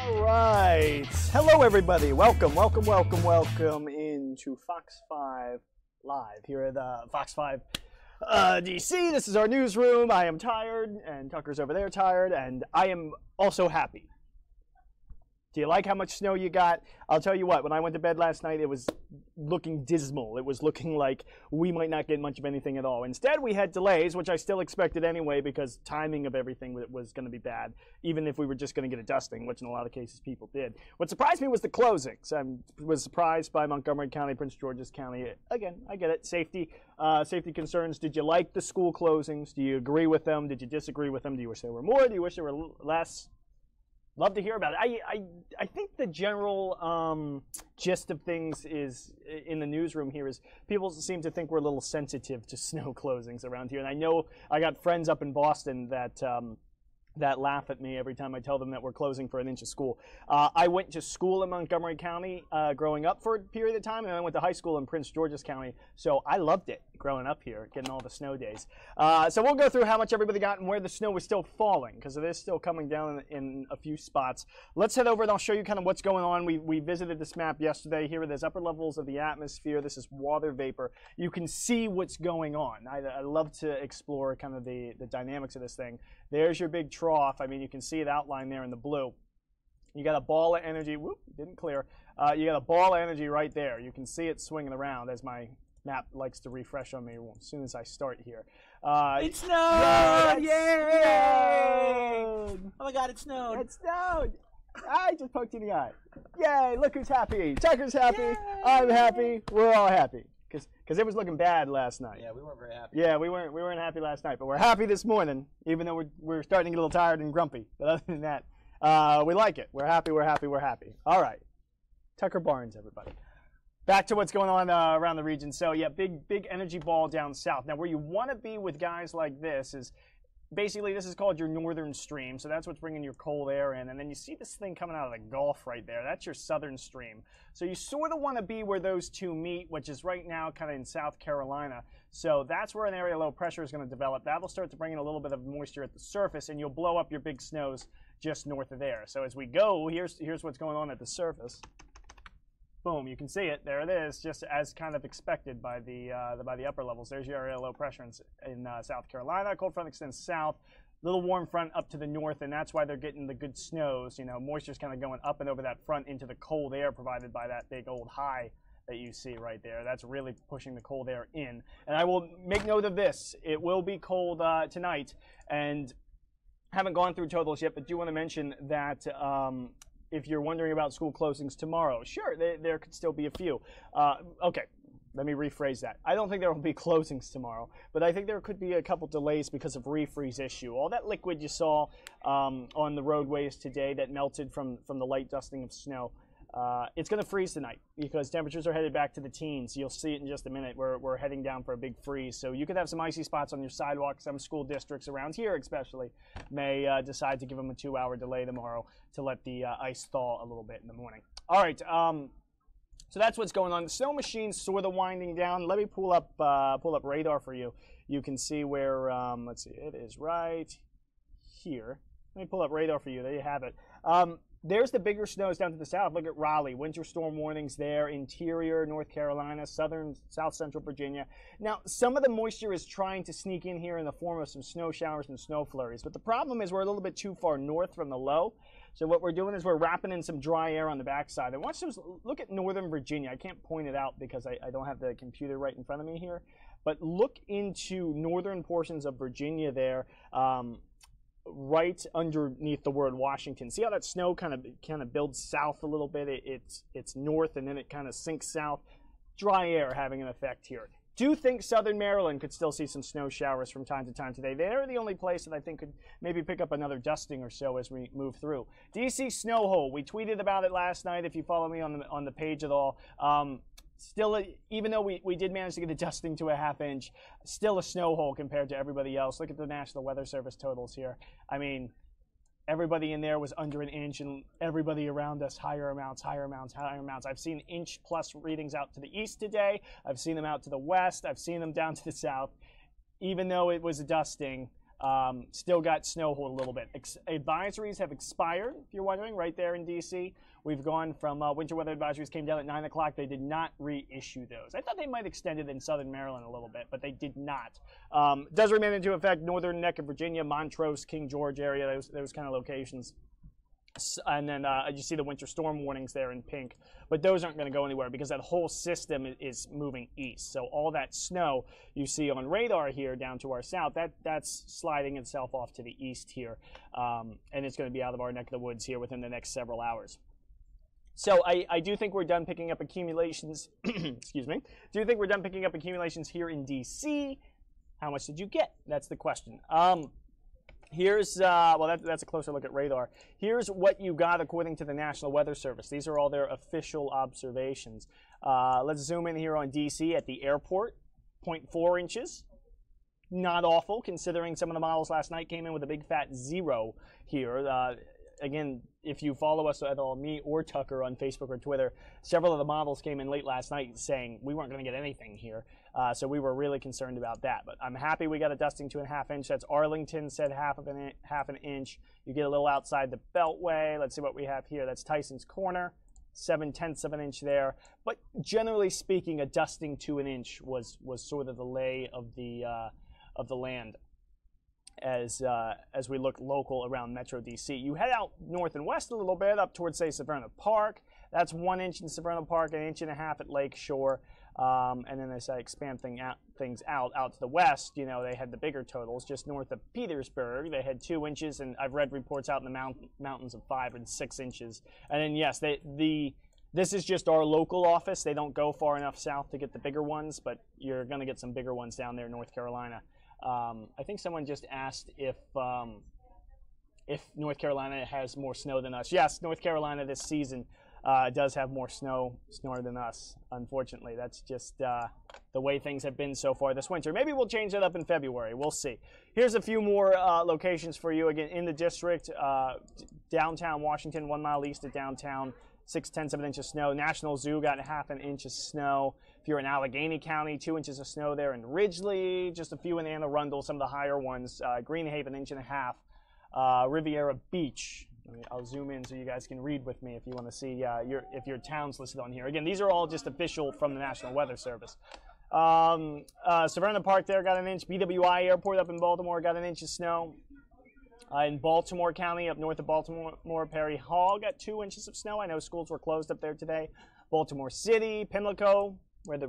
All right. Hello, everybody. Welcome into Fox 5 Live here at Fox 5 DC. This is our newsroom. I am tired, and Tucker's over there tired, and I am also happy. Do you like how much snow you got? I'll tell you what, when I went to bed last night, it was looking dismal. It was looking like we might not get much of anything at all. Instead, we had delays, which I still expected anyway because timing of everything was going to be bad, even if we were just going to get a dusting, which in a lot of cases people did. What surprised me was the closings. I was surprised by Montgomery County, Prince George's County. Again, I get it. Safety concerns. Did you like the school closings? Do you agree with them? Did you disagree with them? Do you wish there were more? Do you wish there were less? Love to hear about it. I think the general gist of things is in the newsroom here is people seem to think we're a little sensitive to snow closings around here. And I know I got friends up in Boston that that laugh at me every time I tell them that we're closing for an inch of school. I went to school in Montgomery County growing up for a period of time, and I went to high school in Prince George's County, so I loved it growing up here, getting all the snow days. So we'll go through how much everybody got and where the snow was still falling, because it is still coming down in a few spots. Let's head over and I'll show you kind of what's going on. We visited this map yesterday. Here are those upper levels of the atmosphere. This is water vapor. You can see what's going on. I love to explore kind of the dynamics of this thing. There's your big trough. I mean, you can see it outlined there in the blue. You got a ball of energy. Whoop, didn't clear. You got a ball of energy right there. You can see it swinging around as my map likes to refresh on me as soon as I start here. It snowed! Yay! Oh my God, it snowed! It snowed! I just poked you in the eye. Yay! Look who's happy. Tucker's happy. Yay! I'm happy. We're all happy. Because it was looking bad last night. Yeah, we weren't very happy. Yeah, we weren't happy last night, but we're happy this morning, even though we're starting to get a little tired and grumpy. But other than that, we like it. We're happy, we're happy, we're happy. All right. Tucker Barnes, everybody. Back to what's going on around the region. So, yeah, big energy ball down south. Now, where you want to be with guys like this is basically this is called your northern stream. So that's what's bringing your cold air in. And then you see this thing coming out of the Gulf right there. That's your southern stream. So you sort of want to be where those two meet, which is right now kind of in South Carolina. So that's where an area of low pressure is going to develop. That'll start to bring in a little bit of moisture at the surface, and you'll blow up your big snows just north of there. So as we go, here's what's going on at the surface. Boom, you can see it. There it is, just as kind of expected by the upper levels. There's your area of low pressure in South Carolina. Cold front extends south. Little warm front up to the north, and that's why they're getting the good snows. You know, moisture's kind of going up and over that front into the cold air provided by that big old high that you see right there. That's really pushing the cold air in. And I will make note of this. It will be cold tonight, and haven't gone through totals yet, but do want to mention that if you're wondering about school closings tomorrow, sure, there could still be a few. Okay. Let me rephrase that. I don't think there will be closings tomorrow, but I think there could be a couple delays because of refreeze issue. All that liquid you saw on the roadways today that melted from the light dusting of snow, it's going to freeze tonight because temperatures are headed back to the teens. You'll see it in just a minute. We're heading down for a big freeze. So you could have some icy spots on your sidewalk. Some school districts around here especially may decide to give them a 2-hour delay tomorrow to let the ice thaw a little bit in the morning. All right. So that's what's going on. The snow machine's sort of winding down. Let me pull up radar for you. You can see where, let's see, it is right here. Let me pull up radar for you. There you have it. There's the bigger snows down to the south. Look at Raleigh. Winter storm warnings there. Interior North Carolina, southern, south central Virginia. Now, some of the moisture is trying to sneak in here in the form of some snow showers and snow flurries. But the problem is we're a little bit too far north from the low. So what we're doing is we're wrapping in some dry air on the backside. And watch those. Look at northern Virginia. I can't point it out because I don't have the computer right in front of me here. But look into northern portions of Virginia there, right underneath the word Washington. See how that snow kind of builds south a little bit? It's north and then it kind of sinks south. Dry air having an effect here. Do think southern Maryland could still see some snow showers from time to time today. They're the only place that I think could maybe pick up another dusting or so as we move through. DC snow hole. We tweeted about it last night. If you follow me on the page at all, still, even though we did manage to get a dusting to a ½ inch, still a snow hole compared to everybody else. Look at the National Weather Service totals here. I mean, everybody in there was under an inch, and everybody around us, higher amounts, higher amounts, higher amounts. I've seen inch-plus readings out to the east today. I've seen them out to the west. I've seen them down to the south. Even though it was a dusting, Still got snow hold a little bit. Advisories have expired, if you're wondering, right there in D.C. We've gone from winter weather advisories came down at 9 o'clock. They did not reissue those. I thought they might extend it in southern Maryland a little bit, but they did not. Does remain into effect northern neck of Virginia, Montrose, King George area, those kind of locations. And then you see the winter storm warnings there in pink, but those aren't going to go anywhere because that whole system is moving east. So all that snow you see on radar here down to our south, that's sliding itself off to the east here, and it's going to be out of our neck of the woods here within the next several hours. So I do think we're done picking up accumulations. Excuse me. Do you think we're done picking up accumulations here in D.C.? How much did you get? That's the question. Here's, well, that's a closer look at radar. Here's what you got according to the National Weather Service. These are all their official observations. Let's zoom in here on D.C. at the airport, 0.4 inches. Not awful, considering some of the models last night came in with a big fat 0 here. Again, if you follow us at all, me or Tucker on Facebook or Twitter, several of the models came in late last night saying we weren't going to get anything here. So we were really concerned about that. But I'm happy we got a dusting to a ½ inch. That's Arlington said half an inch. You get a little outside the Beltway. Let's see what we have here. That's Tyson's Corner, 0.7 of an inch there. But generally speaking, a dusting to an inch was sort of the lay of the land. As we look local around Metro DC. You head out north and west a little bit up towards, say, Severna Park. That's 1 inch in Severna Park, 1.5 inches at Lake Shore. And then as I expand things out to the west, you know, they had the bigger totals. Just north of Petersburg, they had 2 inches, and I've read reports out in the mountains of 5 and 6 inches. And then, yes, this is just our local office. They don't go far enough south to get the bigger ones, but you're going to get some bigger ones down there in North Carolina. I think someone just asked if North Carolina has more snow than us. Yes, North Carolina this season does have more snow than us, unfortunately. That's just the way things have been so far this winter. Maybe we'll change that up in February. We'll see. Here's a few more locations for you. Again, in the district, downtown Washington, 1 mile east of downtown, 0.6 of an inch of snow. National Zoo got ½ an inch of snow. If you're in Allegheny County, 2 inches of snow there in Ridgely, just a few in Anne Arundel, some of the higher ones. Greenhaven, 1.5 inches. Riviera Beach. I'll zoom in so you guys can read with me if you want to see if your town's listed on here. Again, these are all just official from the National Weather Service. Severna Park there got 1 inch. BWI Airport up in Baltimore got 1 inch of snow. In Baltimore County, up north of Baltimore, Perry Hall got 2 inches of snow. I know schools were closed up there today. Baltimore City, Pimlico, where the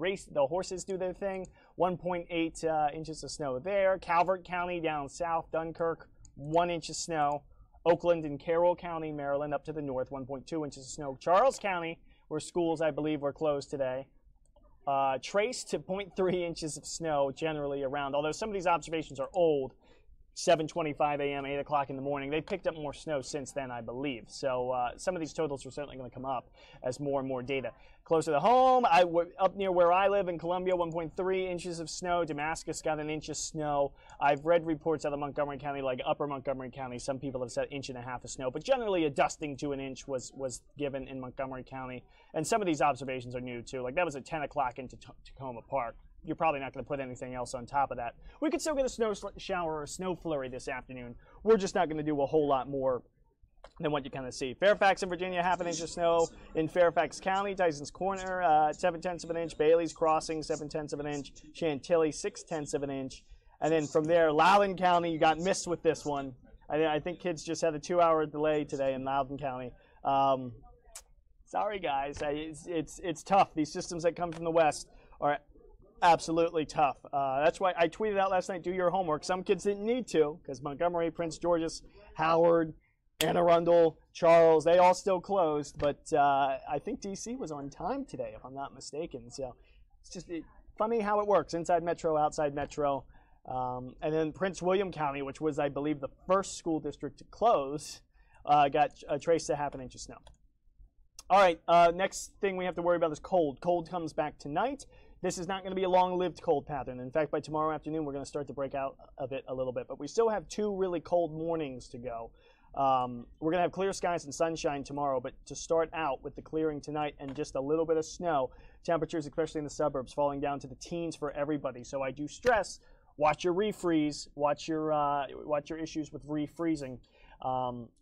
horses do their thing, 1.8 inches of snow there. Calvert County down south, Dunkirk, 1 inch of snow. Oakland and Carroll County, Maryland, up to the north, 1.2 inches of snow. Charles County, where schools, I believe, were closed today, traced to 0.3 inches of snow generally around, although some of these observations are old. 7:25 a.m., 8 o'clock in the morning. They've picked up more snow since then, I believe. So some of these totals are certainly going to come up as more and more data. Closer to home, up near where I live in Columbia, 1.3 inches of snow. Damascus got 1 inch of snow. I've read reports out of Montgomery County, like Upper Montgomery County. Some people have said 1.5 inches of snow, but generally a dusting to 1 inch was given in Montgomery County. And some of these observations are new too. Like that was at 10 o'clock in Tacoma Park. You're probably not going to put anything else on top of that. We could still get a snow shower or a snow flurry this afternoon. We're just not going to do a whole lot more than what you kind of see. Fairfax in Virginia, 0.5 inch of snow. In Fairfax County, Tyson's Corner, 0.7 of an inch. Bailey's Crossing, 0.7 of an inch. Chantilly, 0.6 of an inch. And then from there, Loudoun County, you got missed with this one. I think kids just had a 2-hour delay today in Loudoun County. Sorry, guys. It's tough. These systems that come from the west are absolutely tough. That's why I tweeted out last night, do your homework. Some kids didn't need to because Montgomery, Prince George's, Howard, Anne Arundel, Charles, they all still closed. But I think D.C. was on time today, if I'm not mistaken. So it's just funny how it works. Inside Metro, outside Metro. And then Prince William County, which was, I believe, the first school district to close, got traced to 0.5 inch of snow. All right, next thing we have to worry about is cold. Cold comes back tonight. This is not going to be a long-lived cold pattern. In fact, by tomorrow afternoon, we're going to start to break out of it a little bit. But we still have 2 really cold mornings to go. We're going to have clear skies and sunshine tomorrow, but to start out with the clearing tonight and just a little bit of snow, temperatures, especially in the suburbs, falling down to the teens for everybody. So I do stress watch your refreeze, watch your issues with refreezing.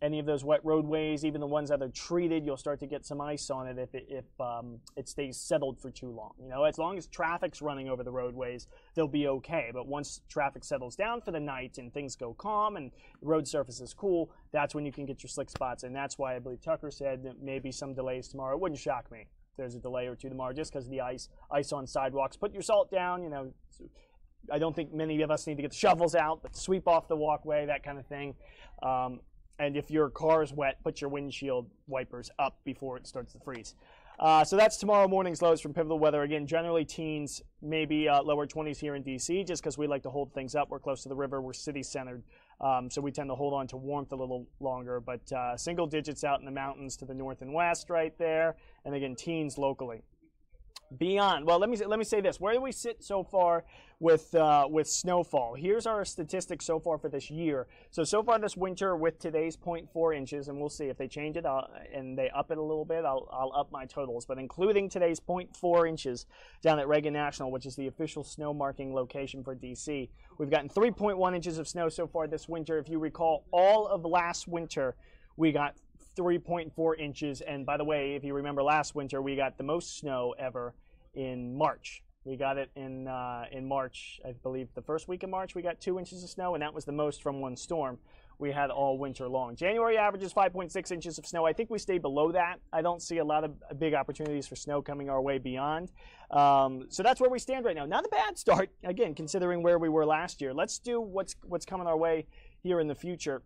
Any of those wet roadways, even the ones that are treated, you'll start to get some ice on it if it stays settled for too long. You know, as long as traffic's running over the roadways, they'll be okay. But once traffic settles down for the night and things go calm and the road surface is cool, that's when you can get your slick spots. And that's why I believe Tucker said that maybe some delays tomorrow. It wouldn't shock me if there's a delay or two tomorrow just because of the ice on sidewalks. Put your salt down, you know. I don't think many of us need to get the shovels out, but sweep off the walkway, that kind of thing. And if your car is wet, put your windshield wipers up before it starts to freeze. So that's tomorrow morning's lows from Pivotal Weather. Again, generally teens, maybe lower 20s here in D.C., just because we like to hold things up. We're close to the river. We're city-centered, so we tend to hold on to warmth a little longer. But single digits out in the mountains to the north and west right there. And again, teens locally. Beyond, well, let me say this. Where do we sit so far with snowfall? Here's our statistics so far for this year. So far this winter with today's 0.4 inches, and we'll see if they change it and they up it a little bit, I'll up my totals. But including today's 0.4 inches down at Reagan National, which is the official snow marking location for DC, we've gotten 3.1 inches of snow so far this winter. If you recall, all of last winter we got 3.4 inches, and by the way, if you remember last winter, we got the most snow ever in March. We got it in March, I believe the first week of March, we got 2 inches of snow, and that was the most from one storm we had all winter long. January average is 5.6 inches of snow. I think we stay below that. I don't see a lot of big opportunities for snow coming our way beyond. So that's where we stand right now. Not a bad start, again, considering where we were last year. Let's do what's coming our way here in the future.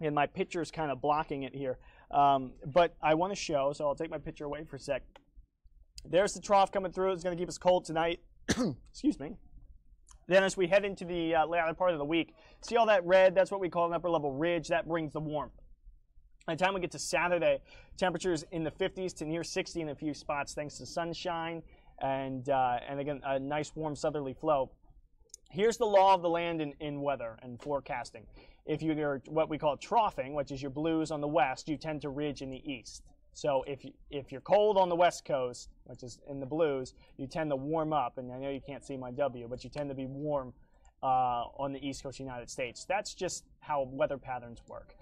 And my picture's kind of blocking it here. But I want to show, so I'll take my picture away for a sec. There's the trough coming through. It's going to keep us cold tonight. Excuse me. Then as we head into the latter part of the week, see all that red? That's what we call an upper level ridge. That brings the warmth. By the time we get to Saturday, temperatures in the 50s to near 60 in a few spots thanks to sunshine and again, a nice warm southerly flow. Here's the law of the land in weather and forecasting. If you're what we call troughing, which is your blues on the west, you tend to ridge in the east. So if you're cold on the west coast, which is in the blues, you tend to warm up. And I know you can't see my W, but you tend to be warm on the east coast of the United States. That's just how weather patterns work.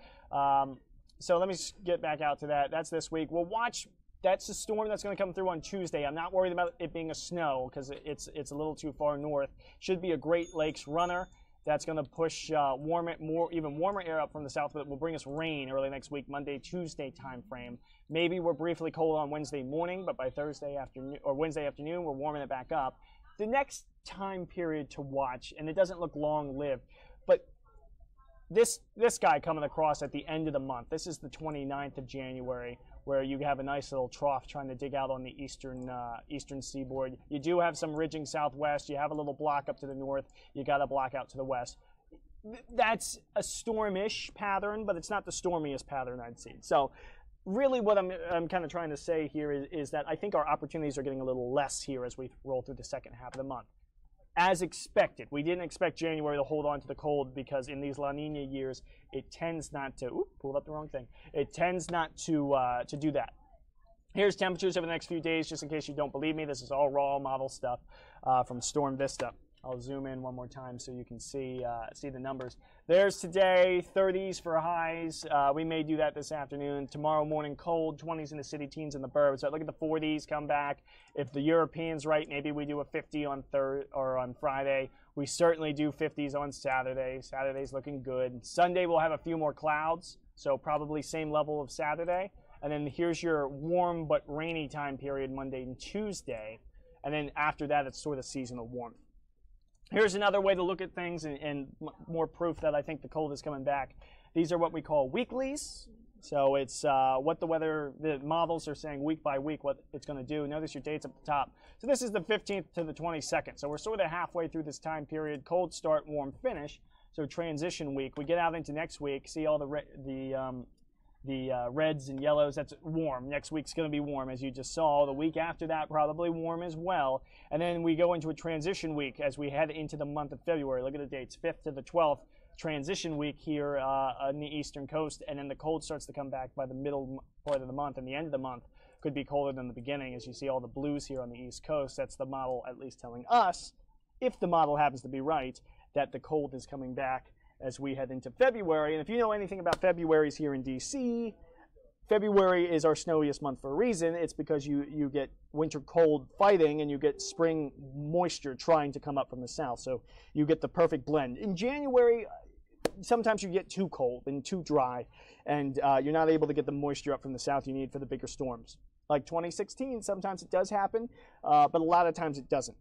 So let me get back out to that. That's this week. We'll watch. That's the storm that's going to come through on Tuesday. I'm not worried about it being a snow because it's a little too far north. Should be a Great Lakes runner. That's going to push even warmer air up from the south, but it will bring us rain early next week, Monday, Tuesday time frame. Maybe we're briefly cold on Wednesday morning, but by Thursday afternoon or Wednesday afternoon, we're warming it back up. The next time period to watch, and it doesn't look long-lived, but this guy coming across at the end of the month. This is the 29th of January, where you have a nice little trough trying to dig out on the eastern seaboard. You do have some ridging southwest. You have a little block up to the north. You got a block out to the west. That's a stormish pattern, but it's not the stormiest pattern I'd seen. So really what I'm kind of trying to say here is that I think our opportunities are getting a little less here as we roll through the second half of the month. As expected, we didn't expect January to hold on to the cold because in these La Nina years, it tends not to, pulled up the wrong thing. It tends not to do that. Here's temperatures over the next few days, just in case you don't believe me. This is all raw model stuff from Storm Vista. I'll zoom in one more time so you can see the numbers. There's today, 30s for highs. We may do that this afternoon. Tomorrow morning, cold, 20s in the city, teens in the burbs. So look at the 40s, come back. If the European's right, maybe we do a 50 on Friday. We certainly do 50s on Saturday. Saturday's looking good. Sunday we'll have a few more clouds, so probably same level of Saturday. And then here's your warm but rainy time period, Monday and Tuesday. And then after that, it's sort of seasonal warmth. Here's another way to look at things and more proof that I think the cold is coming back. These are what we call weeklies. So it's what the models are saying week by week what it's going to do. Notice your dates up the top. So this is the 15th to the 22nd. So we're sort of halfway through this time period. Cold start, warm finish. So transition week. We get out into next week. See all the reds and yellows. That's warm. Next week's going to be warm, as you just saw. The week after that, probably warm as well. And then we go into a transition week as we head into the month of February. Look at the dates, 5th to the 12th. Transition week here on the eastern coast. And then the cold starts to come back by the middle part of the month. And the end of the month could be colder than the beginning. As you see all the blues here on the east coast, that's the model at least telling us, if the model happens to be right, that the cold is coming back as we head into February. And if you know anything about February's here in DC, February is our snowiest month for a reason. It's because you get winter cold fighting and you get spring moisture trying to come up from the south. So you get the perfect blend. In January, sometimes you get too cold and too dry, and you're not able to get the moisture up from the south you need for the bigger storms. Like 2016, sometimes it does happen, but a lot of times it doesn't.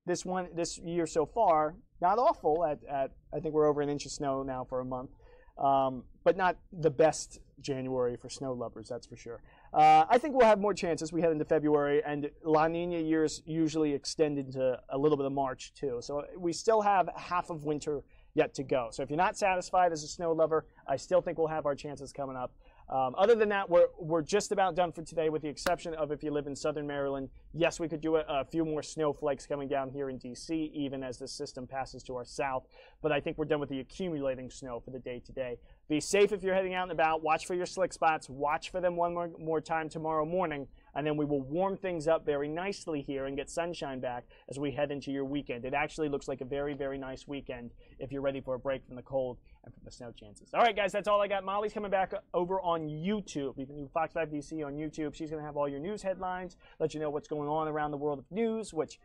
This year so far, not awful. I think we're over an inch of snow now for a month, but not the best January for snow lovers, that's for sure. I think we'll have more chances. We head into February, and La Nina years usually extend into a little bit of March too. So we still have half of winter yet to go. So if you're not satisfied as a snow lover, I still think we'll have our chances coming up. Other than that, we're just about done for today, with the exception of if you live in southern Maryland. Yes, we could do a few more snowflakes coming down here in DC, even as the system passes to our south. But I think we're done with the accumulating snow for the day today. Be safe if you're heading out and about. Watch for your slick spots. Watch for them one more time tomorrow morning. And then we will warm things up very nicely here and get sunshine back as we head into your weekend. It actually looks like a very, very nice weekend if you're ready for a break from the cold and from the snow chances. All right, guys, that's all I got. Molly's coming back over on YouTube. You can do Fox 5 DC on YouTube. She's going to have all your news headlines, let you know what's going on around the world of news, which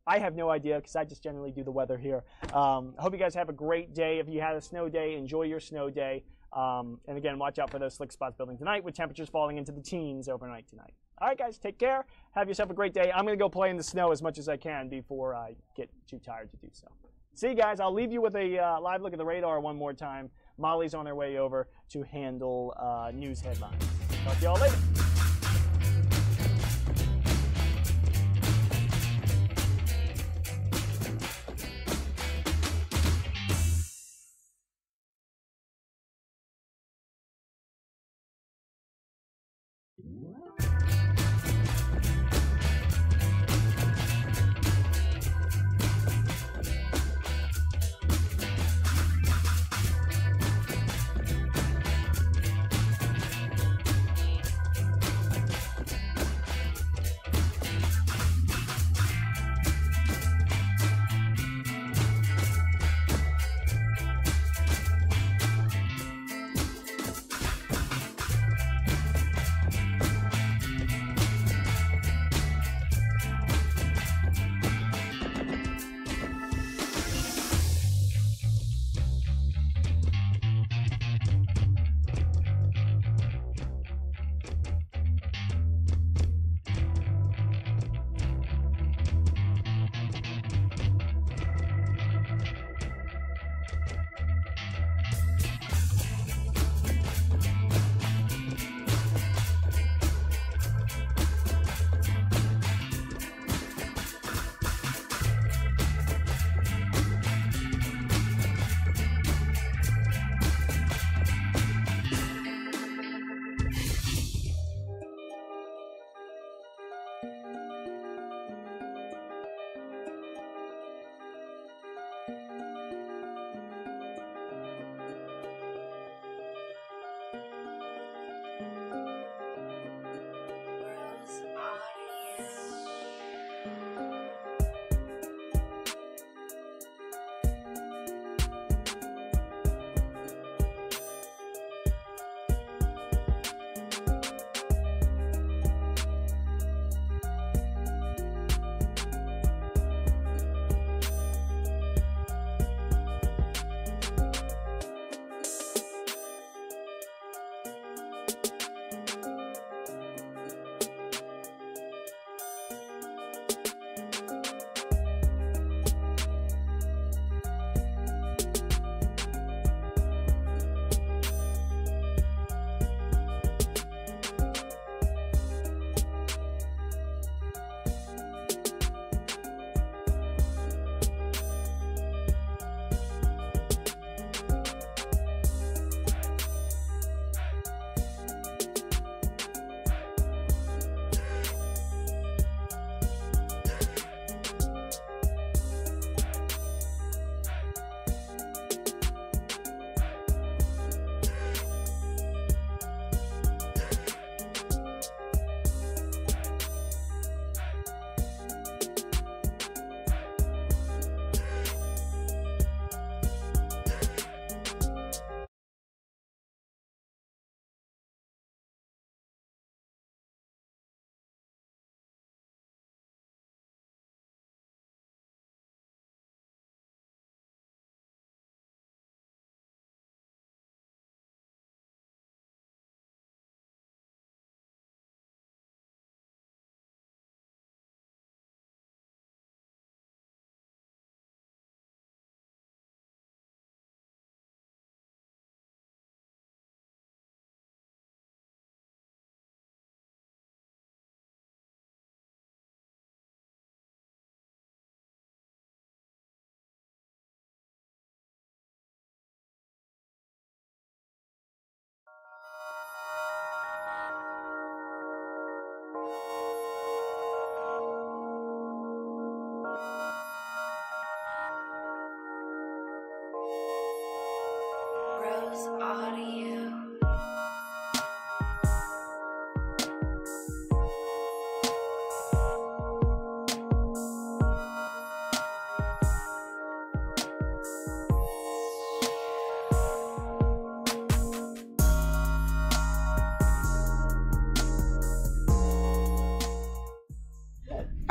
I have no idea because I just generally do the weather here. I hope you guys have a great day. If you had a snow day, enjoy your snow day. And again, watch out for those slick spots building tonight with temperatures falling into the teens overnight tonight. All right, guys, take care. Have yourself a great day. I'm going to go play in the snow as much as I can before I get too tired to do so. See you guys. I'll leave you with a live look at the radar one more time. Molly's on her way over to handle news headlines. Talk to y'all later.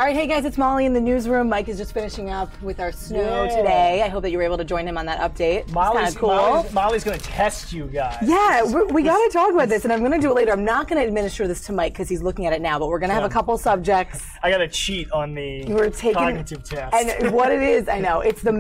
All right, hey guys, it's Molly in the newsroom. Mike is just finishing up with our snow today. I hope that you were able to join him on that update. It's kind of cool. Molly's going to test you guys. Yeah, we got to talk about this, and I'm going to do it later. I'm not going to administer this to Mike because he's looking at it now, but we're going to have a couple subjects. I got to cheat on the cognitive test. And what it is, I know, it's the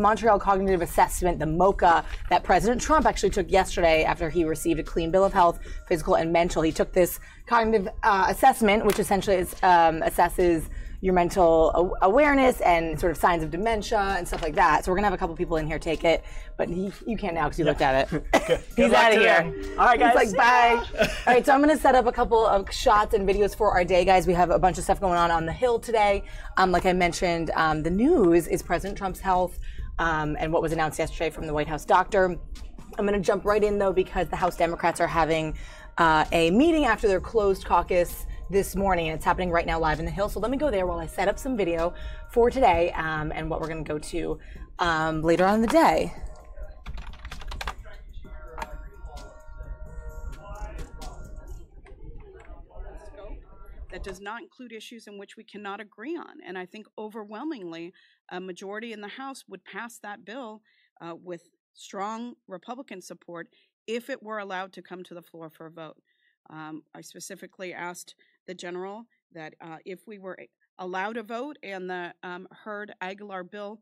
Montreal Cognitive Assessment, the MOCA, that President Trump actually took yesterday after he received a clean bill of health, physical and mental. He took this cognitive assessment, which essentially assesses your mental awareness and sort of signs of dementia and stuff like that. So we're gonna have a couple people in here take it, but you can't now because you looked at it. He's out of here. All right, guys. He's like, bye. All right, so I'm gonna set up a couple of shots and videos for our day, guys. We have a bunch of stuff going on the Hill today. Like I mentioned, the news is President Trump's health and what was announced yesterday from the White House doctor. I'm gonna jump right in though because the House Democrats are having a meeting after their closed caucus this morning, and it's happening right now live in the Hill. So let me go there while I set up some video for today and what we're going to go to later on in the day. That does not include issues in which we cannot agree on. And I think overwhelmingly, a majority in the House would pass that bill with strong Republican support if it were allowed to come to the floor for a vote. I specifically asked the general that if we were allowed a vote and the Hurd-Aguilar bill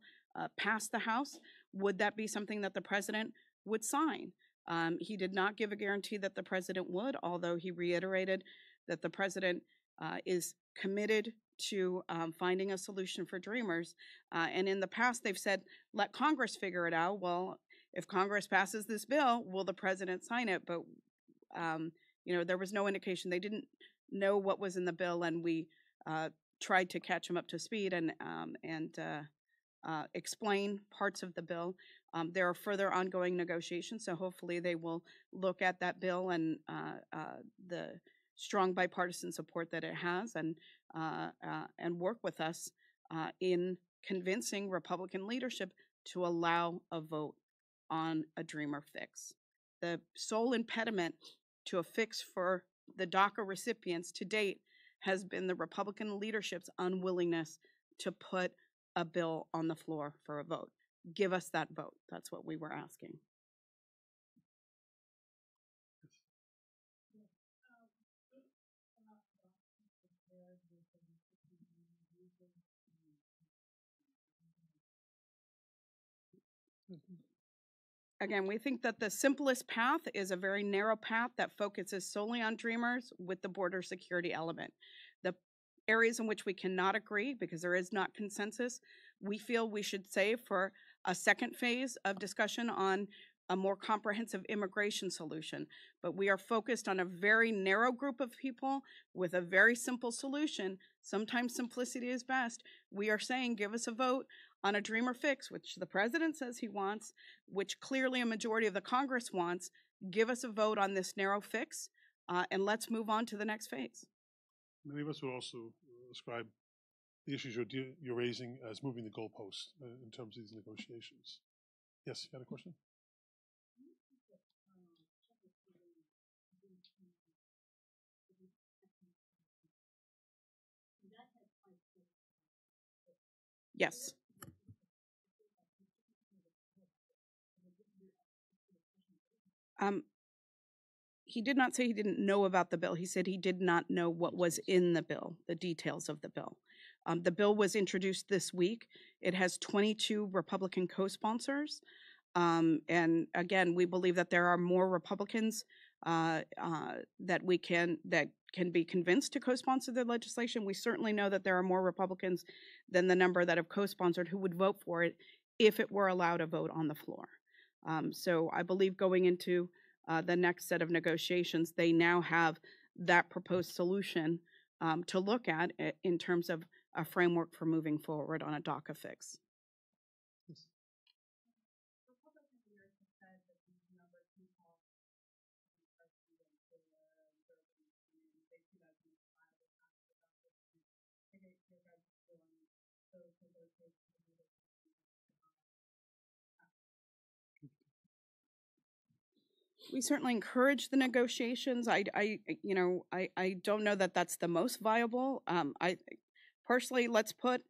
passed the House, would that be something that the president would sign? He did not give a guarantee that the president would, although he reiterated that the president is committed to finding a solution for Dreamers. And in the past, they've said, let Congress figure it out. Well, if Congress passes this bill, will the president sign it? But you know, there was no indication. They didn't know what was in the bill, and we tried to catch them up to speed and explain parts of the bill. There are further ongoing negotiations, so hopefully they will look at that bill and the strong bipartisan support that it has, and work with us in convincing Republican leadership to allow a vote on a Dreamer fix. The sole impediment to a fix for the DACA recipients to date has been the Republican leadership's unwillingness to put a bill on the floor for a vote. Give us that vote. That's what we were asking. Again, we think that the simplest path is a very narrow path that focuses solely on Dreamers with the border security element. The areas in which we cannot agree, because there is not consensus, we feel we should save for a second phase of discussion on a more comprehensive immigration solution. But we are focused on a very narrow group of people with a very simple solution. Sometimes simplicity is best. We are saying give us a vote on a Dreamer fix, which the president says he wants, which clearly a majority of the Congress wants. Give us a vote on this narrow fix, and let's move on to the next phase. Many of us would also describe the issues you're raising as moving the goalposts in terms of these negotiations. Yes, you had a question? Yes. He did not say he didn't know about the bill. He said he did not know what was in the bill, the details of the bill. The bill was introduced this week. It has 22 Republican co-sponsors. And again, we believe that there are more Republicans that can be convinced to co-sponsor the legislation. We certainly know that there are more Republicans than the number that have co-sponsored who would vote for it if it were allowed a vote on the floor. So I believe going into the next set of negotiations, they now have that proposed solution to look at in terms of a framework for moving forward on a DACA fix. Yes. We certainly encourage the negotiations. I don't know that that's the most viable. personally, let's put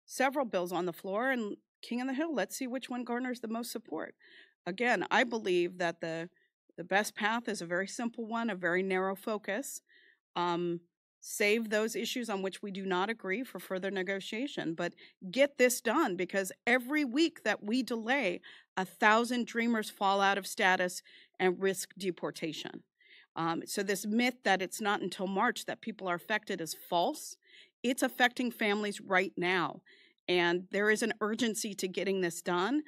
several bills on the floor, and King of the Hill, let's see which one garners the most support. Again, I believe that the best path is a very simple one, a very narrow focus. Save those issues on which we do not agree for further negotiation, but get this done, because every week that we delay, 1,000 dreamers fall out of status and risk deportation. So this myth that it's not until March that people are affected is false. It's affecting families right now. And there is an urgency to getting this done.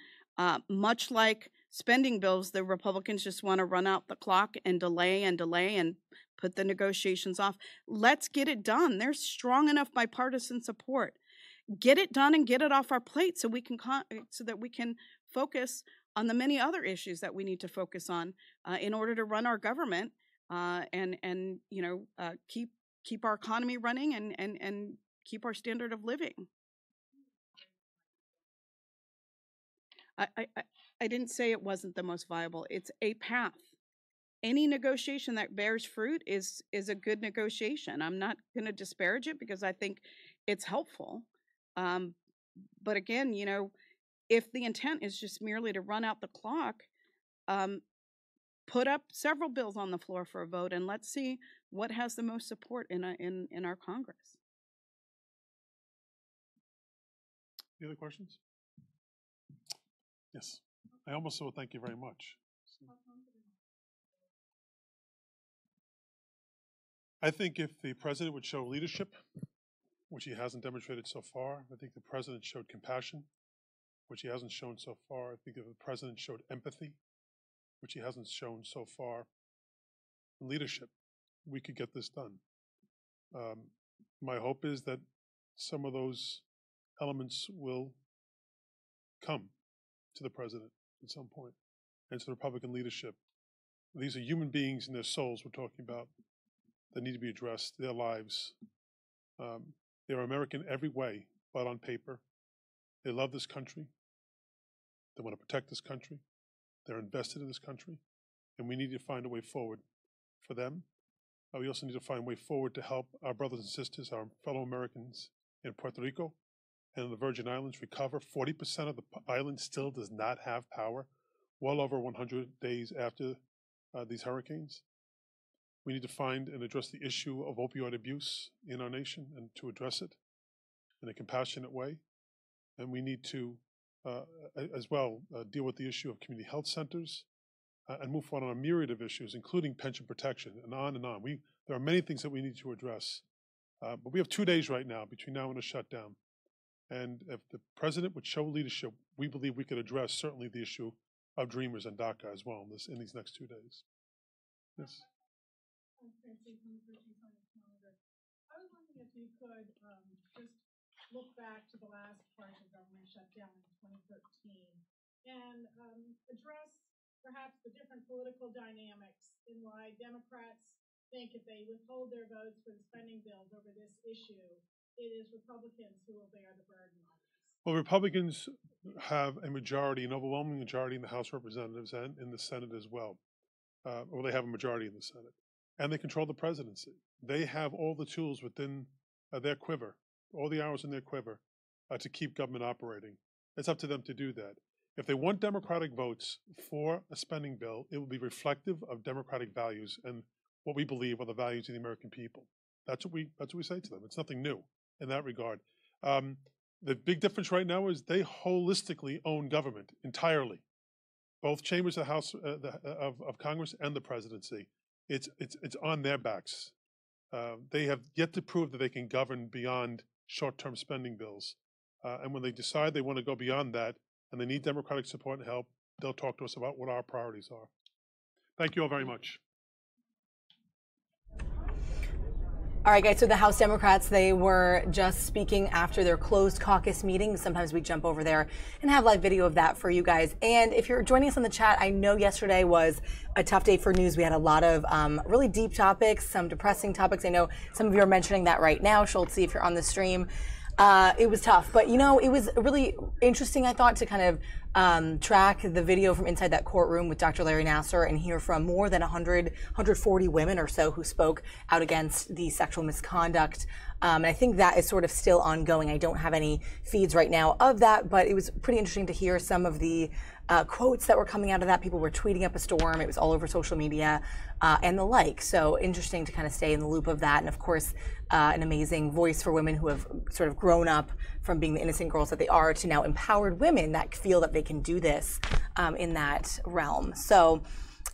Much like spending bills, the Republicans just want to run out the clock and delay and put the negotiations off. Let's get it done. There's strong enough bipartisan support. Get it done and get it off our plate so that we can focus on the many other issues that we need to focus on in order to run our government and keep our economy running and keep our standard of living. I didn't say it wasn't the most viable. It's a path. Any negotiation that bears fruit is a good negotiation. I'm not going to disparage it because I think it's helpful. But again, if the intent is just merely to run out the clock, put up several bills on the floor for a vote, and let's see what has the most support in our Congress. Any other questions? Yes. I almost will thank you very much. I think if the president would show leadership, which he hasn't demonstrated so far, I think the president showed compassion, which he hasn't shown so far. I think if the president showed empathy, which he hasn't shown so far, and leadership, we could get this done. My hope is that some of those elements will come to the president at some point and to the Republican leadership. These are human beings and their souls we're talking about that need to be addressed, their lives. They're American every way, but on paper. They love this country. They want to protect this country. They're invested in this country. And we need to find a way forward for them. We also need to find a way forward to help our brothers and sisters, our fellow Americans in Puerto Rico and the Virgin Islands recover. 40% of the island still does not have power, well over 100 days after these hurricanes. We need to find and address the issue of opioid abuse in our nation and to address it in a compassionate way. And we need to, as well, deal with the issue of community health centers and move forward on a myriad of issues, including pension protection and on and on. There are many things that we need to address. But we have 2 days right now between now and a shutdown. And if the president would show leadership, we believe we could address certainly the issue of Dreamers and DACA as well in these next 2 days. Yes. I was wondering if you could just look back to the last partial government shutdown in 2013 and address perhaps the different political dynamics in why Democrats think if they withhold their votes for the spending bills over this issue, it is Republicans who will bear the burden on this. Well, Republicans have a majority, an overwhelming majority in the House of Representatives and in the Senate as well. Or they have a majority in the Senate. And they control the presidency. They have all the tools within their quiver, all the arrows in their quiver to keep government operating. It's up to them to do that. If they want Democratic votes for a spending bill, it will be reflective of Democratic values and what we believe are the values of the American people. That's what we say to them. It's nothing new in that regard. The big difference right now is they holistically own government entirely. Both chambers of the House of Congress and the presidency. It's on their backs. They have yet to prove that they can govern beyond short-term spending bills. And when they decide they want to go beyond that and they need Democratic support and help, they'll talk to us about what our priorities are. Thank you all very much. All right, guys, so the House Democrats, they were just speaking after their closed caucus meeting. Sometimes we jump over there and have live video of that for you guys. And if you're joining us on the chat, I know yesterday was a tough day for news. We had a lot of really deep topics, some depressing topics. I know some of you are mentioning that right now. Schultz, if you're on the stream. It was tough, but you know, it was really interesting, I thought, to kind of track the video from inside that courtroom with Dr. Larry Nassar and hear from more than 140 women or so who spoke out against the sexual misconduct. And I think that is sort of still ongoing. I don't have any feeds right now of that, but it was pretty interesting to hear some of the quotes that were coming out of that. People were tweeting up a storm. It was all over social media and the like. So interesting to kind of stay in the loop of that. And of course, an amazing voice for women who have sort of grown up from being the innocent girls that they are to now empowered women that feel that they can do this in that realm. So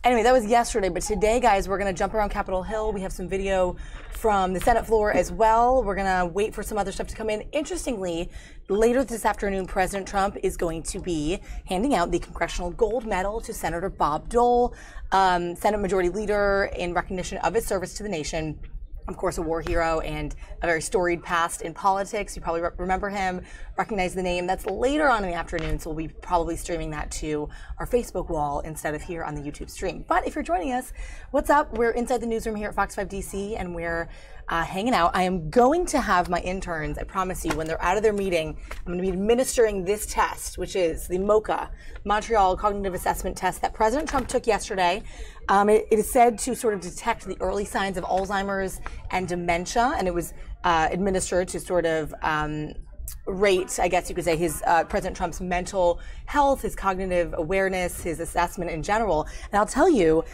anyway, that was yesterday, but today, guys, we're going to jump around Capitol Hill. We have some video from the Senate floor as well. We're going to wait for some other stuff to come in. Interestingly, later this afternoon, President Trump is going to be handing out the Congressional Gold Medal to Senator Bob Dole, Senate Majority Leader, in recognition of his service to the nation. Of course, a war hero and a very storied past in politics. You probably remember him, recognize the name. That's later on in the afternoon, so we'll be probably streaming that to our Facebook wall instead of here on the YouTube stream. But if you're joining us, what's up? We're inside the newsroom here at Fox 5 DC, and we're hanging out. I am going to have my interns, I promise you, when they're out of their meeting, I'm going to be administering this test, which is the MOCA, Montreal Cognitive Assessment Test that President Trump took yesterday. It is said to sort of detect the early signs of Alzheimer's and dementia, and it was administered to sort of rate, I guess you could say, his President Trump's mental health, his cognitive awareness, his assessment in general. And I'll tell you,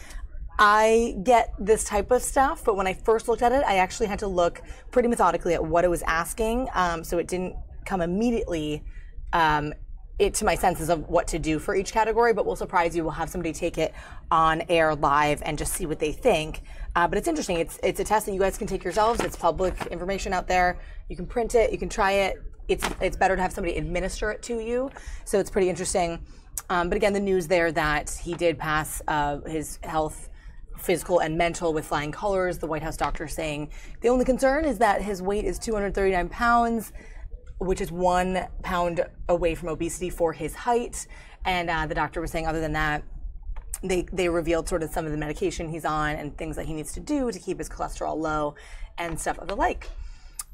I get this type of stuff, but when I first looked at it, I actually had to look pretty methodically at what it was asking, so it didn't come immediately to my senses of what to do for each category, but we'll surprise you. We'll have somebody take it on air live and just see what they think. But it's interesting. It's a test that you guys can take yourselves. It's public information out there. You can print it. You can try it. It's better to have somebody administer it to you. So it's pretty interesting. But again, the news there that he did pass his health, physical and mental, with flying colors. The White House doctor saying the only concern is that his weight is 239 pounds, which is 1 pound away from obesity for his height. And the doctor was saying, other than that, they revealed sort of some of the medication he's on and things that he needs to do to keep his cholesterol low and stuff of the like.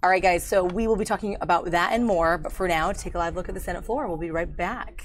All right, guys, so we will be talking about that and more. But for now, take a live look at the Senate floor. We'll be right back.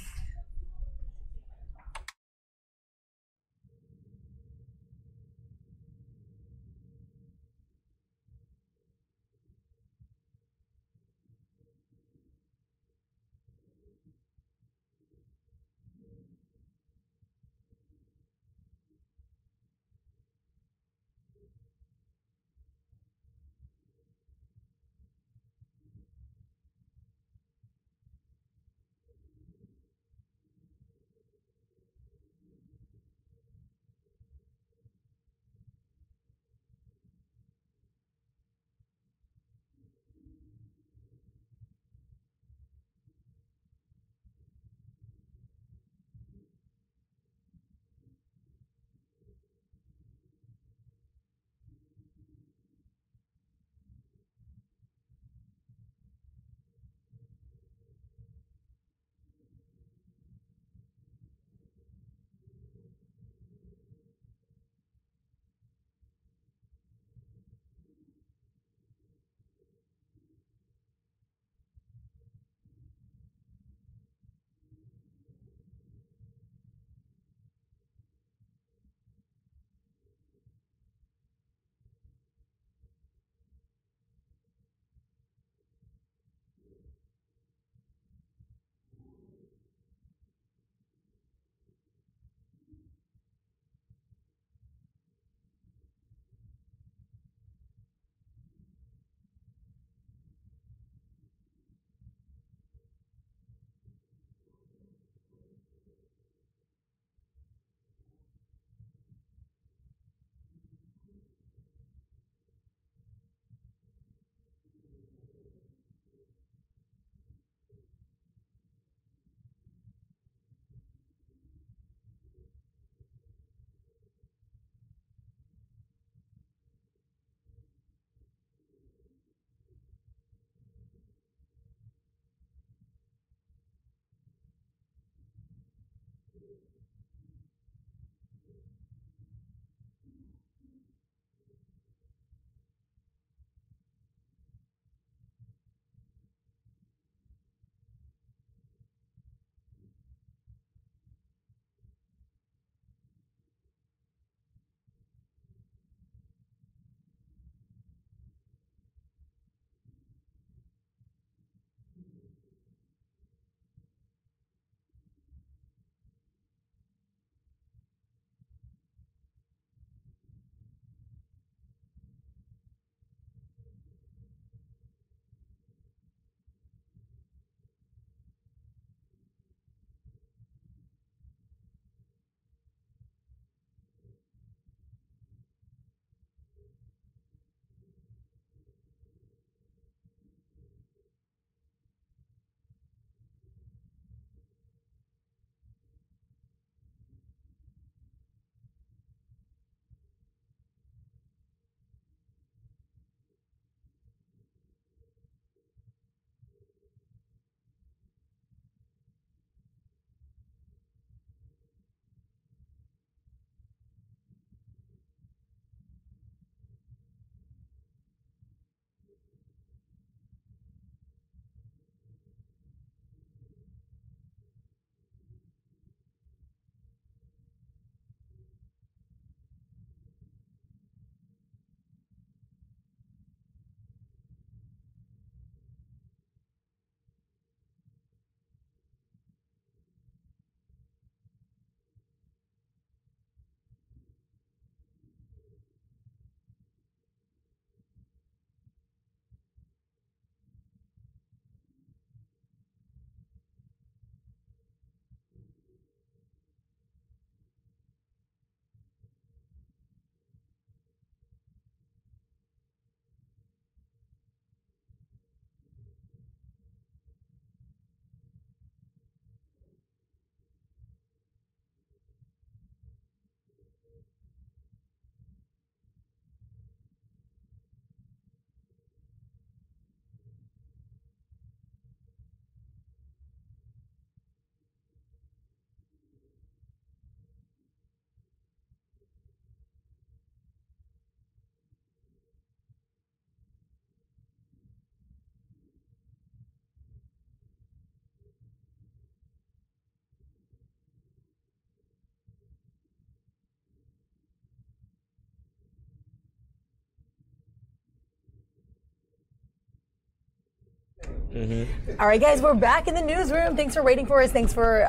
All right, guys, we're back in the newsroom. Thanks for waiting for us. Thanks for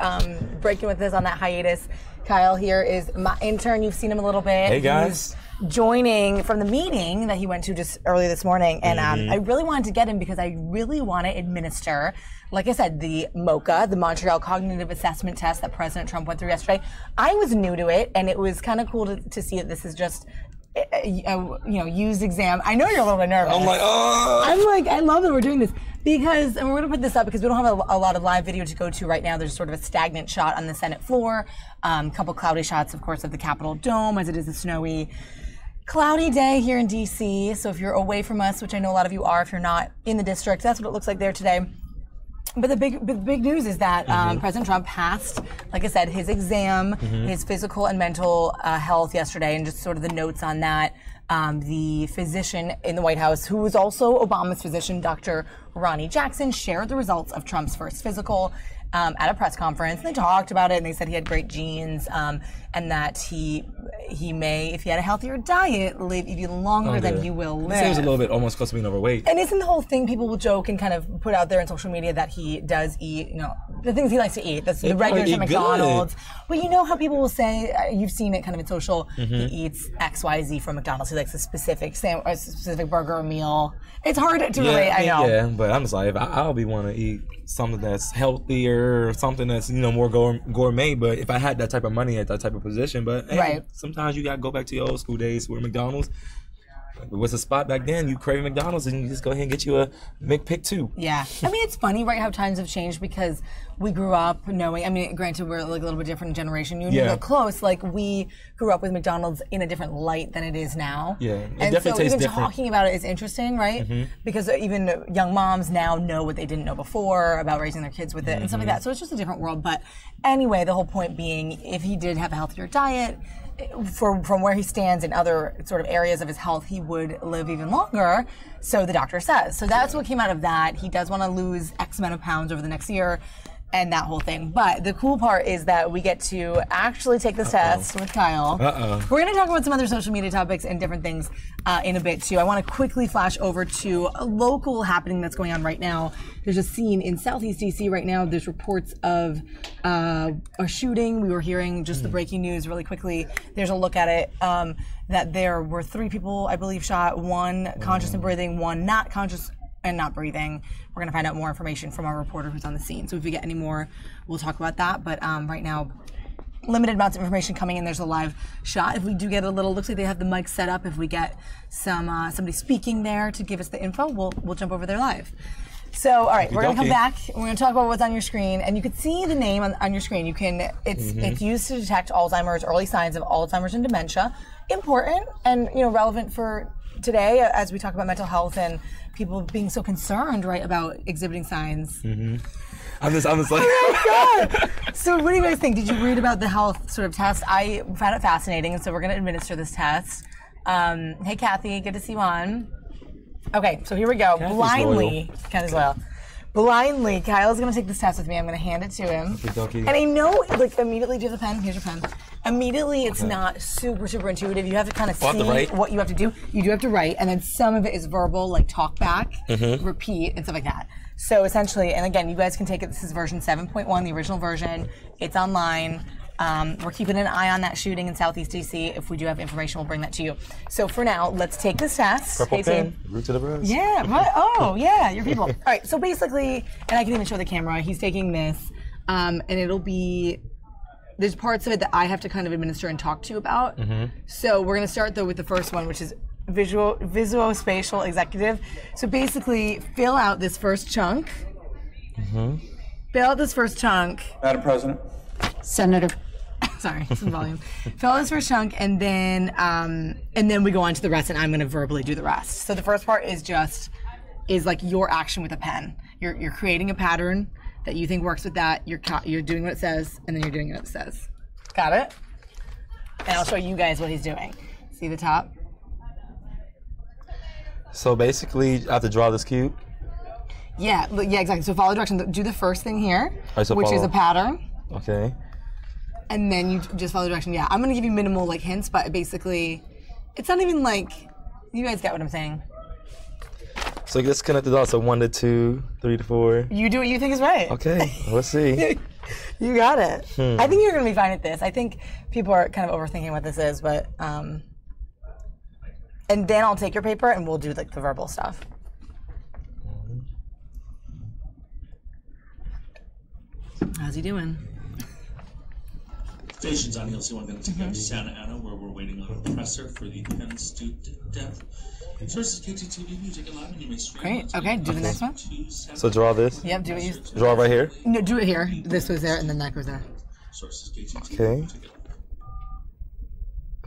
breaking with us on that hiatus. Kyle here is my intern. You've seen him a little bit. Hey, guys. He's joining from the meeting that he went to just earlier this morning. And I really wanted to get him because I really want to administer, like I said, the MOCA, the Montreal Cognitive Assessment Test that President Trump went through yesterday. I was new to it, and it was kind of cool to see that this is just used exam. I know you're a little bit nervous. I'm like, oh. I'm like, I love that we're doing this because, and we're going to put this up because we don't have a lot of live video to go to right now. There's sort of a stagnant shot on the Senate floor, a couple cloudy shots, of course, of the Capitol Dome as it is a snowy, cloudy day here in DC. So if you're away from us, which I know a lot of you are, if you're not in the district, that's what it looks like there today. But the big news is that President Trump passed, like I said, his exam, his physical and mental health yesterday, and just sort of the notes on that. The physician in the White House, who was also Obama's physician, Dr. Ronnie Jackson, shared the results of Trump's first physical at a press conference. They talked about it, and they said he had great genes, and that he may, if he had a healthier diet, live even longer than he will live. It seems a little bit almost close to being overweight. And isn't the whole thing people will joke and kind of put out there on social media that he does eat, the things he likes to eat, the regulars at McDonald's. Well, you know how people will say, you've seen it kind of in social, he eats XYZ from McDonald's. He likes a specific a specific burger or meal. It's hard to relate, I know. Yeah, but I'm just like, I'll be wanting to eat something that's healthier or something that's, more gourmet. But if I had that type of money at that type of position, but hey, sometimes you got to go back to your old school days where McDonald's was a spot back then. You crave McDonald's and you just go ahead and get you a McPick 2. Yeah. I mean, it's funny, right, how times have changed because we grew up knowing, granted, we're like a little bit different generation. You look close, like we grew up with McDonald's in a different light than it is now. Yeah, it and definitely so tastes even different. Talking about it is interesting, right? Because even young moms now know what they didn't know before about raising their kids with it and stuff like that. So it's just a different world. But anyway, the whole point being, if he did have a healthier diet, from where he stands in other sort of areas of his health, he would live even longer, so the doctor says. So that's what came out of that. He does want to lose X amount of pounds over the next year and that whole thing. But the cool part is that we get to actually take this test with Kyle. We're going to talk about some other social media topics and different things in a bit, too. I want to quickly flash over to a local happening that's going on right now. There's a scene in Southeast DC right now. There's reports of a shooting. We were hearing just the breaking news really quickly. There's a look at it. That there were 3 people, I believe, shot. 1 conscious and breathing, 1 not conscious and not breathing. We're going to find out more information from our reporter who's on the scene. So if we get any more, we'll talk about that. But right now, limited amounts of information coming in. There's a live shot. If we do get a little, looks like they have the mic set up. If we get somebody speaking there to give us the info, we'll jump over there live. So, all right, we're going to come back. We're going to talk about what's on your screen, and you can see the name on your screen. You can. It's used to detect Alzheimer's, early signs of Alzheimer's and dementia. Important and relevant for today as we talk about mental health and people being so concerned, right, about exhibiting signs. I'm just like, oh my God. So what do you guys think? Did you read about the health sort of test? I found it fascinating, and so we're going to administer this test. Hey, Kathy, good to see you on. Okay, so here we go. Kathy's loyal. Blindly, Kyle's going to take this test with me. I'm going to hand it to him. Okey-dokey. And I know, immediately, do you have a pen? Here's your pen. Immediately, it's not super intuitive. You have to kind of see what you have to do. You do have to write, and then some of it is verbal, like talk back, repeat, and stuff like that. So essentially, and again, you guys can take it. This is version 7.1, the original version. It's online. We're keeping an eye on that shooting in Southeast DC. If we do have information, we'll bring that to you. So for now, let's take this test. Purple pen, root to the rose. Yeah, right. Oh, yeah, your people. All right, so basically, and I can even show the camera, he's taking this, and it'll be, there's parts of it that I have to kind of administer and talk to you about. So we're going to start, though, with the first one, which is visuospatial executive. So basically, fill out this first chunk. Fill out this first chunk. Madam President. Senator. Sorry, some volume. Fill out this first chunk, and then we go on to the rest, and I'm going to verbally do the rest. So the first part is like your action with a pen. You're creating a pattern that you think works with that. You're doing what it says, and then you're doing what it says. Got it? And I'll show you guys what he's doing. See the top? So basically, I have to draw this cube? Yeah, exactly. So follow directions. Do the first thing here, so which is a pattern. Okay. And then you just follow the direction. Yeah, I'm going to give you minimal hints, but basically, it's not even like, you guys get what I'm saying. So let's connect the dots. So 1 to 2, 3 to 4. You do what you think is right. Okay, let's see. You got it. I think you're going to be fine at this. I think people are kind of overthinking what this is, but and then I'll take your paper and we'll do like the verbal stuff. How's he doing? Stations on ELC 1 going to take out Santa Ana, where we're waiting on a presser for the Penn student death. Sources KTTV music and live, and you may stream. Great. Okay, do the next one. So draw this. Yep, do what you. Draw right here. No, do it here. This goes there, and then that goes there. Sources KTTV.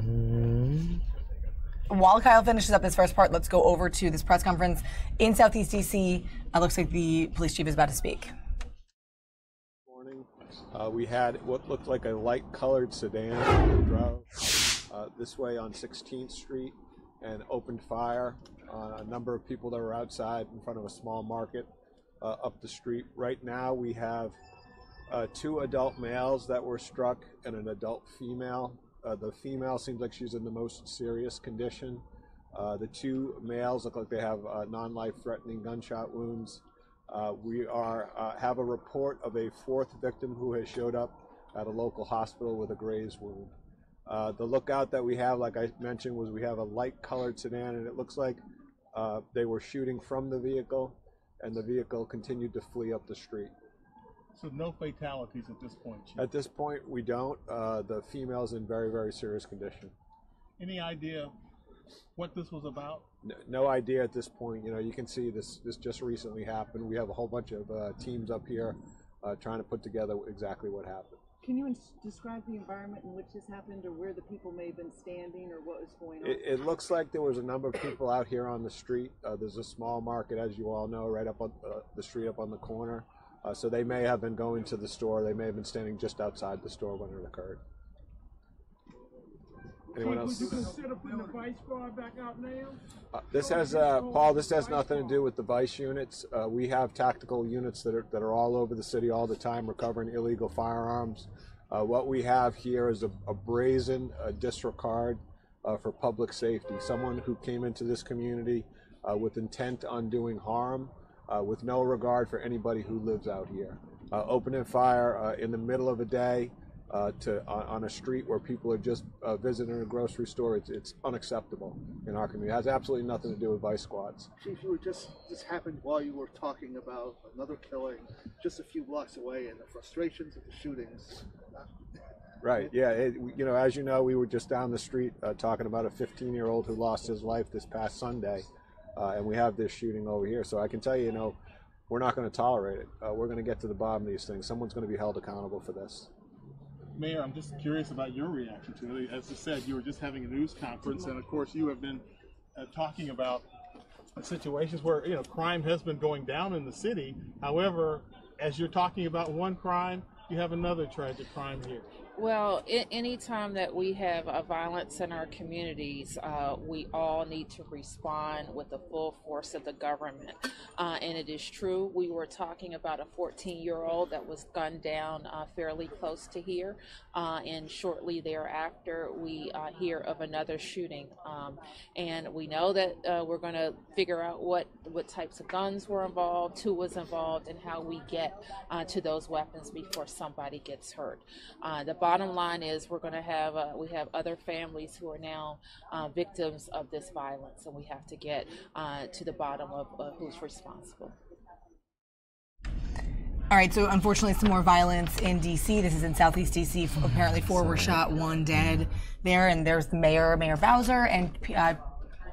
Okay. While Kyle finishes up his first part, let's go over to this press conference in Southeast DC. It looks like the police chief is about to speak. We had what looked like a light-colored sedan that drove this way on 16th Street and opened fire on a number of people that were outside in front of a small market up the street. Right now we have 2 adult males that were struck and an adult female. The female seems like she's in the most serious condition. The 2 males look like they have non-life-threatening gunshot wounds. We have a report of a 4th victim who has showed up at a local hospital with a graze wound. The lookout that we have, like I mentioned, was we have a light-colored sedan, and it looks like they were shooting from the vehicle, and the vehicle continued to flee up the street. So no fatalities at this point, Chief? At this point, we don't. The female's in very, very serious condition. Any idea what this was about? No idea at this point. You know, you can see this just recently happened. We have a whole bunch of teams up here trying to put together exactly what happened. Can you describe the environment in which this happened, or where the people may have been standing, or what was going on? It looks like there was a number of people out here on the street. There's a small market, as you all know, right up on the street up on the corner. So they may have been going to the store. They may have been standing just outside the store when it occurred. Anyone else? Would you consider putting the vice squad back out now? This has, Paul, this has nothing to do with the vice units. We have tactical units that are all over the city all the time recovering illegal firearms. What we have here is a brazen disregard for public safety. Someone who came into this community with intent on doing harm, with no regard for anybody who lives out here. Opening fire in the middle of a day on a street where people are just visiting a grocery store, it's unacceptable in our community. It has absolutely nothing to do with vice squads. Chief, this happened while you were talking about another killing just a few blocks away and the frustrations of the shootings. Right, yeah, you know, as you know, we were just down the street talking about a 15-year-old who lost his life this past Sunday, and we have this shooting over here. So I can tell you, you know, we're not going to tolerate it. We're going to get to the bottom of these things. Someone's going to be held accountable for this. Mayor, I'm just curious about your reaction to it. As I said, you were just having a news conference, and of course you have been talking about situations where, you know, crime has been going down in the city. However, as you're talking about one crime, you have another tragic crime here. Well, any time that we have violence in our communities, we all need to respond with the full force of the government. And it is true, we were talking about a 14-year-old that was gunned down fairly close to here. And shortly thereafter, we hear of another shooting. And we know that we're going to figure out what types of guns were involved, who was involved, and how we get to those weapons before somebody gets hurt. The bottom line is we're going to have we have other families who are now victims of this violence, and we have to get to the bottom of who's responsible. All right, so unfortunately some more violence in D.C. This is in Southeast D.C. Apparently 4 were shot, 1 dead there, and there's the Mayor Bowser, and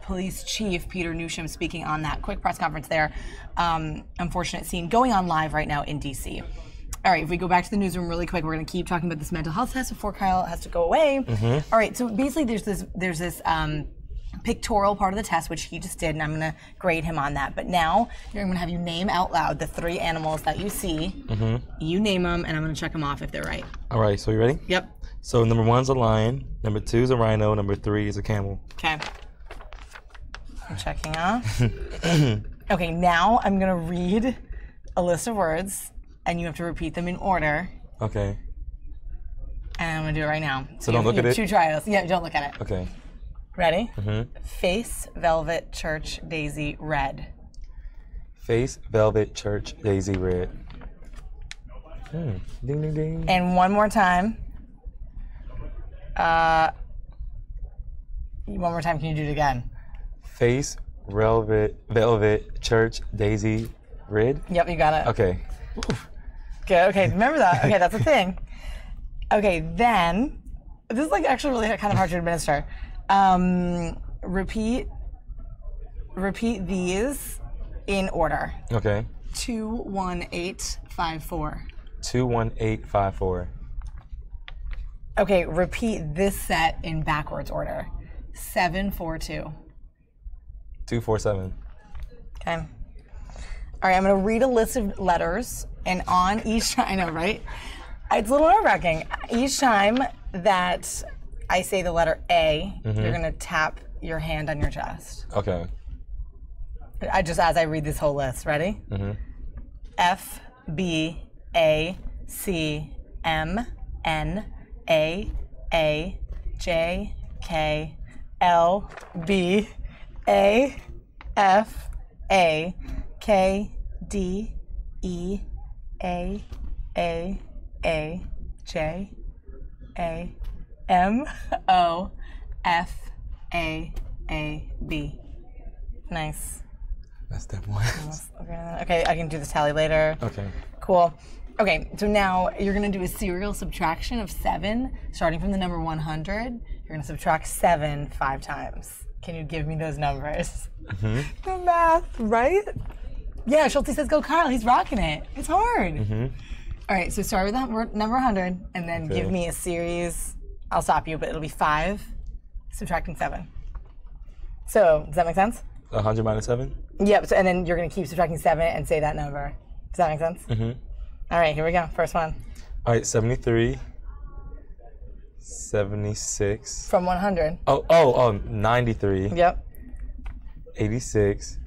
Police Chief Peter Newsham speaking on that quick press conference there. Unfortunate scene going on live right now in D.C. All right, if we go back to the newsroom really quick, we're going to keep talking about this mental health test before Kyle has to go away. All right, so basically there's this pictorial part of the test, which he just did, and I'm going to grade him on that. But now I'm going to have you name out loud the 3 animals that you see. You name them, and I'm going to check them off if they're right. All right, so you ready? Yep. So number 1's a lion, number 2 is a rhino, number 3 is a camel. Okay. I'm checking off. Okay, now I'm going to read a list of words, and you have to repeat them in order. Okay. And I'm going to do it right now. So don't look at it? 2 trials. Yeah, don't look at it. Okay. Ready? Face, velvet, church, daisy, red. Face, velvet, church, daisy, red. Ding, ding, ding. And one more time. One more time, can you do it again? Face, velvet, church, daisy, red. Yep, you got it. Okay. Good, okay, remember that. Okay, that's a thing. Okay, then, this is like actually really kind of hard to administer. Repeat these in order. Okay. 21854. 21854. Okay, repeat this set in backwards order. 742. 247. Okay. All right, I'm going to read a list of letters, and on each time, I know, right? It's a little nerve-wracking. Each time that I say the letter A, you're going to tap your hand on your chest. Okay. Just as I read this whole list. Ready? F, B, A, C, M, N, A, J, K, L, B, A, F, A, K, D, E, A, J, A, M, O, F, A, B. Nice. That's that one. Okay, I can do the tally later. Okay. Cool. Okay, so now you're going to do a serial subtraction of 7, starting from the number 100. You're going to subtract 7 5 times. Can you give me those numbers? The math, right? Yeah, Schulte says go Kyle. He's rocking it. It's hard. All right, so start with that number 100, and then give me a series. I'll stop you, but it'll be 5 subtracting 7. So, does that make sense? 100 minus 7? Yep, so, and then you're going to keep subtracting 7 and say that number. Does that make sense? All right, here we go. First one. All right, 73. 76. From 100. Oh, 93. Yep. 86.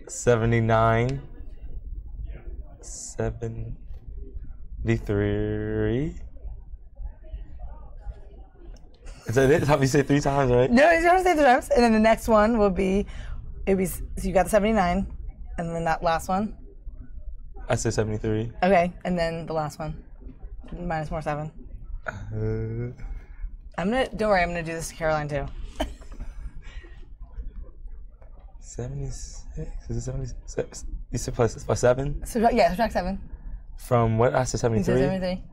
79. 73. Is that it? How you say 3 times, right? No, you don't say 3 times. And then the next one will be, so you got the 79, and then that last one. I said 73. Okay, and then the last one. Minus more 7. Don't worry, I'm gonna do this to Caroline too. 76? Is it 76? You said plus 7? Yeah, subtract 7. From what? I said 73? You said 73.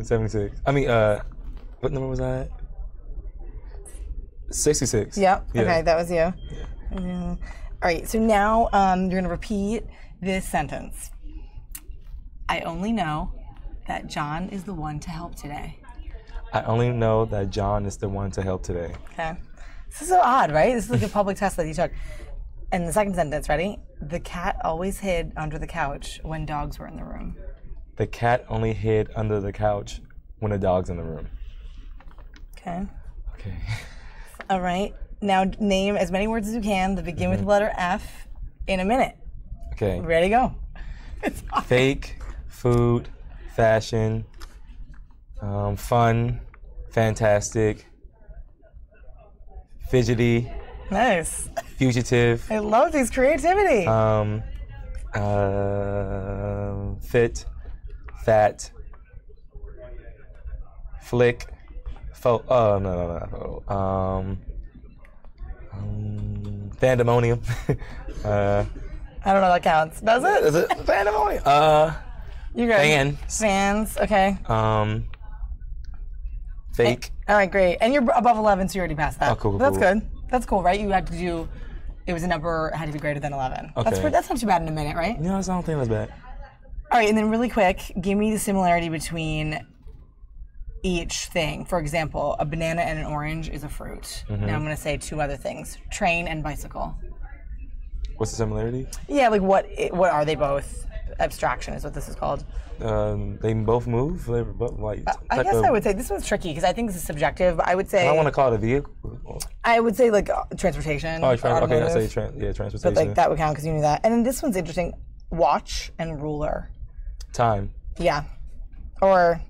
76. I mean, what number was I at? 66. Yep. Yeah. Okay, that was you. All right, so now you're going to repeat this sentence. I only know that John is the one to help today. I only know that John is the one to help today. Okay. This is so odd, right? This is like a public test that you took. And the second sentence, ready? The cat always hid under the couch when dogs were in the room. The cat only hid under the couch when the dog's in the room. Okay. Okay. All right. Now name as many words as you can that begin with the letter F in a minute. Okay. Ready, go. Fake, food, fashion, fun, fantastic, fidgety. Nice. Fugitive. I love these creativity. Fit, fat, flick, pandemonium. I don't know that counts. Does it? Is it pandemonium? You good. Fans. Fans, okay. Fake. All right, great. And you're above 11, so you already passed that. Oh, cool, That's cool. good. That's cool, right? You had to do, it was a number, had to be greater than 11. Okay. That's not too bad in a minute, right? No, I don't think that's bad. All right, and then really quick, give me the similarity between each thing. For example, a banana and an orange is a fruit. Now I'm going to say 2 other things. Train and bicycle. What's the similarity? Yeah, like what are they both? Abstraction is what this is called. They both move. They're both like. I guess I would say this one's tricky because I think this is subjective. But I would say. I don't want to call it a vehicle. I would say like transportation. Oh, okay. I say transportation. But like that would count because you knew that. And then this one's interesting. Watch and ruler. Time. Yeah. Or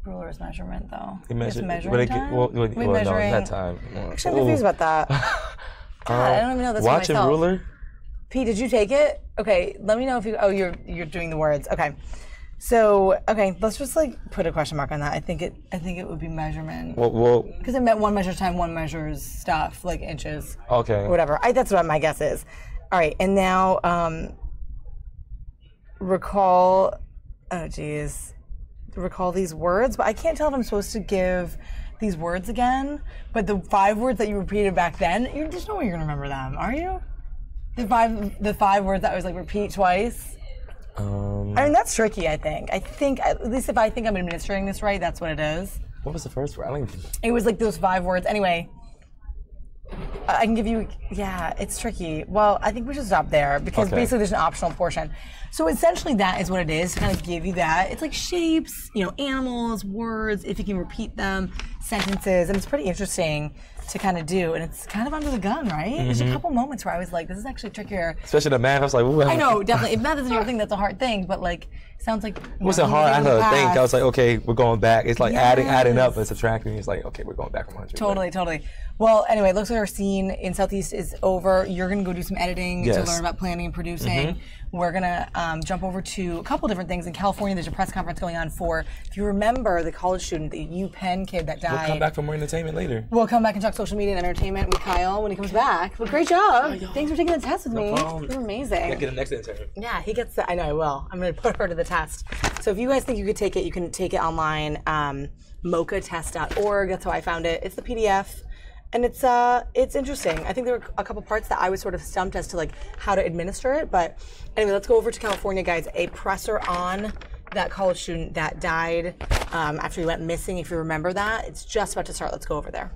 ruler's measurement though? He measured. Measuring time? Well, no, that time. Actually, I'm confused about that. God, I don't even know this for Watching myself. ruler. Pete, did you take it? Okay, let me know if you. Oh, you're doing the words. Okay, so okay, let's just like put a question mark on that. I think it would be measurement. Well, because it meant one measures time, one measures stuff, like inches. Okay. Or whatever. That's what my guess is. All right, and now recall. Oh, geez. Recall these words, but I can't tell if I'm supposed to give these words again. But the 5 words that you repeated back then, there's no way you're gonna remember them, are you? The five words that I was like repeat twice. I mean, that's tricky. I think at least if I think I'm administering this right, that's what it is. What was the first word? I don't even. It was like those 5 words. Anyway, I can give you. Yeah, it's tricky. Well, I think we should stop there because basically there's an optional portion. So essentially, that is what it is to kind of give you that. It's like shapes, animals, words, if you can repeat them, sentences, and it's pretty interesting to kind of do. And it's kind of under the gun, right? Mm-hmm. There's a couple moments where I was like, this is actually trickier. Especially the math, I was like, ooh. I know, definitely. If math isn't your thing, that's a hard thing. But like, it sounds like. It wasn't hard. I had to think. I was like, okay, we're going back. It's like adding up and subtracting. It's like, okay, we're going back from 100. Totally. Well, anyway, it looks like our scene in Southeast is over. You're going to go do some editing to learn about planning and producing. Mm-hmm. We're going to jump over to a couple different things. In California, there's a press conference going on for, if you remember, the college student, the UPenn kid that died. We'll come back for more entertainment later. We'll come back and talk social media and entertainment with Kyle when he comes back. But great job. Thanks for taking the test with me. You're amazing. I get a next intern. Yeah, he gets the, I know I will. I'm going to put her to the test. So if you guys think you could take it, you can take it online. MOCAtest.org. That's how I found it. It's the PDF. And it's interesting. I think there were a couple parts that I was sort of stumped as to like how to administer it. But anyway, let's go over to California, guys. A presser on that college student that died after he went missing, if you remember that. It's just about to start. Let's go over there.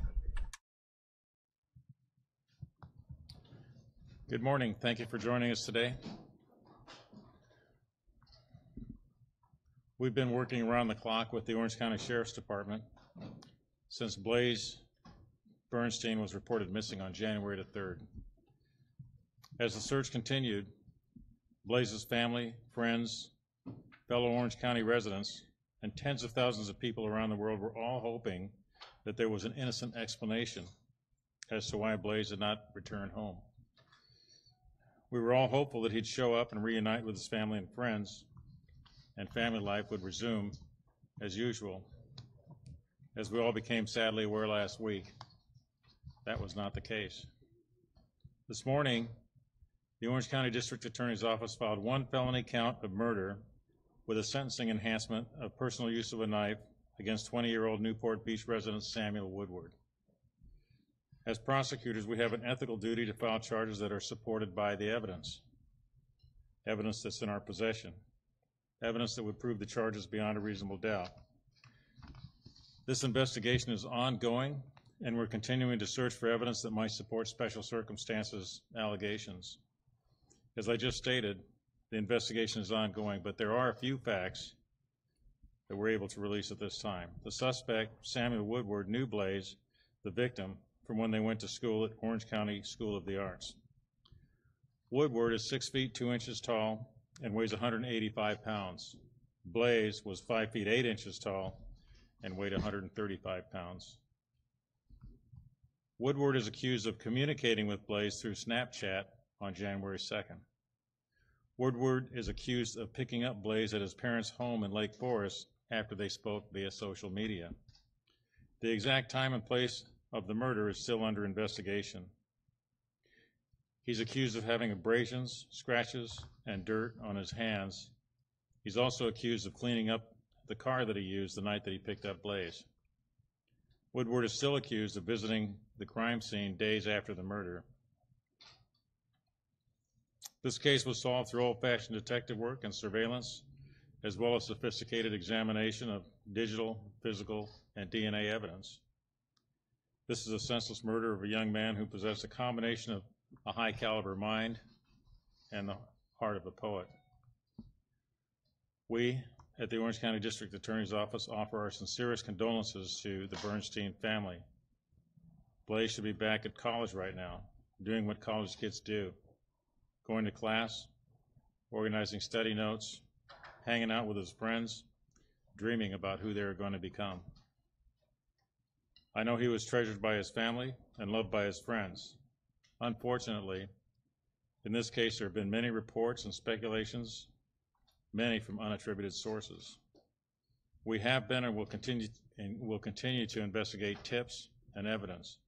Good morning. Thank you for joining us today. We've been working around the clock with the Orange County Sheriff's Department since Blaze Bernstein was reported missing on January the 3rd. As the search continued, Blaze's family, friends, fellow Orange County residents, and tens of thousands of people around the world were all hoping that there was an innocent explanation as to why Blaze did not return home. We were all hopeful that he'd show up and reunite with his family and friends, and family life would resume as usual. As we all became sadly aware last week, that was not the case. This morning, the Orange County District Attorney's Office filed 1 felony count of murder with a sentencing enhancement of personal use of a knife against 20-year-old Newport Beach resident Samuel Woodward. As prosecutors, we have an ethical duty to file charges that are supported by the evidence that's in our possession, evidence that would prove the charges beyond a reasonable doubt. This investigation is ongoing, and we're continuing to search for evidence that might support special circumstances allegations. As I just stated, the investigation is ongoing, but there are a few facts that we're able to release at this time. The suspect, Samuel Woodward, knew Blaze, the victim, from when they went to school at Orange County School of the Arts. Woodward is 6 feet 2 inches tall and weighs 185 pounds. Blaze was 5 feet 8 inches tall and weighed 135 pounds. Woodward is accused of communicating with Blaze through Snapchat on January 2nd. Woodward is accused of picking up Blaze at his parents' home in Lake Forest after they spoke via social media. The exact time and place of the murder is still under investigation. He's accused of having abrasions, scratches, and dirt on his hands. He's also accused of cleaning up the car that he used the night that he picked up Blaze. Woodward is still accused of visiting the crime scene days after the murder. This case was solved through old-fashioned detective work and surveillance, as well as sophisticated examination of digital, physical, and DNA evidence. This is a senseless murder of a young man who possessed a combination of a high-caliber mind and the heart of a poet. We, at the Orange County District Attorney's Office, offer our sincerest condolences to the Bernstein family. Blaze should be back at college right now, doing what college kids do, going to class, organizing study notes, hanging out with his friends, dreaming about who they were going to become. I know he was treasured by his family and loved by his friends. Unfortunately, in this case, there have been many reports and speculations, many from unattributed sources. We have been and will continue to investigate tips and evidence.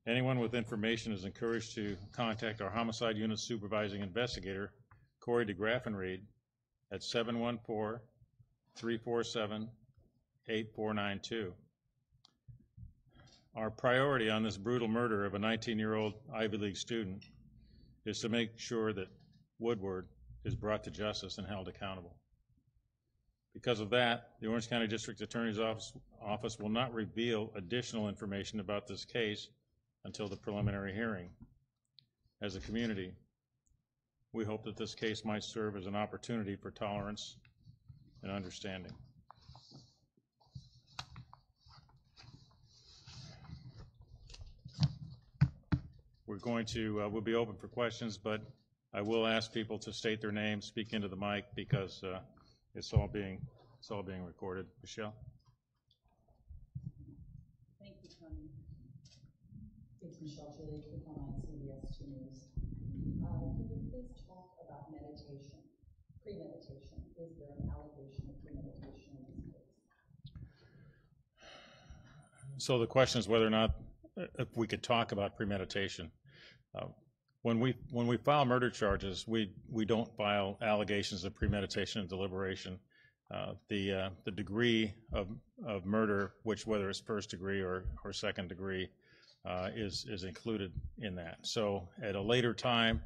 Anyone with information is encouraged to contact our Homicide Unit Supervising Investigator, Corey DeGraffenreid, at 714-347-8492. Our priority on this brutal murder of a 19-year-old Ivy League student is to make sure that Woodward is brought to justice and held accountable. Because of that, the Orange County District Attorney's Office will not reveal additional information about this case until the preliminary hearing. As a community, we hope that this case might serve as an opportunity for tolerance and understanding. We'll be open for questions, but I will ask people to state their names, speak into the mic, because it's all being recorded. Michelle? Thank you, Tony. It's Michelle Julie on CBS 2 News. Can you please talk about meditation, premeditation? Is there an allegation of premeditation in this case? So the question is whether or not if we could talk about premeditation. When we file murder charges, we don't file allegations of premeditation and deliberation. The degree of murder, which whether it's first degree or second degree, is included in that. So at a later time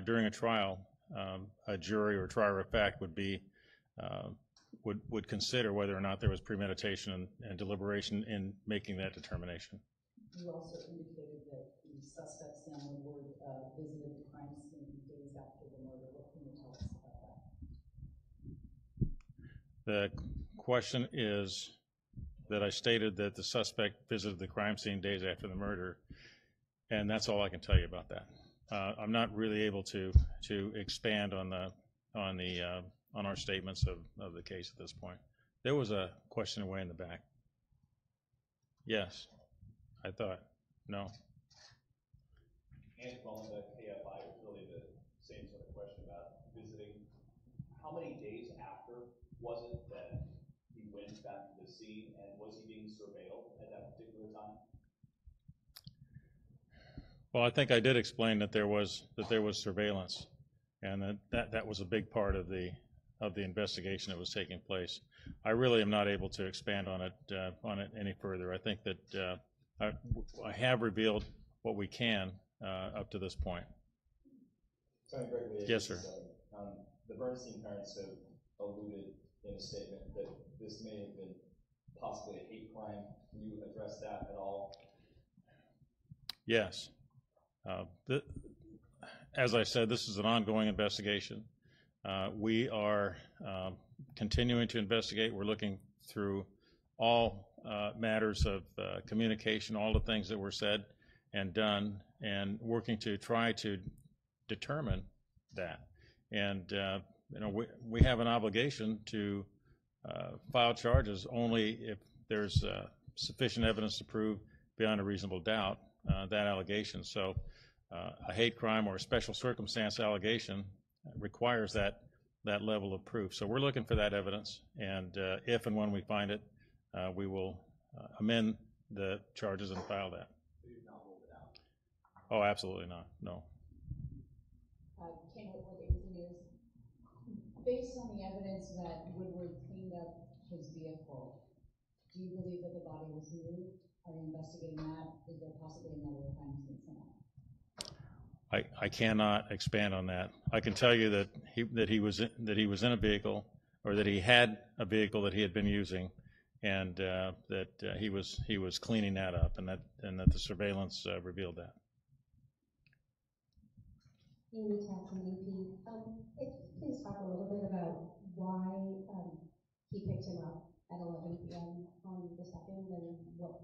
during a trial, a jury or trier of fact would consider whether or not there was premeditation and deliberation in making that determination. You also indicated that the suspect, Sam Woodward, visited the crime scene days after the murder. What can you tell us about that? The question is that I stated that the suspect visited the crime scene days after the murder, and that's all I can tell you about that. I'm not really able to expand on our statements of the case at this point. There was a question way in the back. Yes. I thought, no. Andy Mullen at KFI was really the same sort of question about visiting. How many days after was it that he went back to the scene, and was he being surveilled at that particular time? Well, I think I did explain that there was surveillance, and that was a big part of the investigation that was taking place. I really am not able to expand on it any further. I think that I have revealed what we can up to this point. Tony Gregory, yes, sir. The Bernstein parents have alluded in a statement that this may have been possibly a hate crime. Can you address that at all? Yes. As I said, this is an ongoing investigation. We are continuing to investigate. We're looking through all matters of communication, all the things that were said and done, and working to try to determine that. And we have an obligation to file charges only if there's sufficient evidence to prove beyond a reasonable doubt that allegation. So a hate crime or a special circumstance allegation requires that level of proof. So we're looking for that evidence, and if and when we find it, we will amend the charges and file that. So you've not ruled it out? Oh, absolutely not, no. Kane Woodward, ABC News. Based on the evidence that Woodward cleaned up his vehicle, do you believe that the body was moved? Are you investigating that? Is there possibly another crime scene somewhere? I cannot expand on that. I can tell you that he was in a vehicle, or that he had a vehicle that he had been using, and that he was cleaning that up, and that the surveillance revealed that. Amy Jackson, AP. If you please talk a little bit about why he picked him up at 11 p.m. on the 2nd, and what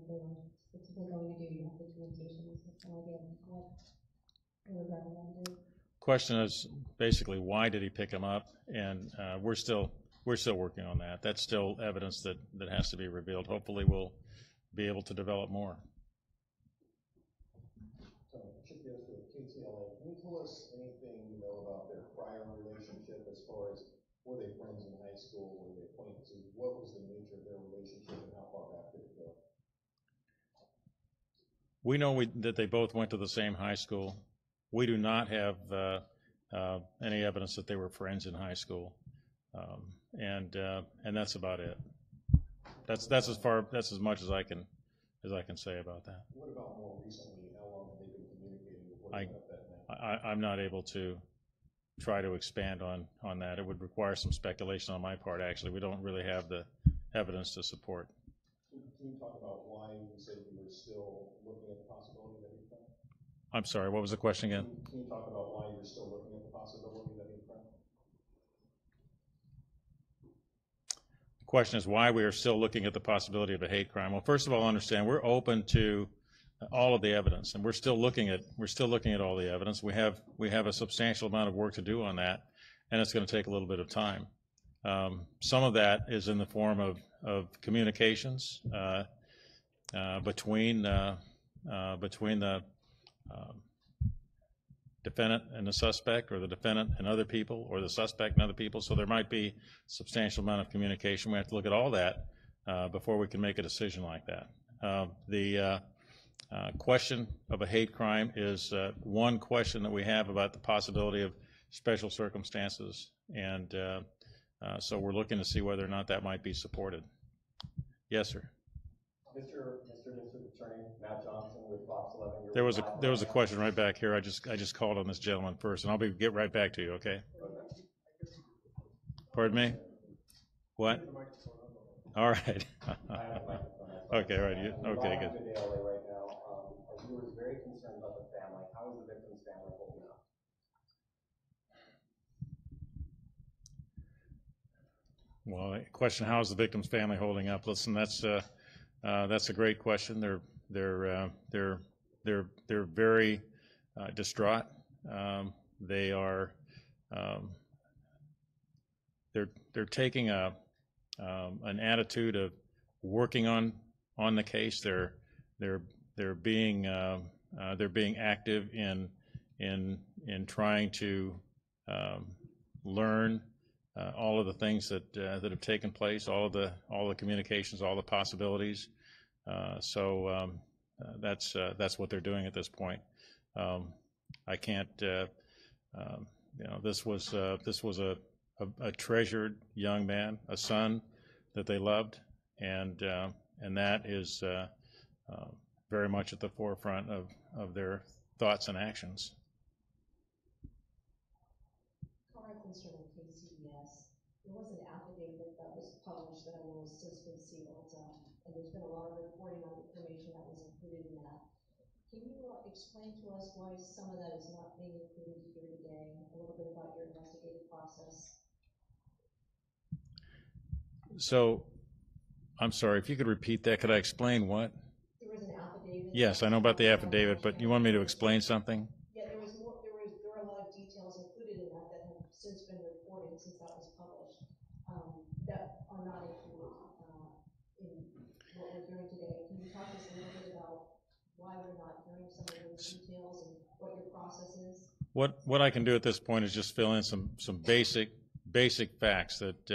they were specifically going to do. You have the communications, no idea what they were recommending. Question is basically, why did he pick him up? And we're still we're still working on that. That's still evidence that has to be revealed. Hopefully, we'll be able to develop more. Shift goes to KTLA. Can you tell us anything you know about their prior relationship, as far as were they friends in high school, were they acquaintances? What was the nature of their relationship, and how far back did it go? We know that they both went to the same high school. We do not have any evidence that they were friends in high school, and that's about it. That's as much as I can say about that. What about more recently? How long have they been communicating before they got that name? I'm not able to try to expand on that. It would require some speculation on my part. Actually, we don't really have the evidence to support. Can you talk about why you said you were still looking at the possibility that he friend? I'm sorry, what was the question again? Can you talk about why you're still looking at the possibility that he friend? The question is why we are still looking at the possibility of a hate crime. Well, first of all, understand we're open to all of the evidence, and we're still looking at all the evidence. We have a substantial amount of work to do on that, and it's going to take a little bit of time. Some of that is in the form of communications between the defendant and the suspect, or the defendant and other people, or the suspect and other people. So there might be a substantial amount of communication. We have to look at all that before we can make a decision like that. The question of a hate crime is one question that we have about the possibility of special circumstances, and so we're looking to see whether or not that might be supported. Yes, sir. Mr. District Attorney Matt Johnson with Fox 11. There was a question right back here. I just called on this gentleman first, and I'll get right back to you. Okay. Pardon me. What? All right. Okay. All right. Okay. Good. Right now, our viewers very concerned about the family. How is the victim's family holding up? Well, the question: how is the victim's family holding up? Listen, that's a great question. They're very distraught. They are they're taking an attitude of working on the case. They're being active in trying to learn all of the things that have taken place, all the communications, all the possibilities. So that's what they're doing at this point. I can't. This was a treasured young man, a son that they loved, and that is very much at the forefront of their thoughts and actions. There was an affidavit that was published that I know has since been sealed, and there's been a lot of reporting on information that was included in that. Can you explain to us why some of that is not being included here today? A little bit about your investigative process. So, I'm sorry, if you could repeat that, could I explain what? There was an affidavit. Yes, I know about the affidavit, but you want me to explain something? Yeah, there were a lot of details included in that have since been reported since that was published, that are not included in what we're hearing today. Can you talk to us a little bit about why we're not hearing some of those details and what your process is? What I can do at this point is just fill in some basic facts that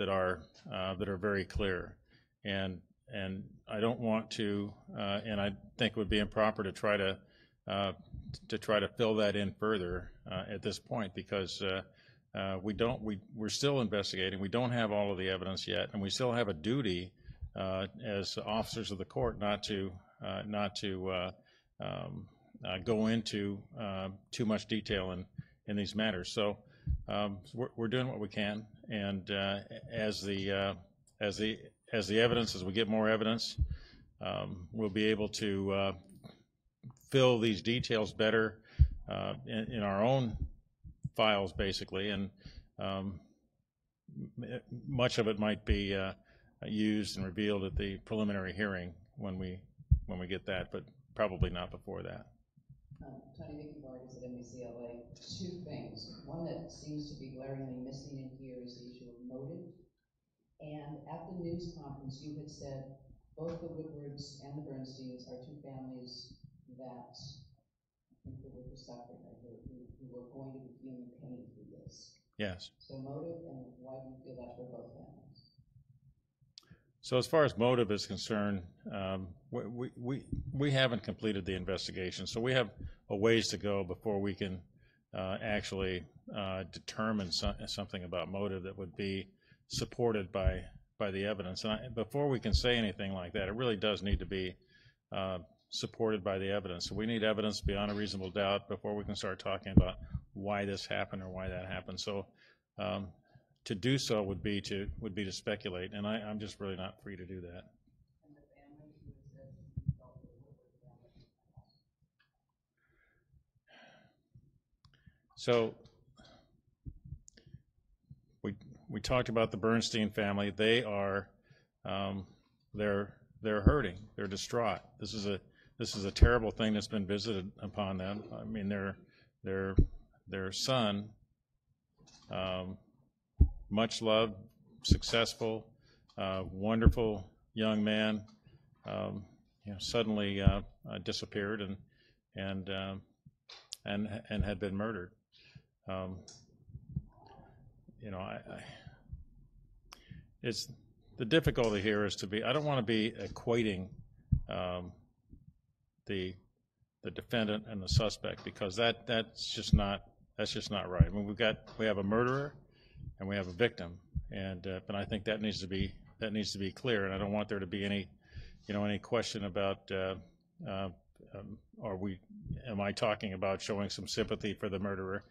are very clear, and I don't want to, and I think it would be improper to try to fill that in further at this point, because we're still investigating. We don't have all of the evidence yet, and we still have a duty as officers of the court not to go into too much detail in these matters. So we're doing what we can, and as the evidence, as we get more evidence, we'll be able to fill these details better in our own files, basically, and much of it might be used and revealed at the preliminary hearing when we get that, but probably not before that. Tony Vicky Vargas at MUCLA. Two things. One that seems to be glaringly missing in here is the issue of motive. And at the news conference, you had said both the Woodwards and the Bernsteins are two families that I think the word was suffering, who were going to be feeling pain through this. Yes. So motive, and why do you feel that for both families? So as far as motive is concerned, we haven't completed the investigation, so we have a ways to go before we can actually determine something about motive that would be supported by the evidence. And before we can say anything like that, it really does need to be supported by the evidence. So we need evidence beyond a reasonable doubt before we can start talking about why this happened or why that happened. So to do so would be to speculate, and I'm just really not free to do that. So we talked about the Bernstein family. They are they're hurting. They're distraught. This is a terrible thing that's been visited upon them. I mean, their son, much loved, successful, wonderful young man, suddenly disappeared and had been murdered. It's the difficulty here is I don't want to be equating the defendant and the suspect, because that's just not right. I mean, we have a murderer and we have a victim, but I think that needs to be clear, and I don't want there to be any question about am I talking about showing some sympathy for the murderer?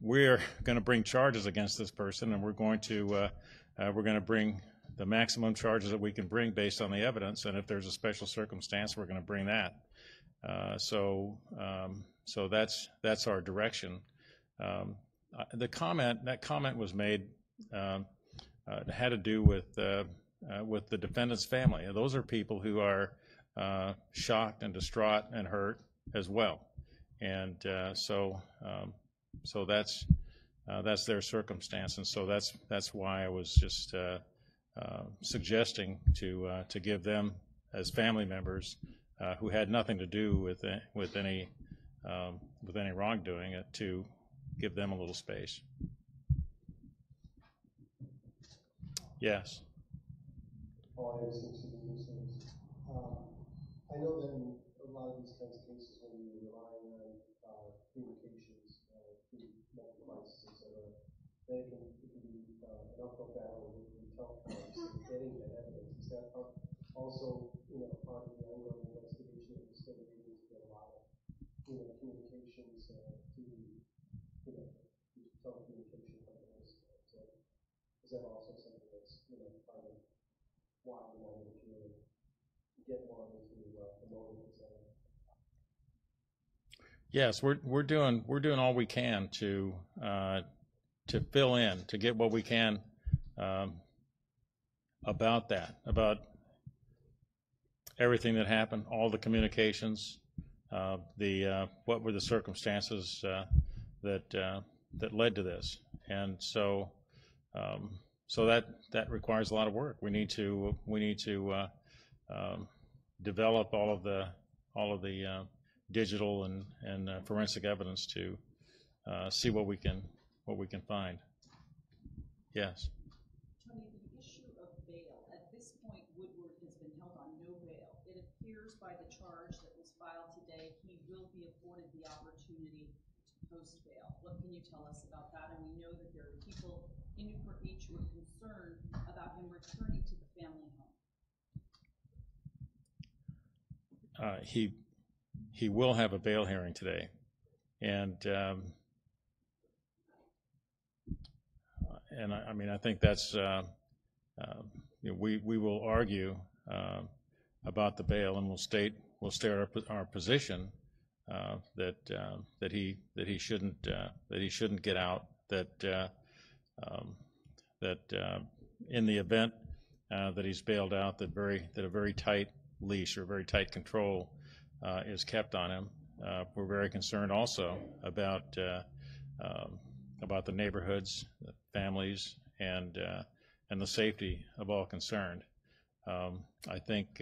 We're going to bring charges against this person, and we're going to bring the maximum charges that we can bring based on the evidence, and if there's a special circumstance, we're going to bring that. So that's our direction. That comment was made had to do with the defendant's family. Those are people who are shocked and distraught and hurt as well, and so that's their circumstance, and so that's why I was just suggesting to give them as family members who had nothing to do with any wrongdoing, to give them a little space. Yes. I know that in a lot of these kinds of cases, when you're relying on communications through medical devices, et cetera, it can be an uphill battle with telecoms and getting that evidence. Is that also part of the ongoing investigation that we're still able to get a lot of communications through telecommunication companies? So is that also something that's part of why we're not able to really get more into the motive, et cetera? Yes, we're doing all we can to fill in, to get what we can about everything that happened, all the communications, what were the circumstances that led to this, and so that requires a lot of work. We need to develop all of the digital and forensic evidence to see what we can find. Yes. Tony, the issue of bail. At this point, Woodward has been held on no bail. It appears by the charge that was filed today, he will be afforded the opportunity to post bail. What can you tell us about that? And we know that there are people in Newport Beach who are concerned about him returning to the family home. He will have a bail hearing today, and I mean, I think that's we will argue about the bail, and we'll state our position that he shouldn't get out, that in the event that he's bailed out, that a very tight leash or very tight control is kept on him. We're very concerned also about the neighborhoods, the families, and the safety of all concerned. I think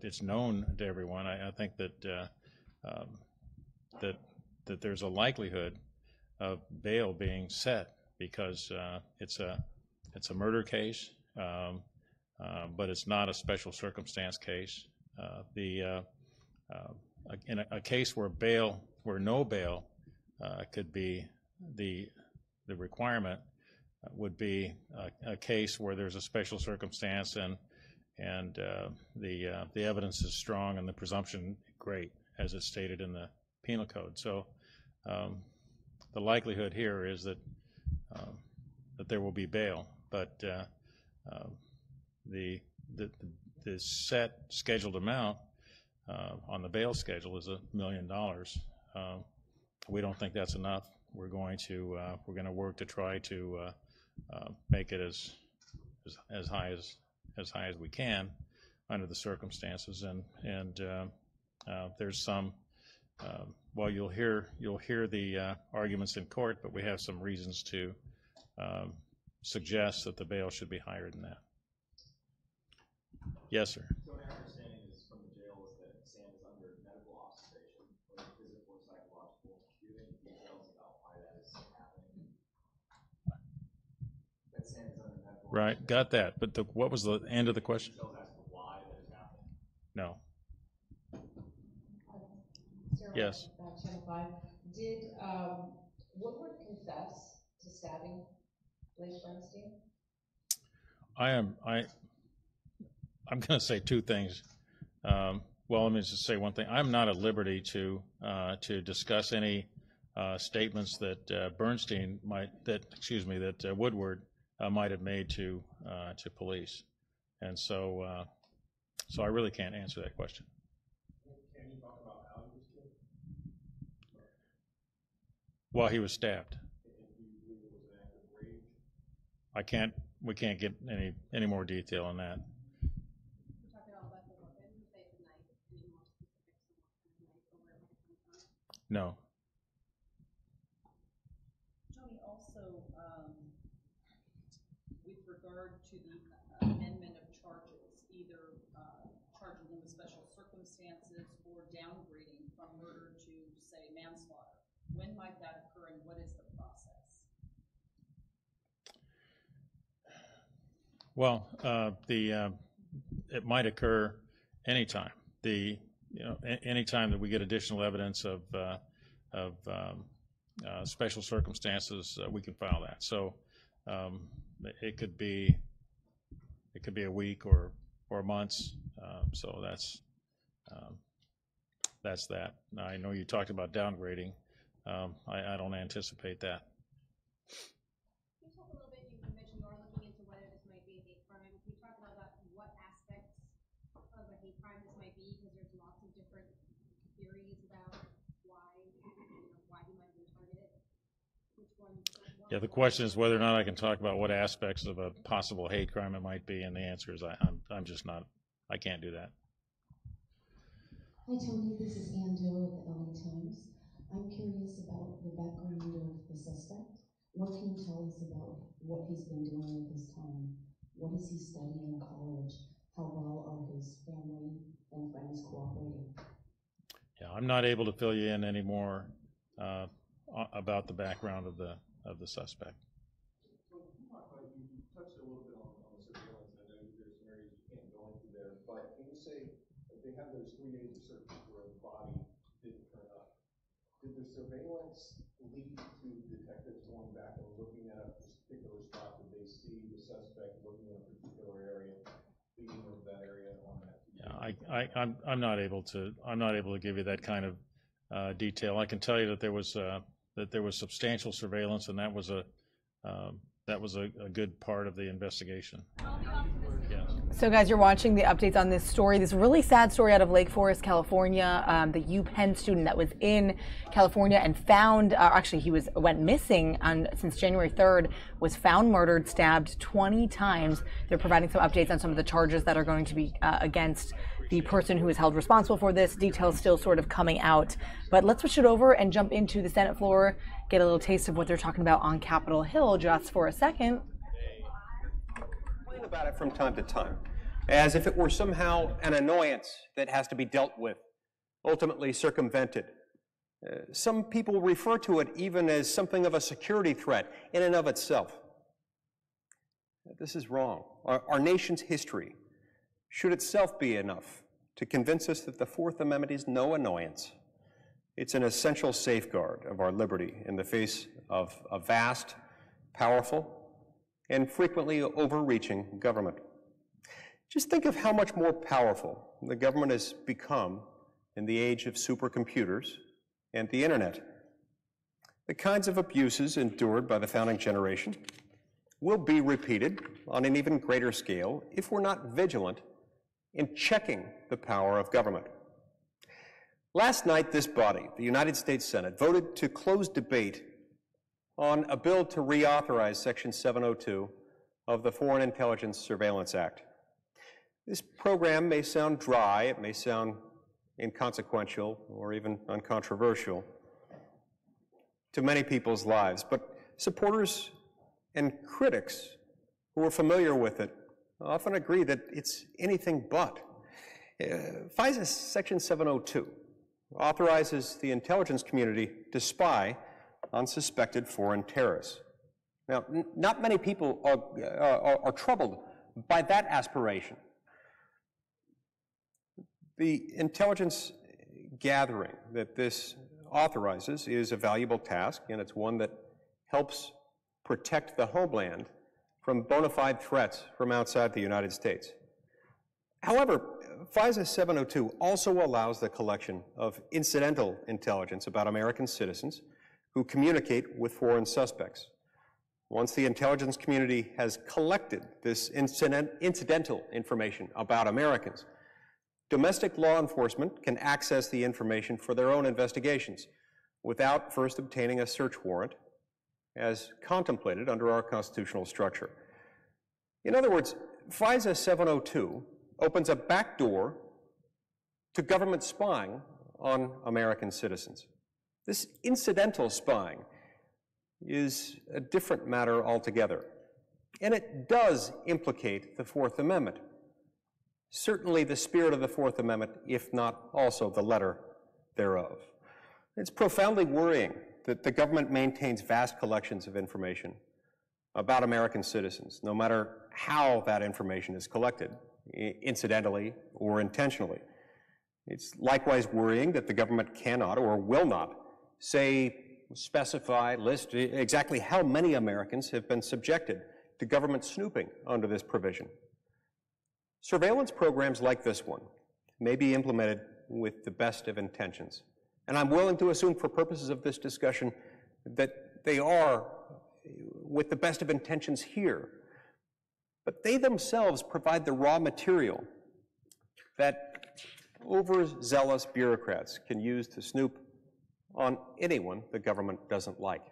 it's known to everyone. I think that that there's a likelihood of bail being set because it's a murder case, but it's not a special circumstance case. In a case where no bail could be the requirement would be a case where there's a special circumstance and the evidence is strong and the presumption great, as it's stated in the penal code. So the likelihood here is that there will be bail, but the set scheduled amount on the bail schedule is $1 million. We don't think that's enough. We're going to work to try to make it as high as we can under the circumstances, and there's some. Well, you'll hear the arguments in court, but we have some reasons to suggest that the bail should be higher than that. Yes, sir. So my understanding is from the jail is that Sam is under medical observation for physical or psychological. Do you have any details about why that is happening? That Sam is under medical Right, got that. But what was the end of the question? Details as to why that is happening? No. Sarah, Yes. Channel 5. Did Woodward confess to stabbing Blaze Bernstein? I'm going to say two things. Well, let me just say one thing. I'm not at liberty to discuss any statements that that Woodward might have made to police, and so I really can't answer that question. Can you talk about how he was killed? While he was stabbed. Do you believe it was an act of rage? We can't get any more detail on that. No. Tony, also, with regard to the amendment of charges, either charging him with special circumstances or downgrading from murder to, say, manslaughter, when might that occur and what is the process? Well, it might occur anytime. Anytime that we get additional evidence of special circumstances, we can file that. So it could be a week or months. So that's that. Now, I know you talked about downgrading. I don't anticipate that. Can you talk a little bit? You mentioned you are looking into whether this might be a hate crime. Can you talk about what aspects of a hate crime this might be? Because there's lots of different theories about why he might have been targeted. Which one? Yeah, the question is whether or not I can talk about what aspects of a possible hate crime it might be, and the answer is I'm just not. I can't do that. Hi Tony, this is Ann Doe with the LA Times. I'm curious about the background of the suspect. What can you tell us about what he's been doing with his time? What is he studying in college? How well are his family and friends cooperating? Yeah, I'm not able to fill you in any more about the background of the suspect. You touched a little bit on the surveillance. I know there's some areas you can't go into there, but can you say if they have those 3 days of search where the body didn't turn up, did the surveillance lead to detectives going back and looking at a particular spot? Did they see the suspect looking in a particular area, thinking of that area on that? Yeah, I'm not able to give you that kind of detail. I can tell you that there was substantial surveillance, and that was a good part of the investigation. I'll be optimistic. Yes. So guys, you're watching the updates on this story, this really sad story out of Lake Forest, California. The UPenn student that was in California and found, actually he went missing since January 3rd, was found murdered, stabbed 20 times. They're providing some updates on some of the charges that are going to be against the person who is held responsible for this. Details still sort of coming out. But let's switch it over and jump into the Senate floor, get a little taste of what they're talking about on Capitol Hill just for a second. About it from time to time, as if it were somehow an annoyance that has to be dealt with, ultimately circumvented. Some people refer to it even as something of a security threat in and of itself. This is wrong. Our nation's history should itself be enough to convince us that the Fourth Amendment is no annoyance. It's an essential safeguard of our liberty in the face of a vast, powerful, and frequently overreaching government. Just think of how much more powerful the government has become in the age of supercomputers and the internet. The kinds of abuses endured by the founding generation will be repeated on an even greater scale if we're not vigilant in checking the power of government. Last night, this body, the United States Senate, voted to close debate on a bill to reauthorize Section 702 of the Foreign Intelligence Surveillance Act. This program may sound dry, it may sound inconsequential or even uncontroversial to many people's lives, but supporters and critics who are familiar with it often agree that it's anything but. FISA Section 702 authorizes the intelligence community to spy on suspected foreign terrorists. Now, not many people are troubled by that aspiration. The intelligence gathering that this authorizes is a valuable task, and it's one that helps protect the homeland from bona fide threats from outside the United States. However, FISA 702 also allows the collection of incidental intelligence about American citizens who communicate with foreign suspects. Once the intelligence community has collected this incidental information about Americans, domestic law enforcement can access the information for their own investigations without first obtaining a search warrant, as contemplated under our constitutional structure. In other words, FISA 702 opens a back door to government spying on American citizens. This incidental spying is a different matter altogether, and it does implicate the Fourth Amendment. Certainly the spirit of the Fourth Amendment, if not also the letter thereof. It's profoundly worrying that the government maintains vast collections of information about American citizens, no matter how that information is collected, incidentally or intentionally. It's likewise worrying that the government cannot or will not specify, list exactly how many Americans have been subjected to government snooping under this provision. Surveillance programs like this one may be implemented with the best of intentions. And I'm willing to assume for purposes of this discussion that they are with the best of intentions here. But they themselves provide the raw material that overzealous bureaucrats can use to snoop on anyone the government doesn't like.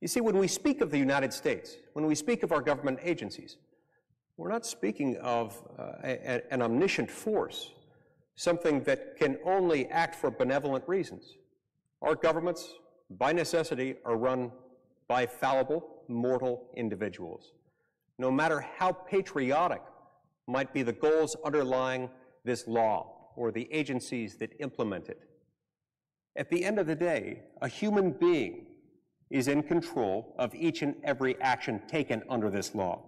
You see, when we speak of the United States, when we speak of our government agencies, we're not speaking of an omniscient force, something that can only act for benevolent reasons. Our governments, by necessity, are run by fallible, mortal individuals. No matter how patriotic might be the goals underlying this law or the agencies that implement it, at the end of the day, a human being is in control of each and every action taken under this law.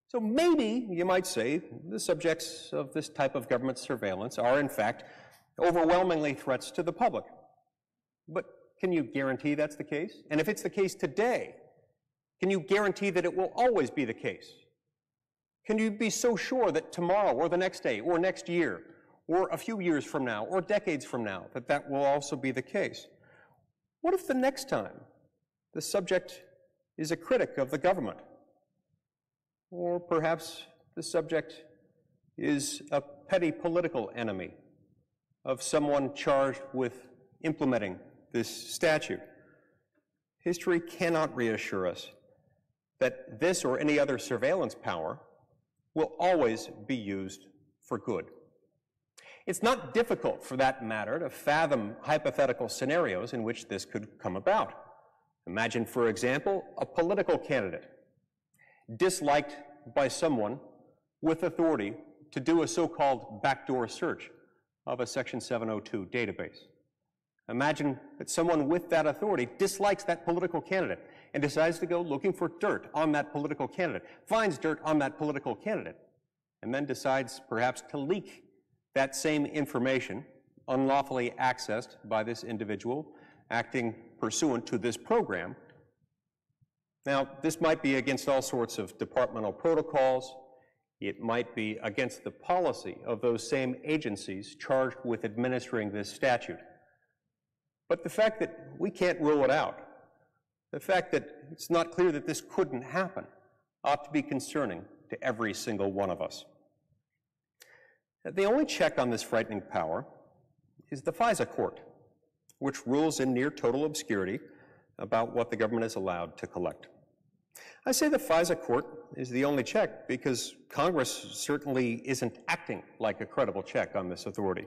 So maybe, you might say, the subjects of this type of government surveillance are, in fact, overwhelmingly threats to the public. But can you guarantee that's the case? And if it's the case today, can you guarantee that it will always be the case? Can you be so sure that tomorrow or the next day or next year or a few years from now or decades from now that that will also be the case? What if the next time the subject is a critic of the government? Or perhaps the subject is a petty political enemy of someone charged with implementing this statute. History cannot reassure us that this or any other surveillance power will always be used for good. It's not difficult, for that matter, to fathom hypothetical scenarios in which this could come about. Imagine, for example, a political candidate disliked by someone with authority to do a so-called backdoor search of a Section 702 database. Imagine that someone with that authority dislikes that political candidate and decides to go looking for dirt on that political candidate, finds dirt on that political candidate, and then decides perhaps to leak that same information unlawfully accessed by this individual acting pursuant to this program. Now, this might be against all sorts of departmental protocols. It might be against the policy of those same agencies charged with administering this statute. But the fact that we can't rule it out, the fact that it's not clear that this couldn't happen, ought to be concerning to every single one of us. The only check on this frightening power is the FISA court, which rules in near total obscurity about what the government is allowed to collect. I say the FISA court is the only check because Congress certainly isn't acting like a credible check on this authority.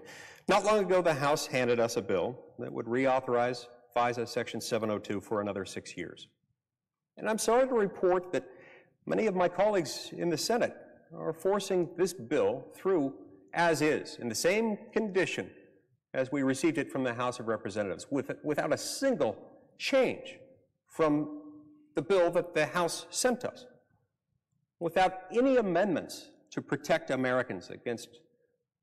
Not long ago, the House handed us a bill that would reauthorize FISA Section 702 for another 6 years. And I'm sorry to report that many of my colleagues in the Senate are forcing this bill through as is, in the same condition as we received it from the House of Representatives, without a single change from the bill that the House sent us, without any amendments to protect Americans against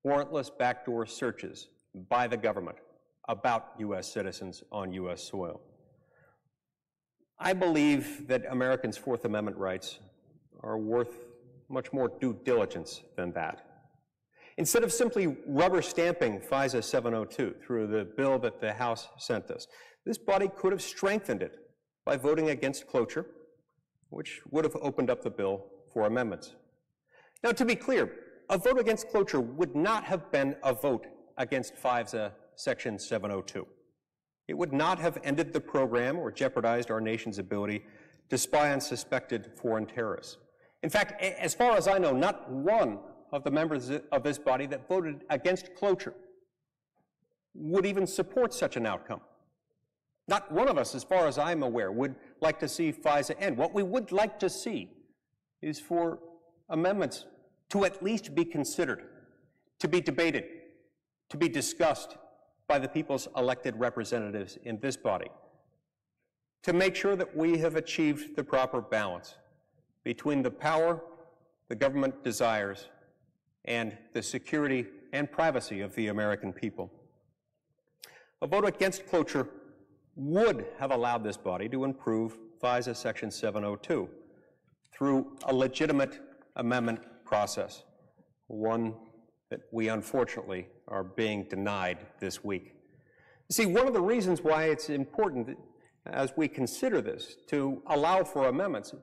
warrantless backdoor searches by the government about U.S. citizens on U.S. soil. I believe that Americans' Fourth Amendment rights are worth much more due diligence than that. Instead of simply rubber stamping FISA 702 through the bill that the House sent us, this body could have strengthened it by voting against cloture, which would have opened up the bill for amendments. Now, to be clear, a vote against cloture would not have been a vote against FISA Section 702. It would not have ended the program or jeopardized our nation's ability to spy on suspected foreign terrorists. In fact, as far as I know, not one of the members of this body that voted against cloture would even support such an outcome. Not one of us, as far as I'm aware, would like to see FISA end. What we would like to see is for amendments to at least be considered, to be debated, to be discussed by the people's elected representatives in this body, to make sure that we have achieved the proper balance between the power the government desires and the security and privacy of the American people. A vote against cloture would have allowed this body to improve FISA Section 702 through a legitimate amendment process, one that we unfortunately are being denied this week. You see, one of the reasons why it's important as we consider this to allow for amendments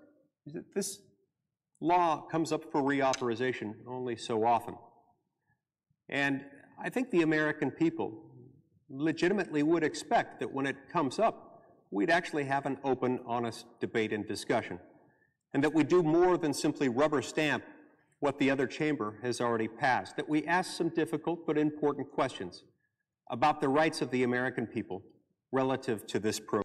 is that this law comes up for reauthorization only so often. And I think the American people legitimately would expect that when it comes up, we'd actually have an open, honest debate and discussion, and that we do more than simply rubber stamp what the other chamber has already passed, that we ask some difficult but important questions about the rights of the American people relative to this program.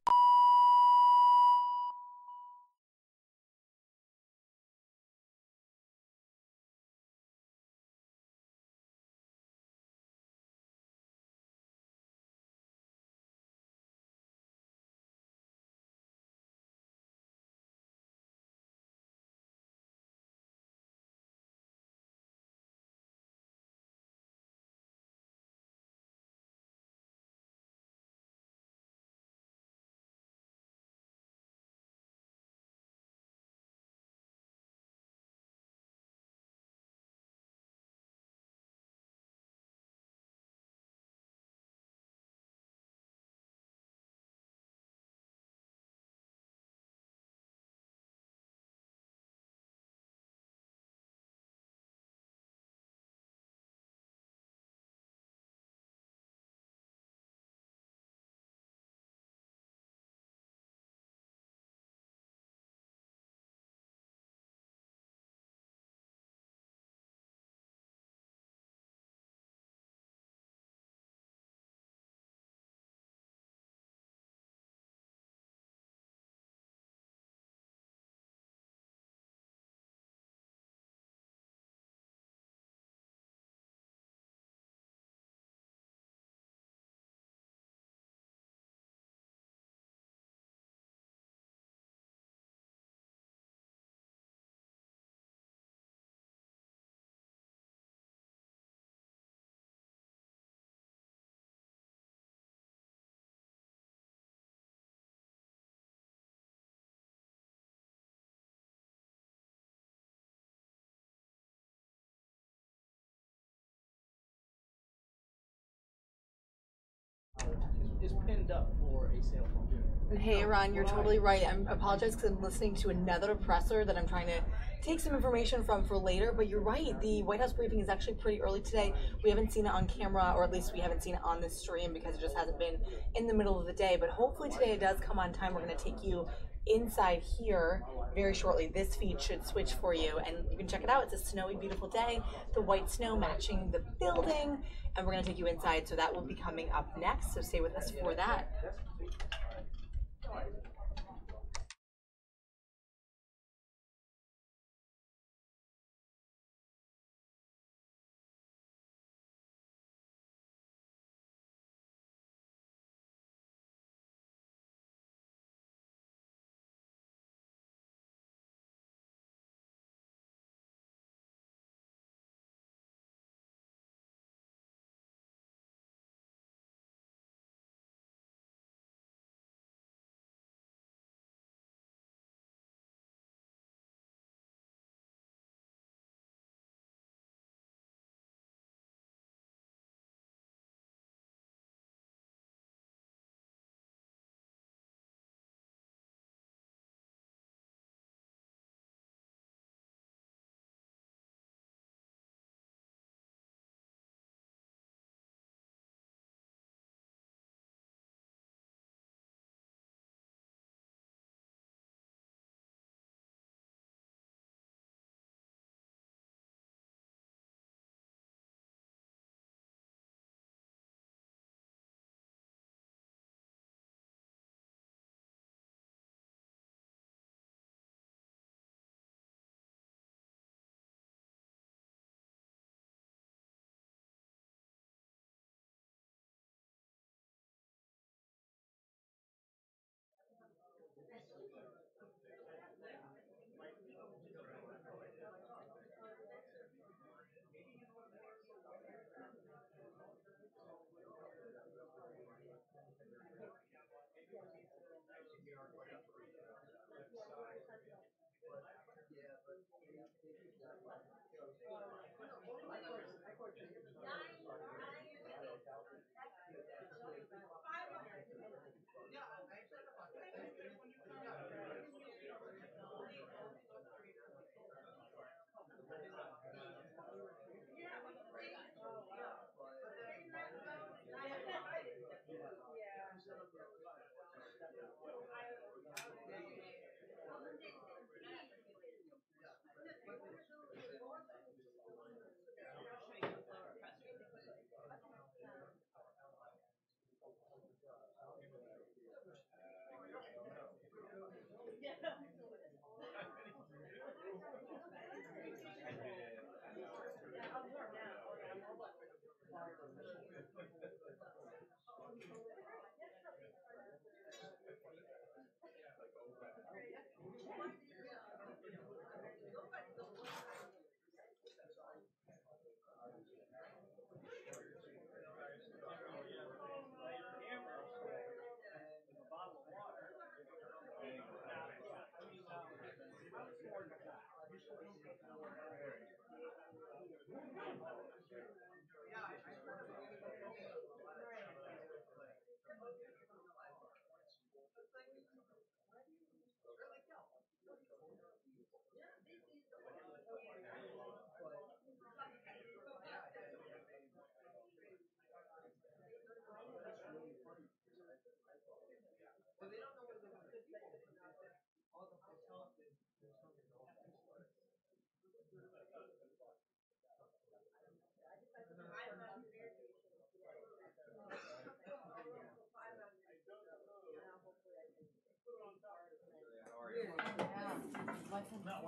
is pinned up for a sale phone. Hey, Ron, you're totally right. I apologize because I'm listening to another presser that I'm trying to take some information from for later, but you're right. The White House briefing is actually pretty early today. We haven't seen it on camera, or at least we haven't seen it on this stream because it just hasn't been in the middle of the day, but hopefully today it does come on time. We're going to take you inside here very shortly. This feed should switch for you, and you can check it out. It's a snowy, beautiful day. The white snow matching the building, and we're going to take you inside, so that will be coming up next, so stay with us for that.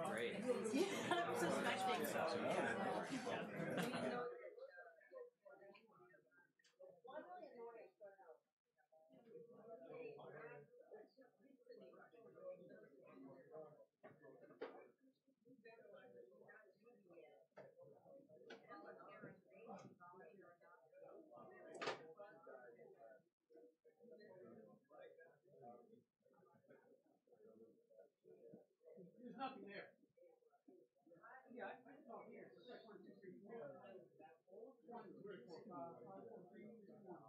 Great. There's nothing there. Yeah, oh, here. Check 1, 2, 3, 4. 1, 2, 3, 4, 5, 5, 4, 3, 2, 1.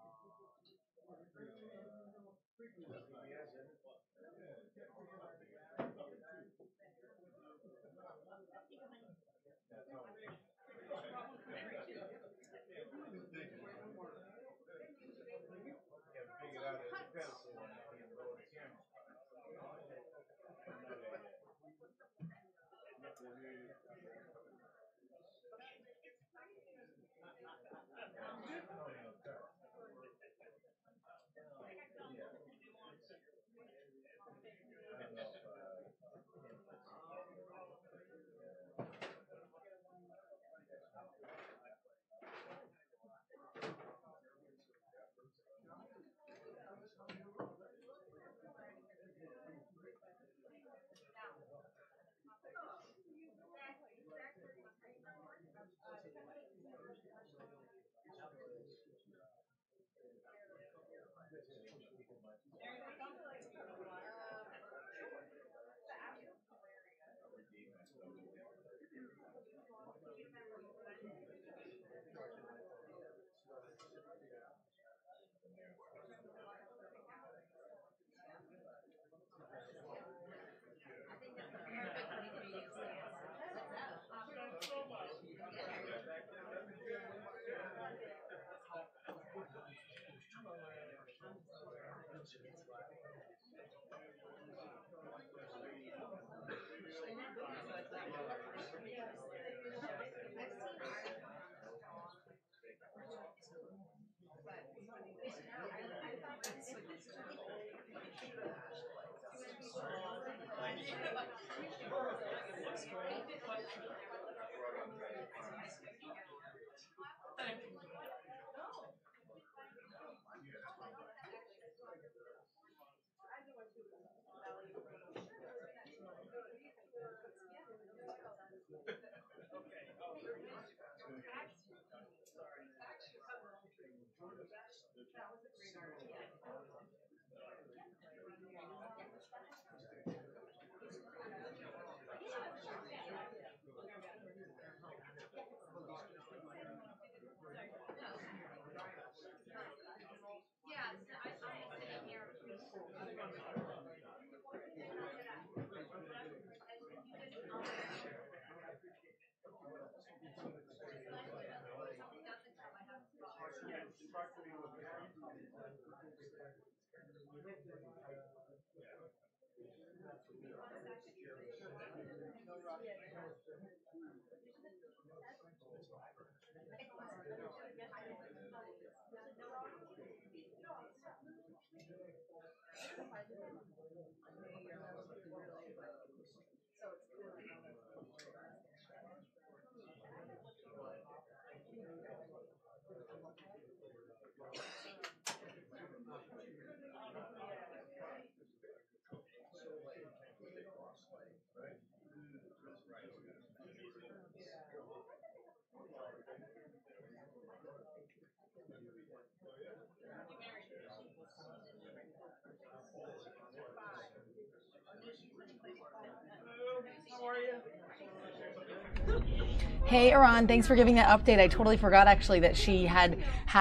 Hey, Iran, thanks for giving that update. I totally forgot actually that she had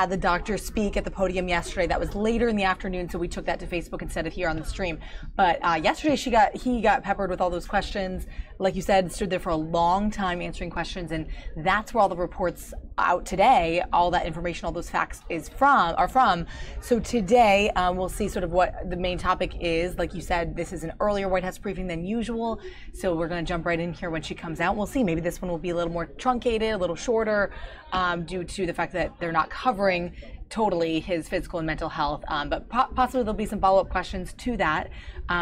the doctor speak at the podium yesterday. That was later in the afternoon, so we took that to Facebook instead of here on the stream. But yesterday he got peppered with all those questions. Like you said, stood there for a long time answering questions, and that's where all the reports out today, all that information, all those facts are from. So today we'll see sort of what the main topic is. Like you said, this is an earlier White House briefing than usual, so we're going to jump right in here when she comes out. We'll see. Maybe this one will be a little more truncated, a little shorter, due to the fact that they're not covering totally his physical and mental health, but possibly there'll be some follow-up questions to that,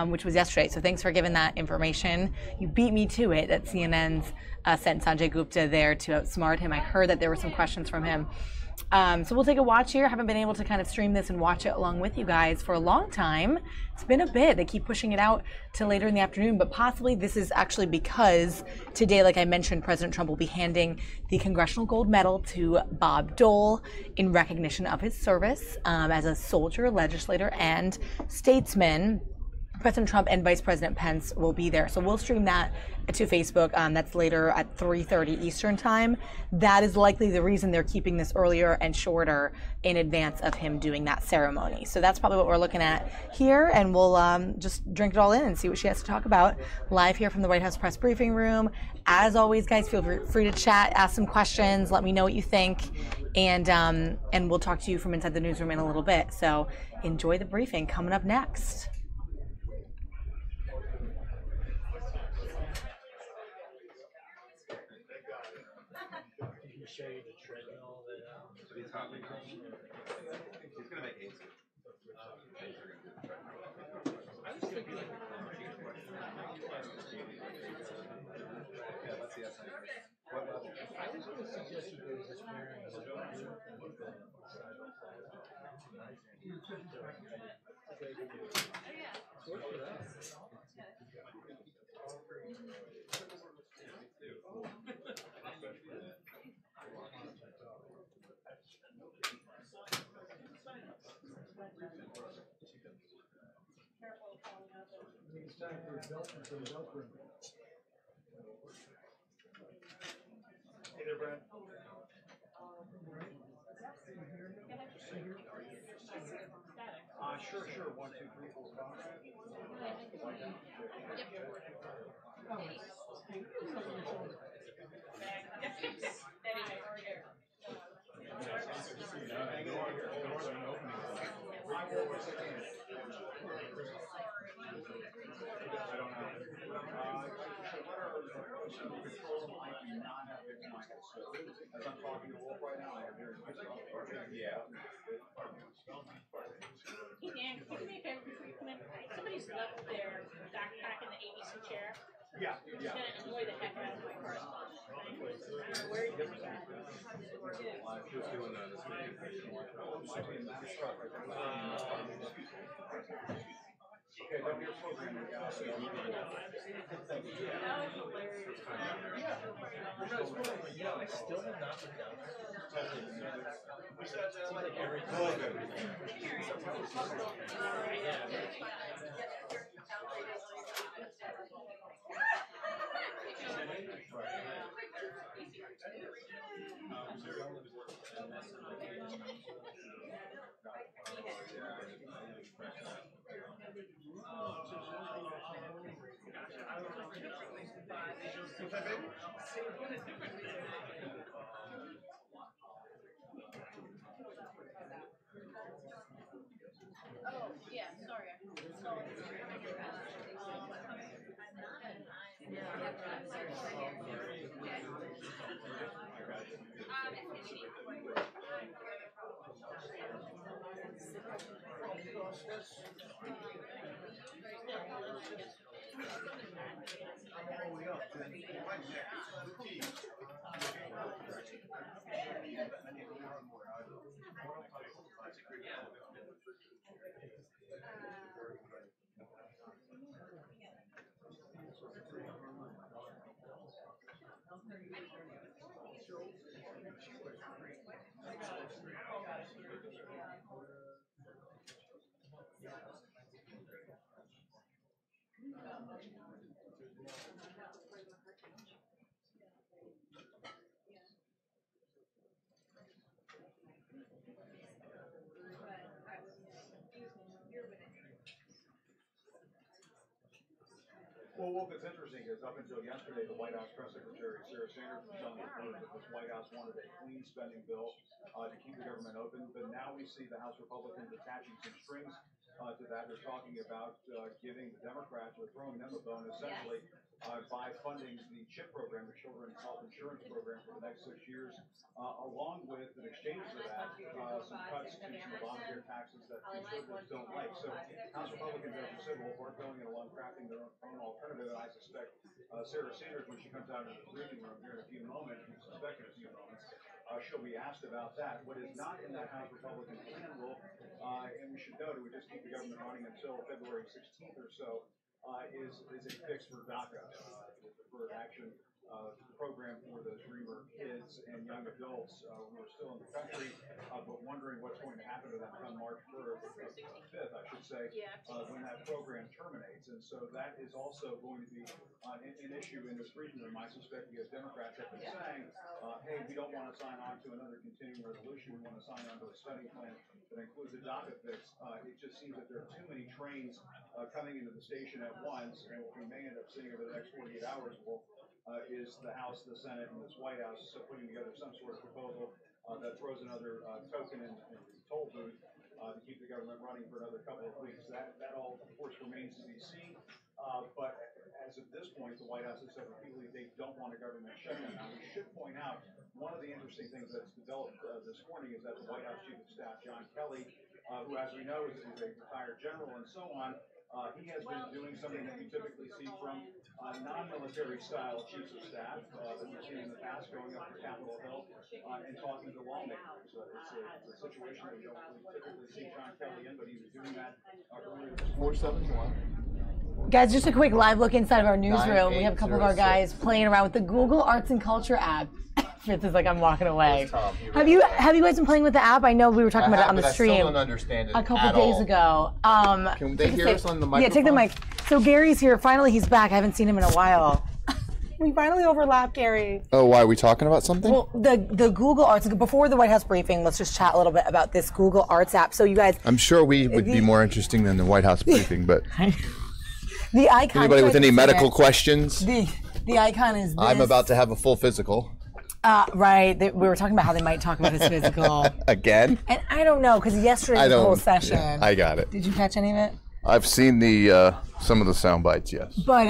which was yesterday. So thanks for giving that information. You beat me to it that CNN's sent Sanjay Gupta there to outsmart him. I heard that there were some questions from him. So we'll take a watch here. Haven't been able to kind of stream this and watch it along with you guys for a long time. It's been a bit. They keep pushing it out to later in the afternoon, but possibly this is actually because today, like I mentioned, President Trump will be handing the Congressional Gold Medal to Bob Dole in recognition of his service as a soldier, legislator, and statesman. President Trump and Vice President Pence will be there. So we'll stream that to Facebook. That's later at 3:30 Eastern time. That is likely the reason they're keeping this earlier and shorter in advance of him doing that ceremony. So that's probably what we're looking at here, and we'll just drink it all in and see what she has to talk about live here from the White House press briefing room. As always, guys, feel free to chat, ask some questions, let me know what you think, and we'll talk to you from inside the newsroom in a little bit. So enjoy the briefing coming up next. Show you the treadmill that he's talking about. He's going to make AC. I was thinking yeah, let's see that. What level? I was going to suggest you go to this pairing. It's time for some Velcro. Hey there, Brad. Sure. 1, 2, 3, 4, 5. As I'm talking to Wolf right now, I am hearing myself. Yeah. Hey Dan, can you do me a favor before you come in? Somebody's left their backpack in the ABC chair. Yeah. It's gonna annoy the heck out of my correspondent. Where are you gonna go? Just doing this okay, don't get programming guys. That was hilarious. I still have not been down. Seems like every Oh, yeah, sorry. Well, Wolf, it's interesting because up until yesterday, the White House press secretary, Sarah Sanders, was telling the board that this White House wanted a clean spending bill to keep the government open. But now we see the House Republicans attaching some strings to that. They're talking about giving the Democrats, or throwing them a bone, essentially, by funding the CHIP program, the Children's Health Insurance Program, for the next 6 years, along with, in exchange for that, some cuts to some Obamacare taxes that conservatives don't like. So House Republicans, as you said, Wolf, are going along crafting their own alternative, and I suspect Sarah Sanders, when she comes out into the briefing room here in a few moments, we suspect in a few moments, she'll be asked about that. What is not in that House Republican plan, Wolf, and we should note, it would just keep the government running until February 16th or so, is a fix for DACA, deferred action program for the Dreamer kids and young adults who are still in the country, but wondering what's going to happen to them come March 5th, I should say, when that program terminates. And so that is also going to be an issue in this briefing room. I suspect because Democrats have been saying, hey, we don't want to sign on to another continuing resolution. We want to sign on to a study plan that includes a docket fix. It just seems that there are too many trains coming into the station at once, and what we may end up seeing over the next 48 hours, is the House, the Senate, and this White House putting together some sort of proposal that throws another token in the toll booth to keep the government running for another couple of weeks. That all, of course, remains to be seen. But as of this point, the White House has said repeatedly they don't want a government shutdown. Now, we should point out one of the interesting things that's developed this morning is that the White House Chief of Staff, John Kelly, who, as we know, is a retired general and so on, he has been doing something that we typically see from non-military style chiefs of staff that we've seen in the past, going up to Capitol Hill and talking to lawmakers. It's a situation that we don't typically see John Kelly in, but he was doing that earlier this morning. 471. Guys, just a quick live look inside of our newsroom. We have a couple of our guys playing around with the Google Arts and Culture app. Fritz is like, I'm walking away. Have you guys been playing with the app? I know we were talking about it on the stream. I still don't understand it a couple days ago. Can they hear us on the microphone? Yeah, take the mic. So Gary's here. Finally, he's back. I haven't seen him in a while. We finally overlapped, Gary. Oh, why are we talking about something? Well, the Google Arts, before the White House briefing, let's just chat a little bit about this Google Arts app. So you guys, I'm sure we would be more interesting than the White House briefing, but the icon. Anybody with any medical questions? The icon is this. I'm about to have a full physical. Right. We were talking about how they might talk about his physical. Again? And I don't know, because yesterday was the whole session. Yeah, I got it. Did you catch any of it? I've seen the some of the sound bites, yes. But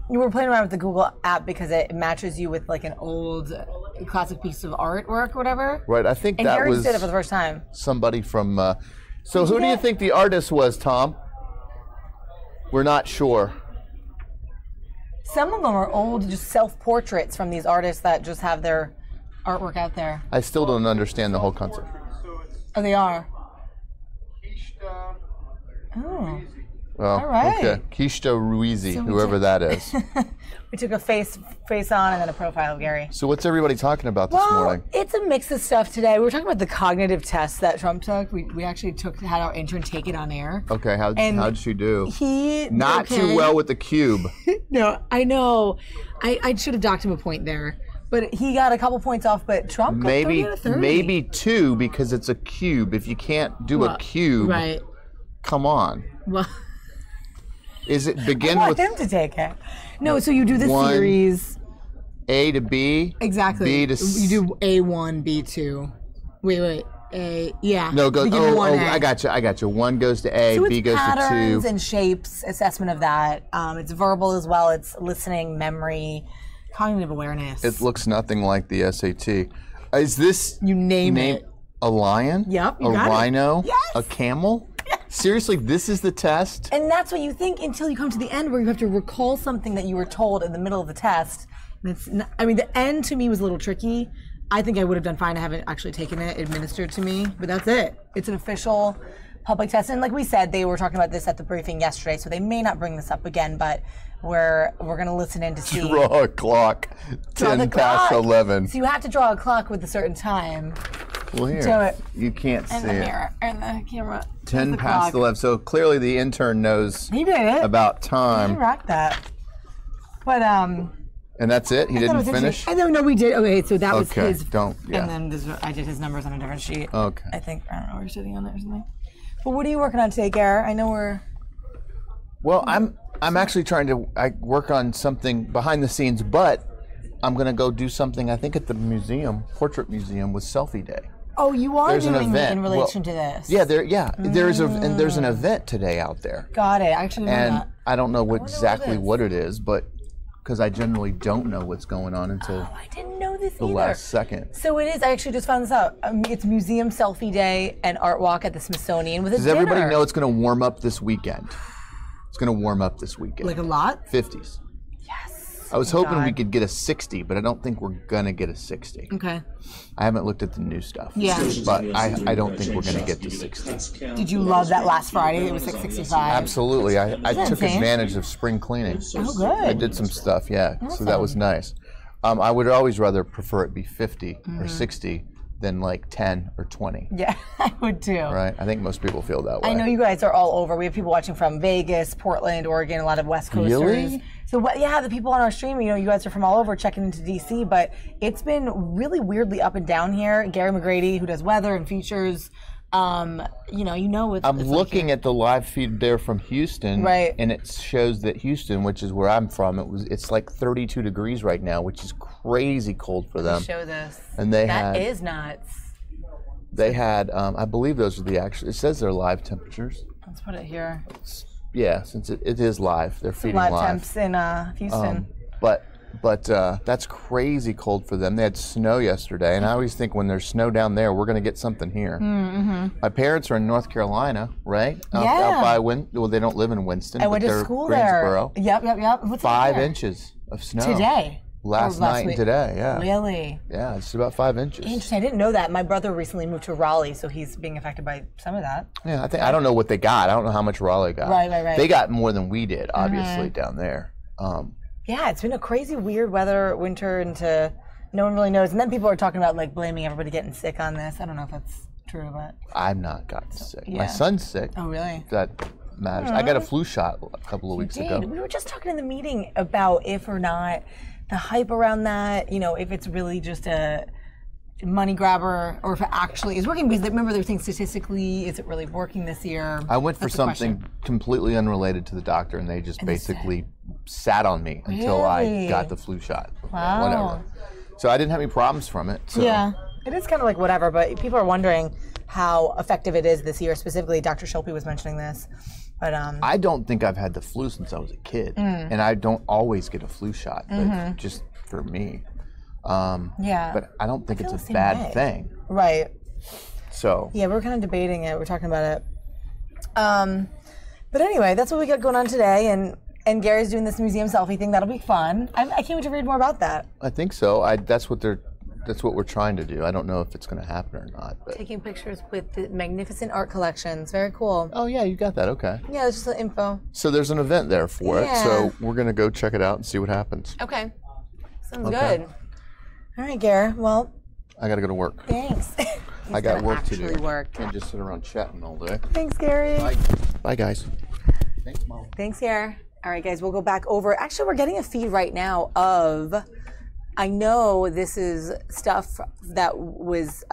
you were playing around with the Google app because it matches you with like an old classic piece of artwork or whatever. Right. I think and that Gary was did it for the first time. Somebody from. So who do you think the artist was, Tom? We're not sure. Some of them are old, just self-portraits from these artists that just have their artwork out there. I still don't understand the whole concept. Oh, they are. Oh. Well, all right. Okay. Kishto Ruizi, So whoever that is. We took a face on and then a profile of Gary. So what's everybody talking about this morning? It's a mix of stuff today. We were talking about the cognitive test that Trump took. We actually had our intern take it on air. Okay, how'd she do? He not too well with the cube. No, I know. I should have docked him a point there. But he got a couple points off, but Trump got 30 out of 30. Maybe 2 because it's a cube. If you can't do a cube, right. Come on. Well, is it begin I want with him to take it. No, so you do the one, series. A to B. Exactly. B to you do A1, B2. Wait. A, yeah. No, go. I got you. 1 goes to A, so B goes to 2. Patterns and shapes, assessment of that. It's verbal as well. It's listening, memory, cognitive awareness. It looks nothing like the SAT. Is this you name it? A lion? Yep. A rhino? Yes. A camel? Yes. Seriously, this is the test? And that's what you think until you come to the end, where you have to recall something that you were told in the middle of the test. And it's not, I mean, the end to me was a little tricky. I think I would have done fine. I haven't actually taken it administered to me, but that's it. It's an official public test. And like we said, they were talking about this at the briefing yesterday, so they may not bring this up again, but we're going to listen in to see. Draw a clock. 10 past 11. So you have to draw a clock with a certain time. Well, here, do it. You can't see in the mirror, and the camera. 10 past 11. So clearly the intern knows he did it. About time. He rocked that. But and that's it? He didn't finish? No, we did. Okay, so that was his. Don't. Yeah. And then I did his numbers on a different sheet. Okay. I think, I don't know, we're sitting on there or something. But what are you working on today, Gare? I know we're. Well, I'm actually trying to work on something behind the scenes, but I'm going to go do something, I think, at the museum, Portrait Museum, with Selfie Day. Oh, you are there's doing an event in relation to this? Yeah, there's an event today out there. Got it. I actually know and that. I don't know exactly what it is, but because I generally don't know what's going on until I didn't know this the either. last second. So it is. I actually just found this out. It's Museum Selfie Day and Art Walk at the Smithsonian with a Does dinner. everybody know it's going to warm up this weekend? It's going to warm up this weekend. Like a lot? 50s. Yes. I was hoping we could get a 60, but I don't think we're going to get a 60. Okay. I haven't looked at the new stuff. Yeah. But I don't think we're going to get to 60. Did you love that last Friday? It was 665. Absolutely. I took insane? advantage of spring cleaning. Oh, good. I did some stuff, yeah. So that was nice. I would always rather prefer it be 50 or 60 than like 10 or 20. Yeah, I would too. Right? I think most people feel that way. I know you guys are all over. We have people watching from Vegas, Portland, Oregon, a lot of West Coasters. Really? So yeah, the people on our stream, you guys are from all over checking into DC, but it's been really weirdly up and down here. Gary McGrady, who does weather and features, I'm looking at the live feed there from Houston, right? And it shows that Houston, which is where I'm from, it's like 32 degrees right now, which is crazy cold for them. Show this. And that is nuts. They had, I believe those are the actual. It says they're live temperatures. Let's put it here. Yeah, since it is live, they're feeding live. live. Temps in Houston. But that's crazy cold for them. They had snow yesterday, and I always think when there's snow down there, we're going to get something here. Mm-hmm. My parents are in North Carolina, right? Yeah. Out by well, they don't live in Winston. I went to school there. Yep. What's 5 inches of snow. Today? Last night and today, yeah. Really? Yeah, it's about 5 inches. Interesting. I didn't know that. My brother recently moved to Raleigh, so he's being affected by some of that. Yeah, I don't know what they got. I don't know how much Raleigh got. Right. They got more than we did, obviously, down there. Yeah, it's been a crazy, weird weather winter into no one really knows. And then people are talking about like blaming everybody getting sick on this. I don't know if that's true, but I've not gotten sick. Yeah. My son's sick. Oh, really? That matters. I got a flu shot a couple of weeks ago. We were just talking in the meeting about if or not the hype around that, if it's really just a money grabber or if it actually is working. Because remember, they were saying statistically, is it really working this year? I went for something completely unrelated to the doctor, and they just basically sat on me until I got the flu shot. Wow. Whatever. So I didn't have any problems from it. So. Yeah, it is kind of like whatever, but people are wondering how effective it is this year. Specifically, Dr. Schulpe was mentioning this. But I don't think I've had the flu since I was a kid, and I don't always get a flu shot, but just for me. Yeah. But I don't think it's a bad thing. Right. So. Yeah, we're kind of debating it. We're talking about it. But anyway, that's what we got going on today, and Gary's doing this museum selfie thing. That'll be fun. I can't wait to read more about that. I think so. That's what we're trying to do. I don't know if it's going to happen or not. But. Taking pictures with the magnificent art collections. Very cool. Oh, yeah, you got that. Okay. Yeah, it's just the info. So there's an event there for it. So we're going to go check it out and see what happens. Okay. Sounds good. All right, Gare. Well. I got to go to work. Thanks. I got work to do. Work. Can't just sit around chatting all day. Thanks, Gary. Bye. Bye, guys. Thanks, Mom. Thanks, Gare. All right, guys, we'll go back over. Actually, we're getting a feed right now of, I know this is stuff that was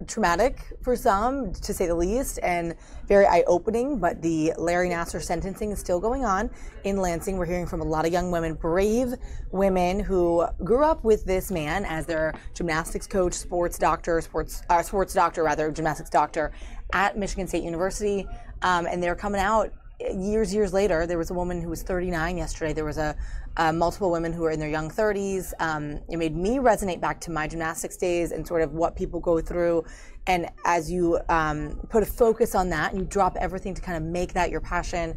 traumatic for some, to say the least, and very eye-opening, but the Larry Nassar sentencing is still going on in Lansing. We're hearing from a lot of young women, brave women who grew up with this man as their gymnastics coach, gymnastics doctor at Michigan State University, and they're coming out years later. There was a woman who was 39 yesterday. There was multiple women who were in their young 30s. It made me resonate back to my gymnastics days and sort of what people go through. And as you put a focus on that and you drop everything to kind of make that your passion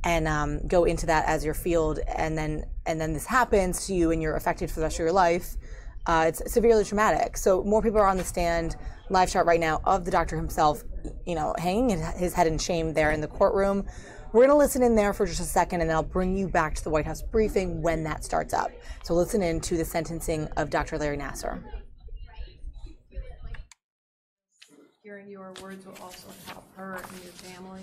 and go into that as your field, and then this happens to you and you're affected for the rest of your life, it's severely traumatic. So more people are on the stand. Live shot right now of the doctor himself, hanging his head in shame there in the courtroom. We're going to listen in there for just a second, and then I'll bring you back to the White House briefing when that starts up. So listen in to the sentencing of Dr. Larry Nassar. Hearing your words will also help her and your family.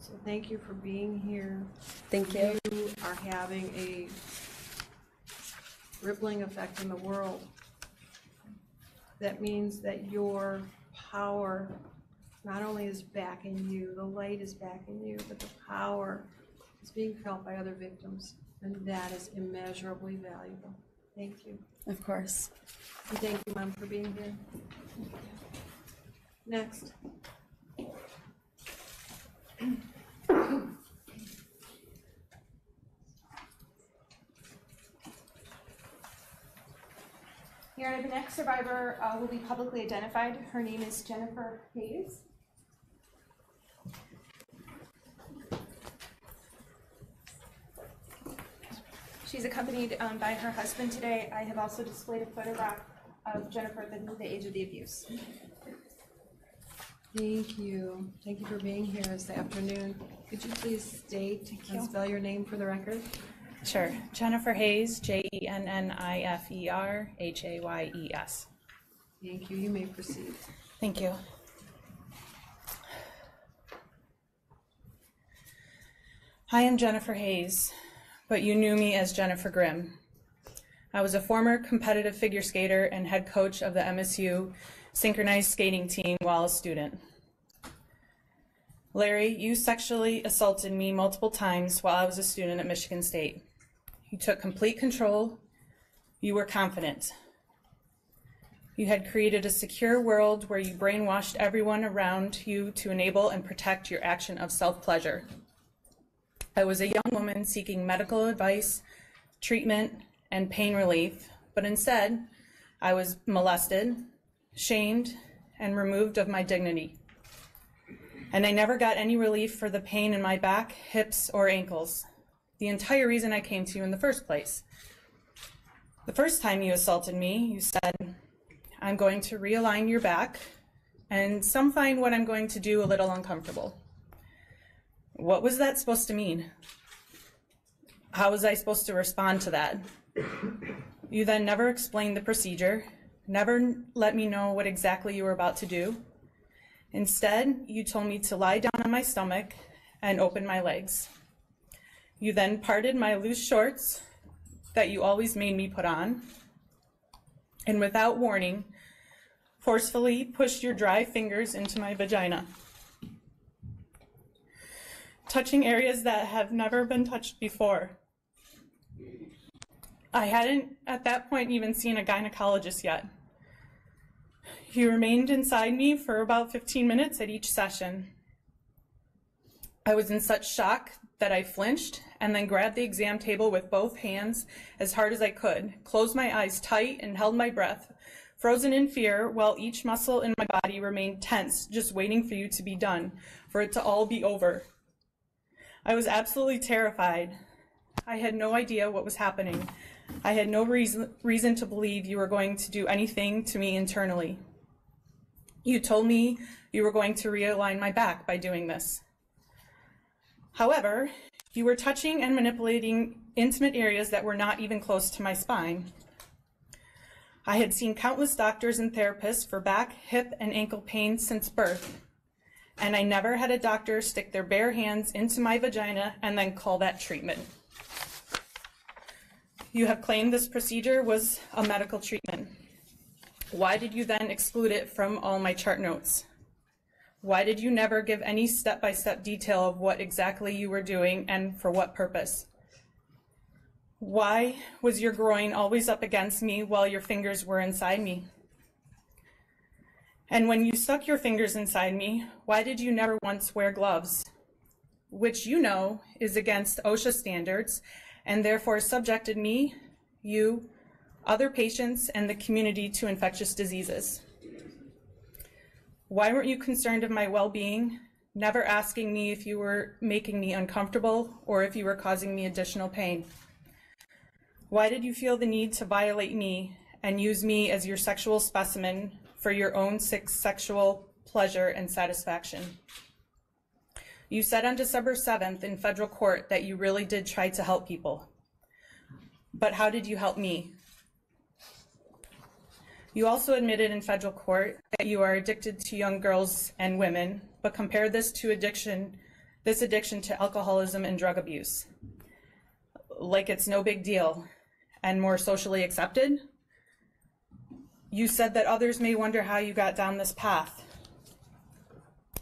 So thank you for being here. Thank you. You are having a rippling effect in the world. That means that your power not only is back in you, the light is back in you, but the power is being felt by other victims, and that is immeasurably valuable. Thank you. Of course. And thank you, Mom, for being here. Next. Your next survivor will be publicly identified. Her name is Jennifer Hayes. She's accompanied by her husband today. I have also displayed a photograph of Jennifer at the age of the abuse. Thank you. Thank you for being here this afternoon. Could you please state and spell your name for the record? Sure. Jennifer Hayes, Jennifer Hayes. Thank you. You may proceed. Thank you. I am Jennifer Hayes, but you knew me as Jennifer Grimm. I was a former competitive figure skater and head coach of the MSU synchronized skating team while a student. Larry, you sexually assaulted me multiple times while I was a student at Michigan State. You took complete control. You were confident. You had created a secure world where you brainwashed everyone around you to enable and protect your action of self-pleasure. I was a young woman seeking medical advice, treatment, and pain relief, but instead, I was molested, shamed, and removed of my dignity. And I never got any relief for the pain in my back, hips, or ankles. The entire reason I came to you in the first place. The first time you assaulted me, you said, I'm going to realign your back, and some find what I'm going to do a little uncomfortable. What was that supposed to mean? How was I supposed to respond to that? You then never explained the procedure, never let me know what exactly you were about to do. Instead, you told me to lie down on my stomach and open my legs. You then parted my loose shorts that you always made me put on, and without warning, forcefully pushed your dry fingers into my vagina, touching areas that have never been touched before. I hadn't, at that point, even seen a gynecologist yet. You remained inside me for about 15 minutes at each session. I was in such shock that I flinched and then grabbed the exam table with both hands as hard as I could, closed my eyes tight and held my breath, frozen in fear while each muscle in my body remained tense, just waiting for you to be done, for it to all be over. I was absolutely terrified. I had no idea what was happening. I had no reason to believe you were going to do anything to me internally. You told me you were going to realign my back by doing this. However, you were touching and manipulating intimate areas that were not even close to my spine. I had seen countless doctors and therapists for back, hip, and ankle pain since birth, and I never had a doctor stick their bare hands into my vagina and then call that treatment. You have claimed this procedure was a medical treatment. Why did you then exclude it from all my chart notes? Why did you never give any step-by-step detail of what exactly you were doing and for what purpose? Why was your groin always up against me while your fingers were inside me? And when you stuck your fingers inside me, why did you never once wear gloves? Which you know is against OSHA standards and therefore subjected me, you, other patients, and the community to infectious diseases. Why weren't you concerned of my well-being, never asking me if you were making me uncomfortable or if you were causing me additional pain? Why did you feel the need to violate me and use me as your sexual specimen for your own sexual pleasure and satisfaction? You said on December 7th in federal court that you really did try to help people. But how did you help me? You also admitted in federal court that you are addicted to young girls and women, but compared this addiction to alcoholism and drug abuse. Like it's no big deal and more socially accepted. You said that others may wonder how you got down this path.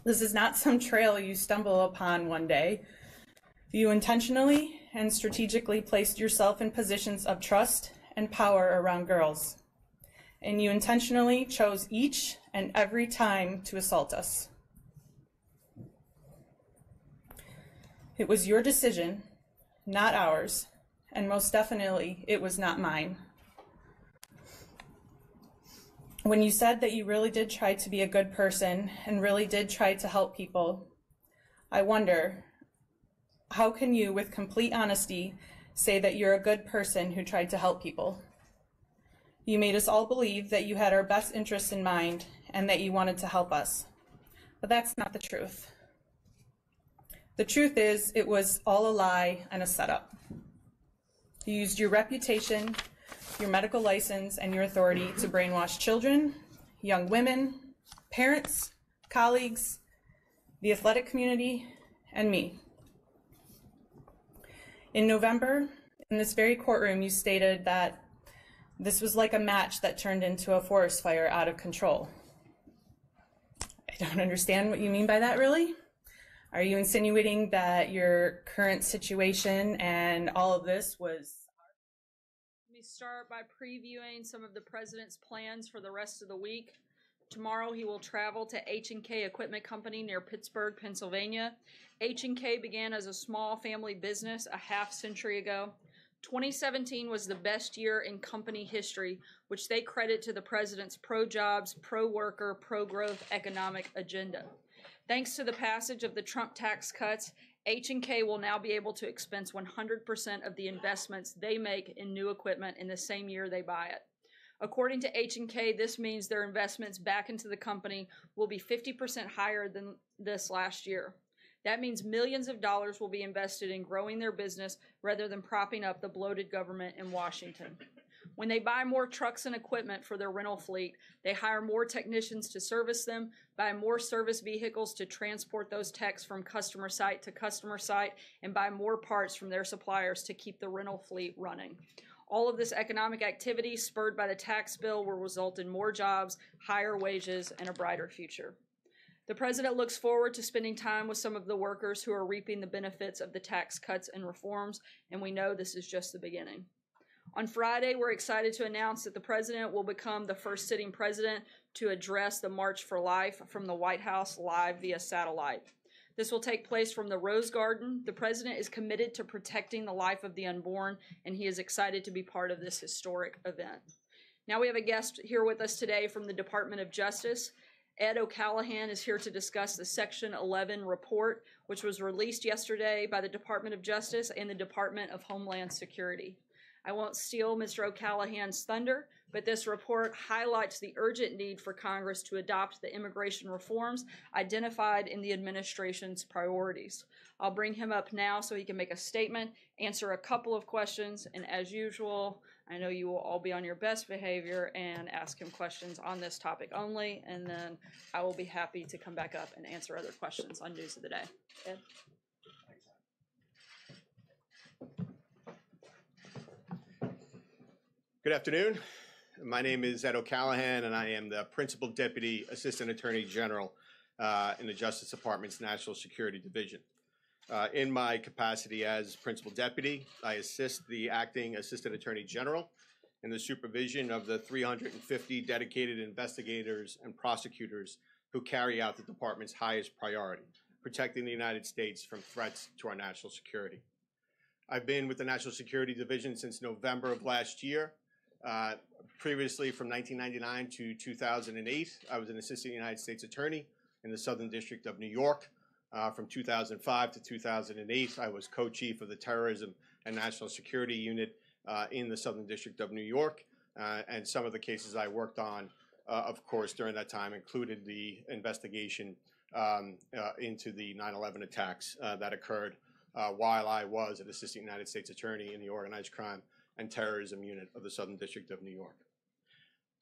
This is not some trail you stumble upon one day. You intentionally and strategically placed yourself in positions of trust and power around girls. And you intentionally chose each and every time to assault us. It was your decision, not ours, and most definitely it was not mine. When you said that you really did try to be a good person and really did try to help people, I wonder, how can you, with complete honesty, say that you're a good person who tried to help people? You made us all believe that you had our best interests in mind and that you wanted to help us. But that's not the truth. The truth is, it was all a lie and a setup. You used your reputation, your medical license, and your authority to brainwash children, young women, parents, colleagues, the athletic community, and me. In November, in this very courtroom, you stated that this was like a match that turned into a forest fire out of control. I don't understand what you mean by that, really. Are you insinuating that your current situation and all of this was... Let me start by previewing some of the president's plans for the rest of the week. Tomorrow he will travel to H&K Equipment Company near Pittsburgh, Pennsylvania. H&K began as a small family business a half-century ago. 2017 was the best year in company history, which they credit to the president's pro-jobs, pro-worker, pro-growth economic agenda. Thanks to the passage of the Trump tax cuts, H&K will now be able to expense 100% of the investments they make in new equipment in the same year they buy it. According to H&K, this means their investments back into the company will be 50% higher than this last year. That means millions of dollars will be invested in growing their business rather than propping up the bloated government in Washington. When they buy more trucks and equipment for their rental fleet, they hire more technicians to service them, buy more service vehicles to transport those techs from customer site to customer site, and buy more parts from their suppliers to keep the rental fleet running. All of this economic activity, spurred by the tax bill, will result in more jobs, higher wages, and a brighter future. The president looks forward to spending time with some of the workers who are reaping the benefits of the tax cuts and reforms, and we know this is just the beginning. On Friday, we're excited to announce that the president will become the first sitting president to address the March for Life from the White House live via satellite. This will take place from the Rose Garden. The president is committed to protecting the life of the unborn, and he is excited to be part of this historic event. Now we have a guest here with us today from the Department of Justice. Ed O'Callaghan is here to discuss the Section 11 report, which was released yesterday by the Department of Justice and the Department of Homeland Security. I won't steal Mr. O'Callaghan's thunder, but this report highlights the urgent need for Congress to adopt the immigration reforms identified in the administration's priorities. I'll bring him up now so he can make a statement, answer a couple of questions, and as usual, I know you will all be on your best behavior and ask him questions on this topic only, and then I will be happy to come back up and answer other questions on news of the day. Ed? Good afternoon. My name is Ed O'Callaghan, and I am the Principal Deputy Assistant Attorney General in the Justice Department's National Security Division. In my capacity as Principal Deputy, I assist the Acting Assistant Attorney General in the supervision of the 350 dedicated investigators and prosecutors who carry out the Department's highest priority, protecting the United States from threats to our national security. I've been with the National Security Division since November of last year. Previously, from 1999 to 2008, I was an Assistant United States Attorney in the Southern District of New York. From 2005 to 2008, I was co-chief of the Terrorism and National Security Unit in the Southern District of New York. And some of the cases I worked on, of course, during that time included the investigation into the 9/11 attacks that occurred while I was an Assistant United States Attorney in the Organized Crime and Terrorism Unit of the Southern District of New York.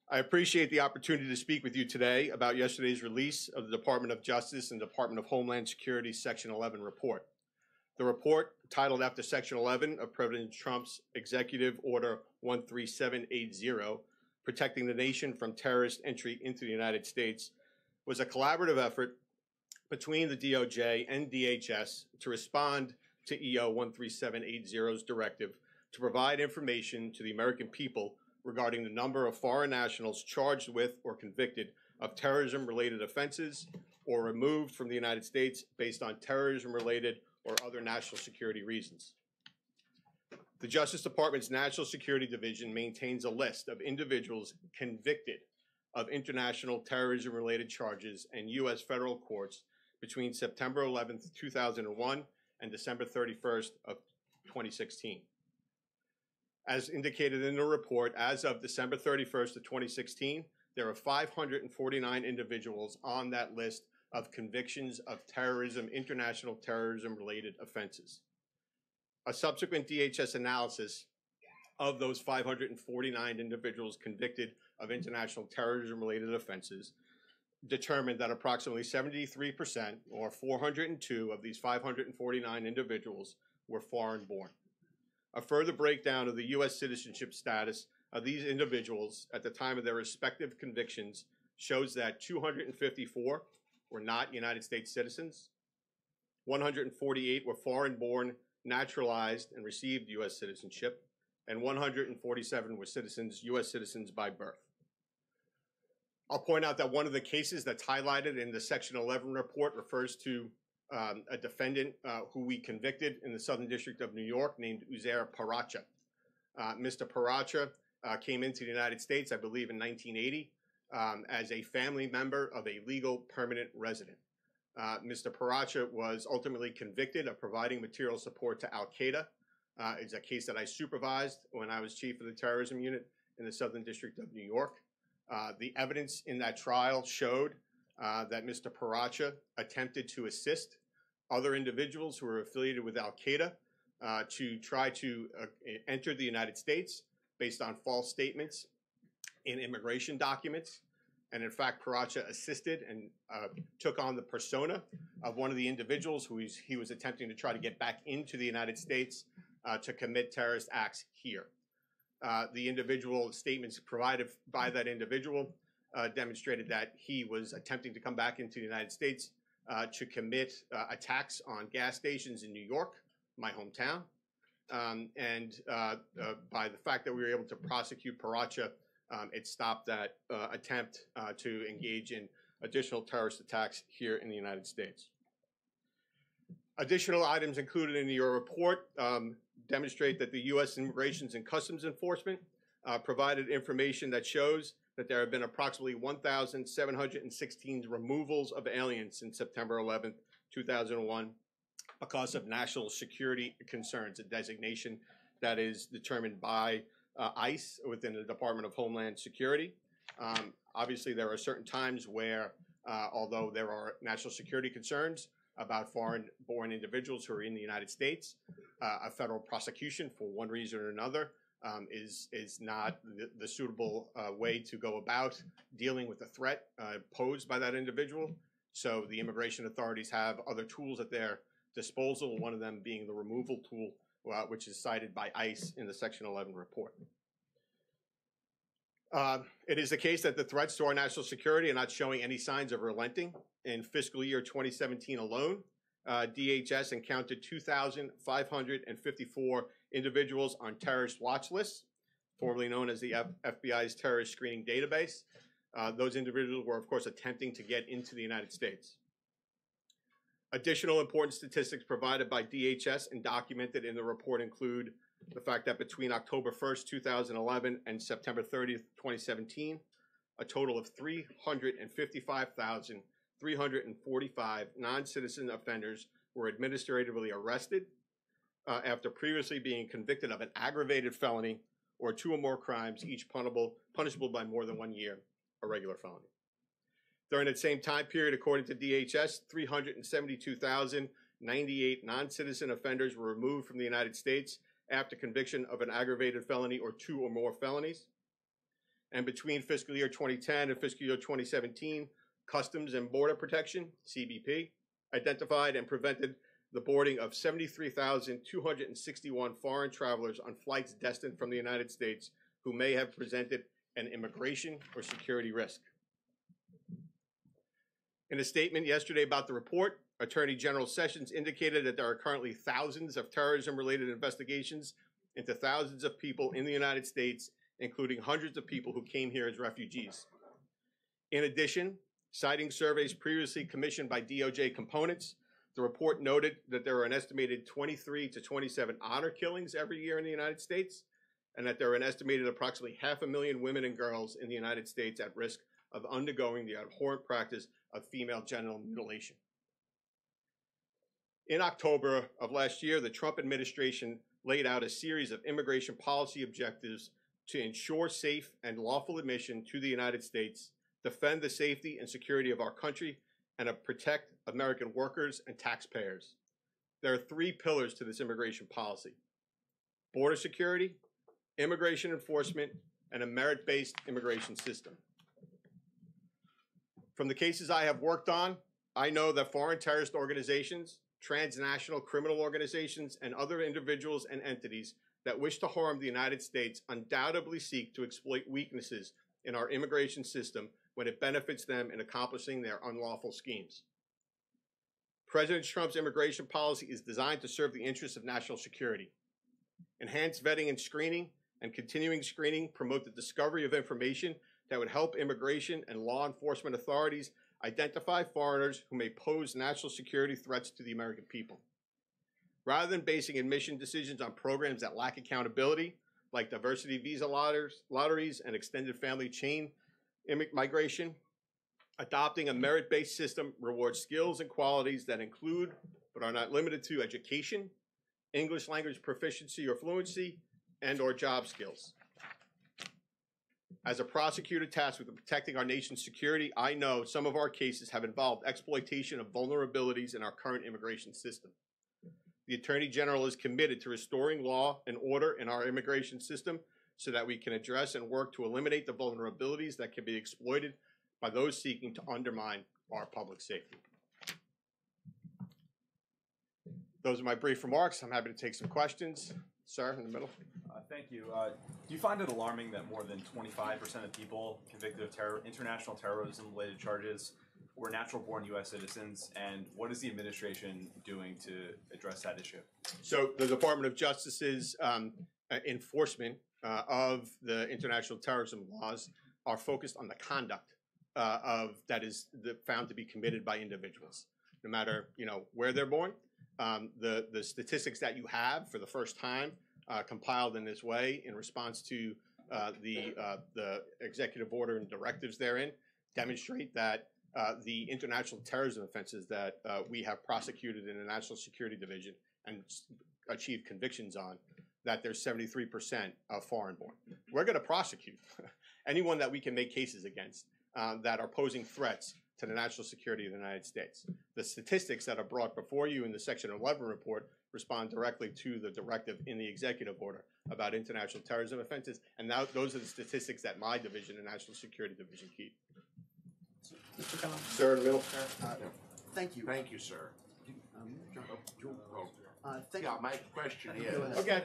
I appreciate the opportunity to speak with you today about yesterday's release of the Department of Justice and Department of Homeland Security Section 11 report. The report, titled after Section 11 of President Trump's Executive Order 13780, Protecting the Nation from Terrorist Entry into the United States, was a collaborative effort between the DOJ and DHS to respond to EO 13780's directive to provide information to the American people regarding the number of foreign nationals charged with or convicted of terrorism-related offenses or removed from the United States based on terrorism-related or other national security reasons. The Justice Department's National Security Division maintains a list of individuals convicted of international terrorism-related charges in U.S. federal courts between September 11th, 2001 and December 31st of 2016. As indicated in the report, as of December 31st of 2016, there are 549 individuals on that list of convictions of terrorism, international terrorism-related offenses. A subsequent DHS analysis of those 549 individuals convicted of international terrorism-related offenses, determined that approximately 73%, or 402 of these 549 individuals, were foreign-born. A further breakdown of the U.S. citizenship status of these individuals at the time of their respective convictions shows that 254 were not United States citizens, 148 were foreign-born, naturalized, and received U.S. citizenship, and 147 were citizens, U.S. citizens by birth. I'll point out that one of the cases that's highlighted in the Section 11 report refers to a defendant who we convicted in the Southern District of New York named Uzair Paracha. Mr. Paracha came into the United States, I believe, in 1980 as a family member of a legal permanent resident. Mr. Paracha was ultimately convicted of providing material support to Al-Qaeda. It's a case that I supervised when I was chief of the terrorism unit in the Southern District of New York. The evidence in that trial showed that Mr. Paracha attempted to assist other individuals who were affiliated with Al-Qaeda to try to enter the United States based on false statements in immigration documents. And in fact, Paracha assisted and took on the persona of one of the individuals who he was attempting to try to get back into the United States to commit terrorist acts here. The individual statements provided by that individual demonstrated that he was attempting to come back into the United States to commit attacks on gas stations in New York, my hometown. By the fact that we were able to prosecute Paracha, it stopped that attempt to engage in additional terrorist attacks here in the United States. Additional items included in your report demonstrate that the U.S. Immigration and Customs Enforcement provided information that shows that there have been approximately 1,716 removals of aliens since September 11th, 2001, because of national security concerns, a designation that is determined by ICE within the Department of Homeland Security. Obviously, there are certain times where, although there are national security concerns about foreign-born individuals who are in the United States, a federal prosecution for one reason or another is not the suitable way to go about dealing with the threat posed by that individual. So the immigration authorities have other tools at their disposal, one of them being the removal tool, which is cited by ICE in the Section 11 report. It is the case that the threats to our national security are not showing any signs of relenting. In fiscal year 2017 alone, DHS encountered 2,554 individuals on terrorist watch lists, formerly known as the FBI's terrorist screening database. Those individuals were, of course, attempting to get into the United States. Additional important statistics provided by DHS and documented in the report include the fact that between October 1st, 2011 and September 30th, 2017, a total of 355,345 non-citizen offenders were administratively arrested after previously being convicted of an aggravated felony or two or more crimes, each punishable by more than 1 year, a regular felony. During that same time period, according to DHS, 372,098 non-citizen offenders were removed from the United States after conviction of an aggravated felony or two or more felonies. And between fiscal year 2010 and fiscal year 2017, Customs and Border Protection, CBP, identified and prevented the boarding of 73,261 foreign travelers on flights destined from the United States who may have presented an immigration or security risk. In a statement yesterday about the report, Attorney General Sessions indicated that there are currently thousands of terrorism-related investigations into thousands of people in the United States, including hundreds of people who came here as refugees. In addition, citing surveys previously commissioned by DOJ components, the report noted that there are an estimated 23 to 27 honor killings every year in the United States, and that there are an estimated approximately 500,000 women and girls in the United States at risk of undergoing the abhorrent practice of female genital mutilation. In October of last year, the Trump administration laid out a series of immigration policy objectives to ensure safe and lawful admission to the United States, defend the safety and security of our country, and protect American workers and taxpayers. There are three pillars to this immigration policy: border security, immigration enforcement, and a merit-based immigration system. From the cases I have worked on, I know that foreign terrorist organizations, transnational criminal organizations, and other individuals and entities that wish to harm the United States undoubtedly seek to exploit weaknesses in our immigration system when it benefits them in accomplishing their unlawful schemes. President Trump's immigration policy is designed to serve the interests of national security. Enhanced vetting and screening and continuing screening promote the discovery of information that would help immigration and law enforcement authorities identify foreigners who may pose national security threats to the American people. Rather than basing admission decisions on programs that lack accountability, like diversity visa lotteries and extended family chain migration, adopting a merit-based system rewards skills and qualities that include, but are not limited to, education, English language proficiency or fluency, and/or job skills. As a prosecutor tasked with protecting our nation's security, I know some of our cases have involved exploitation of vulnerabilities in our current immigration system. The Attorney General is committed to restoring law and order in our immigration system so that we can address and work to eliminate the vulnerabilities that can be exploited by those seeking to undermine our public safety. Those are my brief remarks. I'm happy to take some questions. Sir, in the middle. Thank you. Do you find it alarming that more than 25% of people convicted of international terrorism-related charges were natural-born U.S. citizens, and what is the administration doing to address that issue? So the Department of Justice's enforcement of the international terrorism laws are focused on the conduct that is found to be committed by individuals, no matter where they're born. The statistics that you have for the first time compiled in this way in response to the executive order and directives therein demonstrate that the international terrorism offenses that we have prosecuted in the National Security Division and achieved convictions on, that there's 73% of foreign born. We're going to prosecute anyone that we can make cases against that are posing threats to the national security of the United States. The statistics that are brought before you in the Section 11 report respond directly to the directive in the executive order about international terrorism offenses, and now those are the statistics that my division, the National Security Division, keep. Sir, in the middle. Thank you. Thank you, sir. My question is. Okay.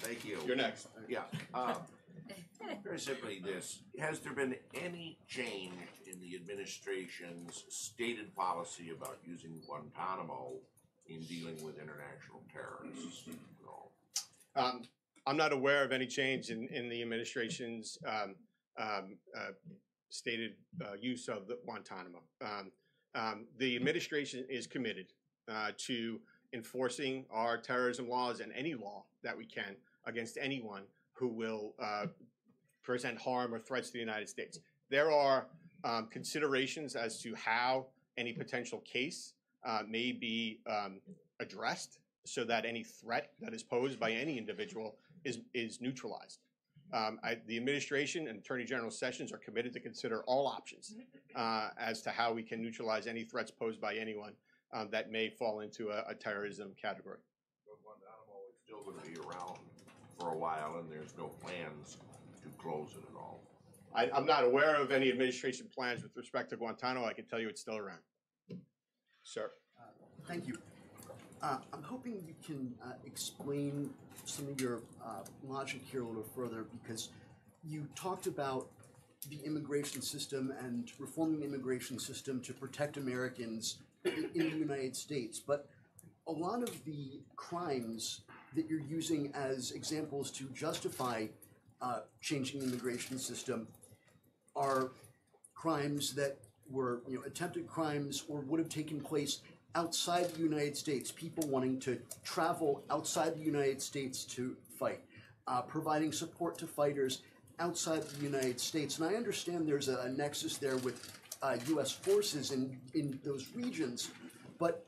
Thank you. You're next. Yeah. Very simply this, has there been any change in the administration's stated policy about using Guantanamo in dealing with international terrorists? No. I'm not aware of any change in the administration's stated use of the Guantanamo. The administration is committed to enforcing our terrorism laws and any law that we can against anyone who will present harm or threats to the United States. There are considerations as to how any potential case may be addressed so that any threat that is posed by any individual is neutralized. The administration and Attorney General Sessions are committed to consider all options as to how we can neutralize any threats posed by anyone that may fall into a terrorism category. So Guantanamo is still going to be around for a while, and there's no plans to close it at all. I'm not aware of any administration plans with respect to Guantanamo. I can tell you it's still around. Sir. Thank you. I'm hoping you can explain some of your logic here a little further, because you talked about the immigration system and reforming the immigration system to protect Americans in the United States. But a lot of the crimes that you're using as examples to justify changing the immigration system are crimes that were attempted crimes or would have taken place outside the United States, people wanting to travel outside the United States to fight, providing support to fighters outside the United States. And I understand there's a nexus there with U.S. forces in those regions, but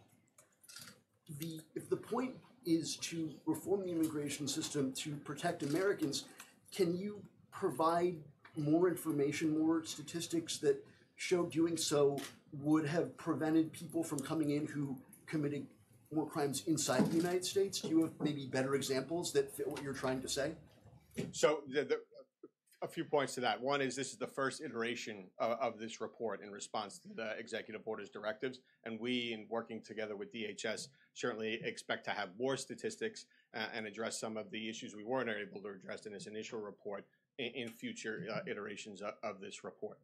if the point is to reform the immigration system to protect Americans, can you provide more information, more statistics that show doing so would have prevented people from coming in who committed more crimes inside the United States? Do you have maybe better examples that fit what you're trying to say? So a few points to that. One is this is the first iteration of this report in response to the executive order's directives, and we, in working together with DHS, certainly expect to have more statistics and address some of the issues we weren't able to address in this initial report in future iterations of this report.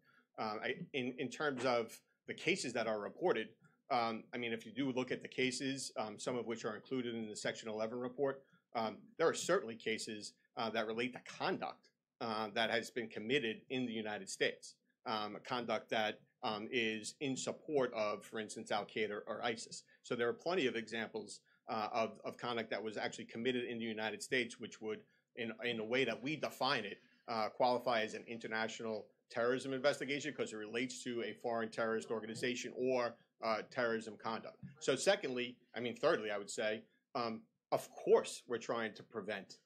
In terms of the cases that are reported, I mean, if you do look at the cases, some of which are included in the Section 11 report, there are certainly cases that relate to conduct that has been committed in the United States, conduct that is in support of, for instance, Al-Qaeda or ISIS. So there are plenty of examples of conduct that was actually committed in the United States, which would, in a way that we define it, qualify as an international terrorism investigation because it relates to a foreign terrorist organization or terrorism conduct. So thirdly, I would say, of course, we're trying to prevent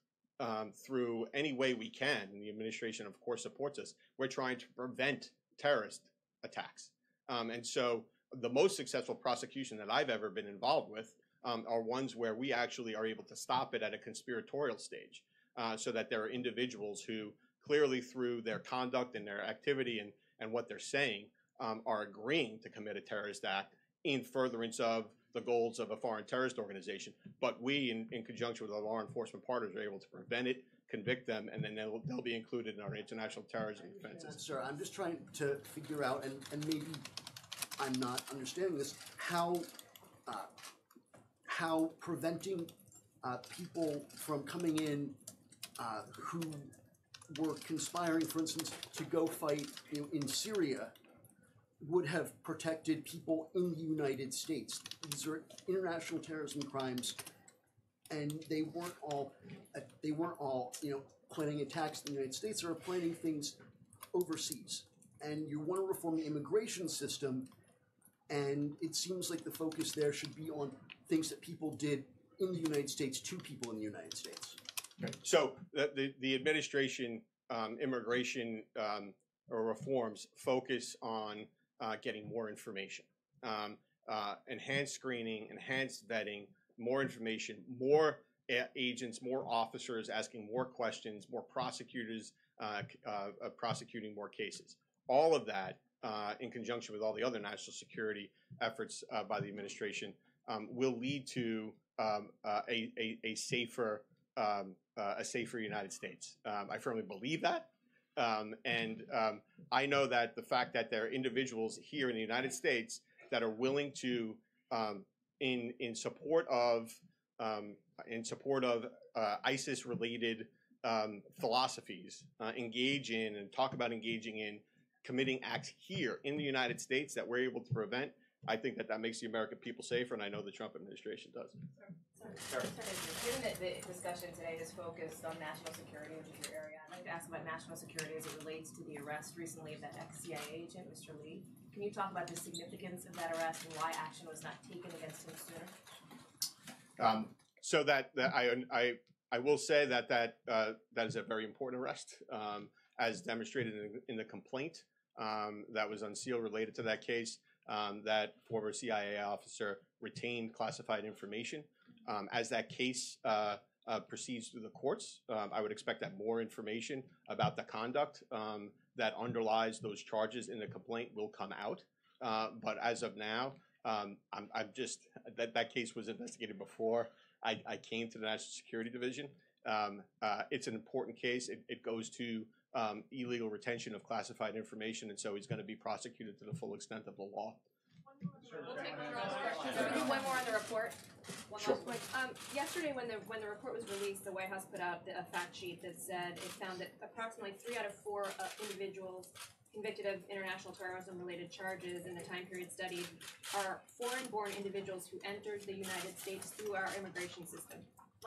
through any way we can, and the administration, of course, supports us. We're trying to prevent terrorist attacks. And so the most successful prosecution that I've ever been involved with are ones where we actually are able to stop it at a conspiratorial stage so that there are individuals who clearly through their conduct and their activity and what they're saying are agreeing to commit a terrorist act in furtherance of the goals of a foreign terrorist organization. But we, in conjunction with our law enforcement partners, are able to prevent it, convict them, and then they'll be included in our international terrorism offenses. Sir, I'm just trying to figure out, and maybe I'm not understanding this, how preventing people from coming in who were conspiring, for instance, to go fight in Syria would have protected people in the United States. These are international terrorism crimes, and they weren't all planning attacks in the United States. They were planning things overseas. And you want to reform the immigration system, and it seems like the focus there should be on things that people did in the United States to people in the United States. Okay. So the administration immigration or reforms focus on getting more information, enhanced screening, enhanced vetting, more information, more agents, more officers asking more questions, more prosecutors prosecuting more cases. All of that, in conjunction with all the other national security efforts by the administration, will lead to a safer United States. I firmly believe that. I know that the fact that there are individuals here in the United States that are willing to, in support of ISIS-related philosophies, engage in and talk about engaging in committing acts here in the United States that we're able to prevent. I think that makes the American people safer, and I know the Trump administration does. Sure. Given that the discussion today is focused on national security, which is your area, I'd like to ask about national security as it relates to the arrest recently of that ex-CIA agent, Mr. Lee. Can you talk about the significance of that arrest and why action was not taken against him sooner? So I will say that is a very important arrest, as demonstrated in the complaint that was unsealed related to that case. That former CIA officer retained classified information. As that case proceeds through the courts, I would expect that more information about the conduct that underlies those charges in the complaint will come out. But as of now, that case was investigated before I came to the National Security Division. It's an important case. It goes to illegal retention of classified information, and so he's going to be prosecuted to the full extent of the law. We'll take one more on the report. One last point. Yesterday, when the report was released, the White House put out a fact sheet that said it found that approximately 3 out of 4 individuals convicted of international terrorism-related charges in the time period studied are foreign-born individuals who entered the United States through our immigration system.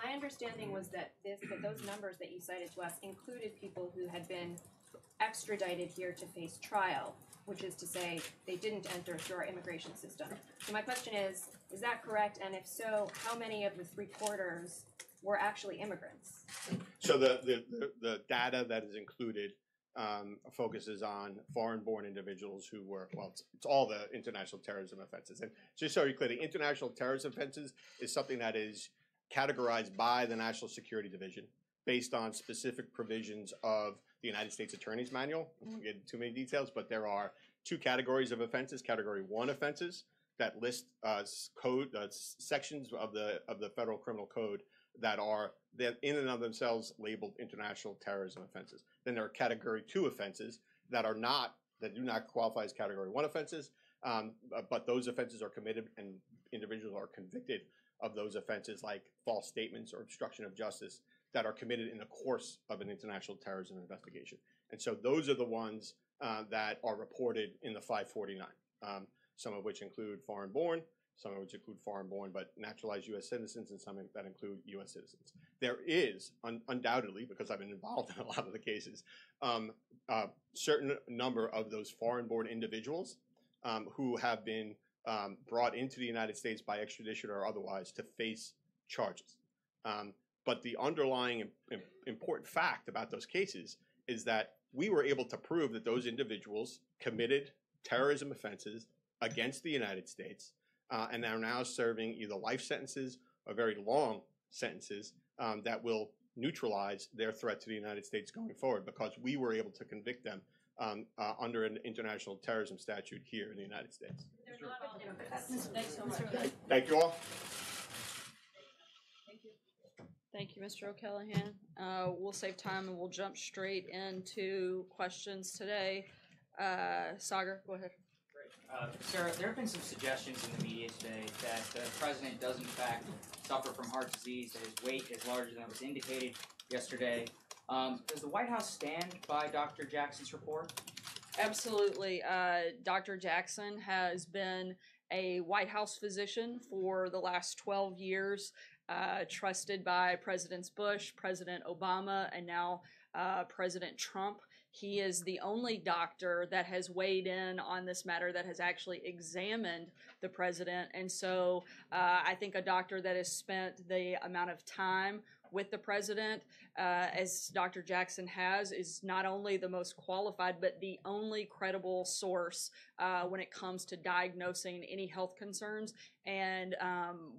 My understanding was that those numbers that you cited to us included people who had been extradited here to face trial, which is to say they didn't enter through our immigration system. So my question is that correct? And if so, how many of the 3/4 were actually immigrants? So the data that is included focuses on foreign-born individuals who were, well, it's all the international terrorism offenses. And just so you're clear, the international terrorism offenses is something that is categorized by the National Security Division. based on specific provisions of the United States Attorney's Manual. I won't get into too many details, but there are two categories of offenses. Category 1 offenses that list sections of the Federal Criminal Code that are in and of themselves labeled international terrorism offenses. Then there are Category 2 offenses that do not qualify as Category 1 offenses, but those offenses are committed and individuals are convicted of those offenses, like false statements or obstruction of justice, that are committed in the course of an international terrorism investigation. And so those are the ones that are reported in the 549, some of which include foreign-born, some of which include foreign-born but naturalized U.S. citizens, and some that include U.S. citizens. There is, undoubtedly, because I've been involved in a lot of the cases, a certain number of those foreign-born individuals who have been brought into the United States by extradition or otherwise to face charges. But the underlying important fact about those cases is that we were able to prove that those individuals committed terrorism offenses against the United States and are now serving either life sentences or very long sentences that will neutralize their threat to the United States going forward, because we were able to convict them under an international terrorism statute here in the United States. Thank you all. Thank you, Mr. O'Callahan. We'll save time and we'll jump straight into questions today. Sagar, go ahead. Sarah, there have been some suggestions in the media today that the president does in fact suffer from heart disease, that his weight is larger than was indicated yesterday. Does the White House stand by Dr. Jackson's report? Absolutely. Dr. Jackson has been a White House physician for the last 12 years, trusted by Presidents Bush, President Obama, and now President Trump. He is the only doctor that has weighed in on this matter, that has actually examined the president. And so I think a doctor that has spent the amount of time with the president, as Dr. Jackson has, is not only the most qualified, but the only credible source when it comes to diagnosing any health concerns. And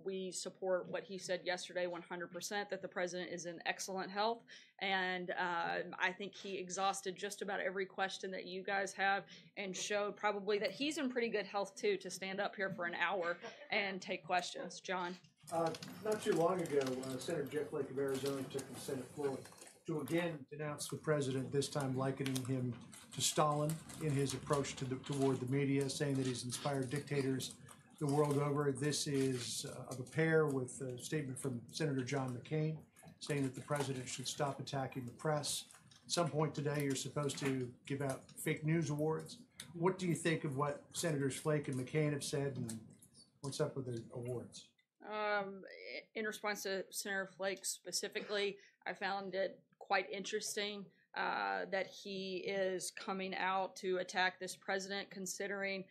we support what he said yesterday 100%, that the president is in excellent health. And I think he exhausted just about every question that you guys have and showed probably that he's in pretty good health too, to stand up here for an hour and take questions. John? Not too long ago, Senator Jeff Flake of Arizona took the Senate floor to again denounce the president, this time likening him to Stalin in his approach toward the media, saying that he's inspired dictators the world over. This is of a pair with a statement from Senator John McCain, saying that the president should stop attacking the press. At some point today, you're supposed to give out fake news awards. What do you think of what Senators Flake and McCain have said, and what's up with the awards? In response to Senator Flake specifically, I found it quite interesting that he is coming out to attack this president, considering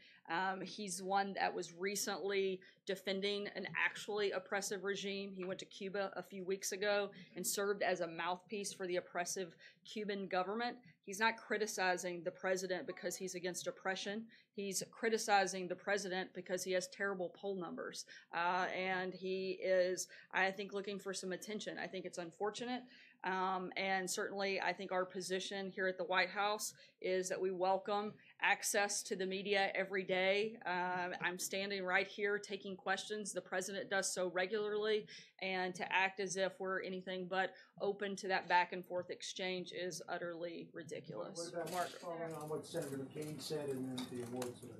he's one that was recently defending an actually oppressive regime. He went to Cuba a few weeks ago and served as a mouthpiece for the oppressive Cuban government. He's not criticizing the president because he's against oppression. He's criticizing the president because he has terrible poll numbers. And he is, I think, looking for some attention. I think it's unfortunate. And certainly, I think our position here at the White House is that we welcome access to the media every day. I'm standing right here taking questions. The president does so regularly, and to act as if we're anything but open to that back and forth exchange is utterly ridiculous. What about following on what Senator McCain said and then the awards that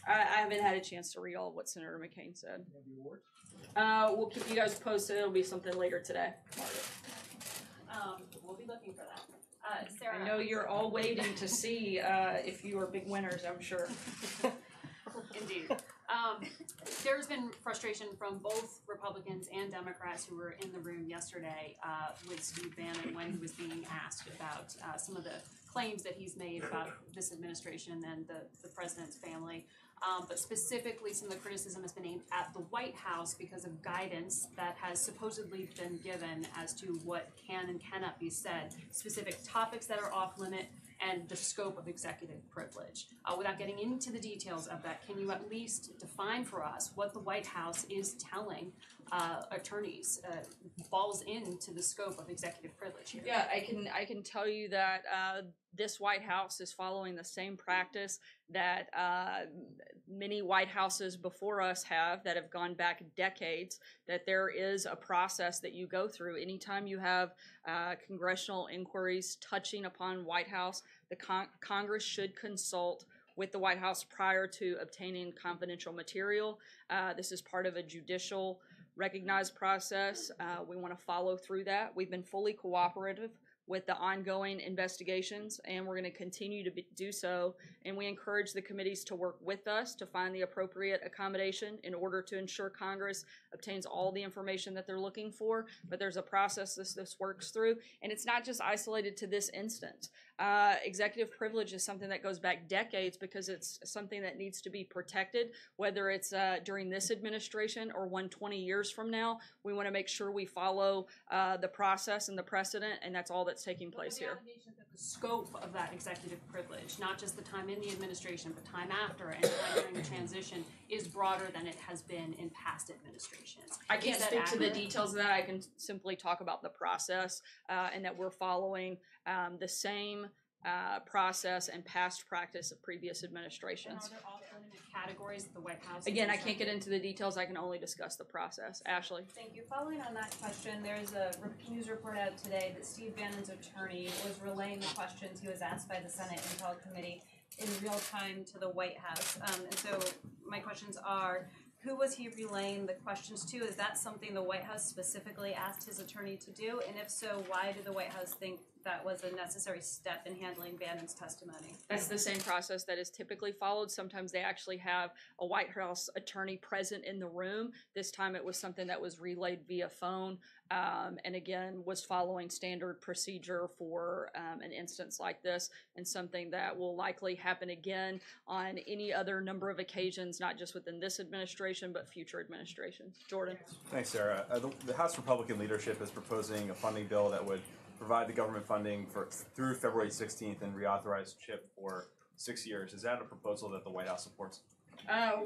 I haven't had a chance to read all of what Senator McCain said. the awards? We'll keep you guys posted. It'll be something later today. We'll be looking for that. Sarah, I know you're all waiting to see if you are big winners, I'm sure. Indeed. There's been frustration from both Republicans and Democrats who were in the room yesterday with Steve Bannon when he was being asked about some of the claims that he's made about this administration and the president's family. But specifically, some of the criticism has been aimed at the White House because of guidance that has supposedly been given as to what can and cannot be said, specific topics that are off limit, and the scope of executive privilege. Without getting into the details of that, can you at least define for us what the White House is telling attorneys falls into the scope of executive privilege here? Yeah, I can tell you that this White House is following the same practice that many White Houses before us have, that have gone back decades, that there is a process that you go through. Anytime you have congressional inquiries touching upon White House, the Congress should consult with the White House prior to obtaining confidential material. This is part of a judicial recognized process. We want to follow through that. We've been fully cooperative with the ongoing investigations, and we're going to continue to do so. And we encourage the committees to work with us to find the appropriate accommodation in order to ensure Congress obtains all the information that they're looking for. But there's a process this works through, and it's not just isolated to this instance. Executive privilege is something that goes back decades because it's something that needs to be protected, whether it's during this administration or 20 years from now. We want to make sure we follow the process and the precedent, and that's all that's taking place here. The scope of that executive privilege, not just the time in the administration, but time after and time during the transition, is broader than it has been in past administrations. I can't Is that speak to the accurate? details of that. I can simply talk about the process and that we're following the same process and past practice of previous administrations. And are there alternate categories that the White House? Again, I can't get into the details. I can only discuss the process. Ashley. Thank you. Following on that question, there's a news report out today that Steve Bannon's attorney was relaying the questions he was asked by the Senate Intel Committee in real time to the White House. And so my questions are, who was he relaying the questions to? Is that something the White House specifically asked his attorney to do? And if so, why did the White House think that was a necessary step in handling Bannon's testimony? That's the same process that is typically followed. Sometimes they actually have a White House attorney present in the room. This time it was something that was relayed via phone, and again was following standard procedure for an instance like this, and something that will likely happen again on any other number of occasions, not just within this administration, but future administrations. Jordan. Thanks, Sarah. The House Republican leadership is proposing a funding bill that would provide the government funding through February 16th and reauthorize CHIP for 6 years. Is that a proposal that the White House supports?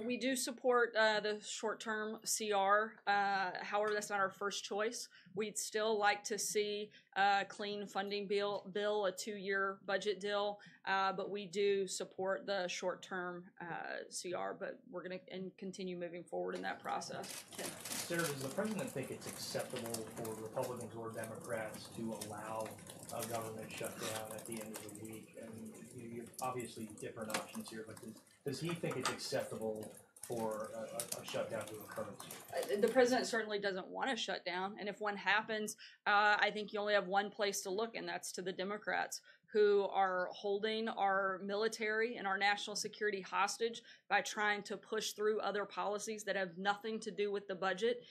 We do support the short-term CR. However, that's not our first choice. We'd still like to see a clean funding bill, a 2-year budget deal, but we do support the short-term CR, but we're going to continue moving forward in that process. Sarah, does the president think it's acceptable for Republicans or Democrats to allow a government shutdown at the end of the week? And you have obviously different options here, but does he think it's acceptable for a shutdown to occur? The president certainly doesn't want to shut down, and if one happens, I think you only have one place to look, and that's to the Democrats, who are holding our military and our national security hostage by trying to push through other policies that have nothing to do with the budget.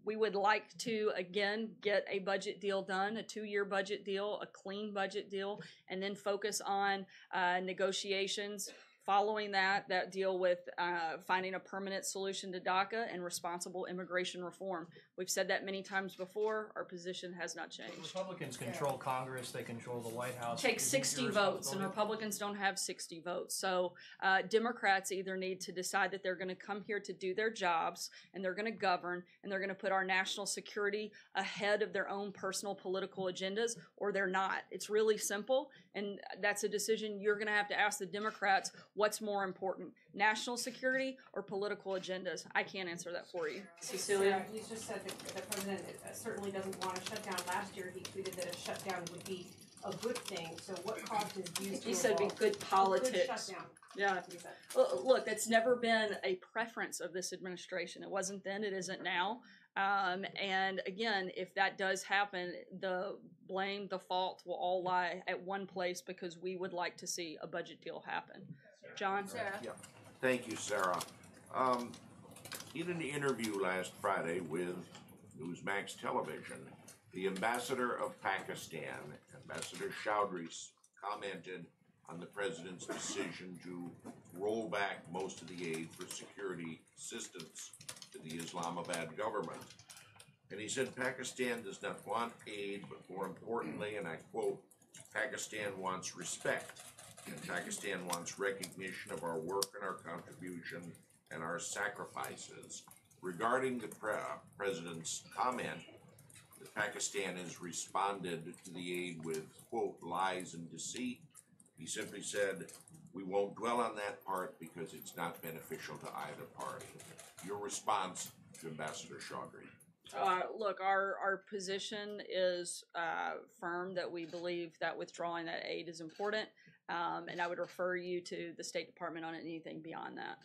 We would like to, again, get a budget deal done, a 2-year budget deal, a clean budget deal, and then focus on negotiations following that deal with finding a permanent solution to DACA and responsible immigration reform. We've said that many times before. Our position has not changed. Republicans control Congress. They control the White House. Take 60 votes, and Republicans don't have 60 votes. So Democrats either need to decide that they're going to come here to do their jobs, and they're going to govern, and they're going to put our national security ahead of their own personal political agendas, or they're not. It's really simple, and that's a decision you're going to have to ask the Democrats. What's more important, national security or political agendas? I can't answer that for you. Cecilia? You just said that the president certainly doesn't want a shutdown. Last year, he tweeted that a shutdown would be a good thing. So what caused his views to He said it'd be good politics. Good shutdown. Yeah. Look, that's never been a preference of this administration. It wasn't then, it isn't now. And again, if that does happen, the blame, the fault will all lie at one place, because we would like to see a budget deal happen. John? Sarah? Yeah. Thank you, Sarah. In an interview last Friday with Newsmax Television, the ambassador of Pakistan, Ambassador Chowdhury, commented on the president's decision to roll back most of the aid for security assistance to the Islamabad government. And he said Pakistan does not want aid, but more importantly, and I quote, Pakistan wants respect, and Pakistan wants recognition of our work and our contribution and our sacrifices. Regarding the President's comment that Pakistan has responded to the aid with, quote, lies and deceit, he simply said, we won't dwell on that part because it's not beneficial to either party. Your response to Ambassador Chaudhry? Look, our position is firm that we believe that withdrawing that aid is important, and I would refer you to the State Department on anything beyond that.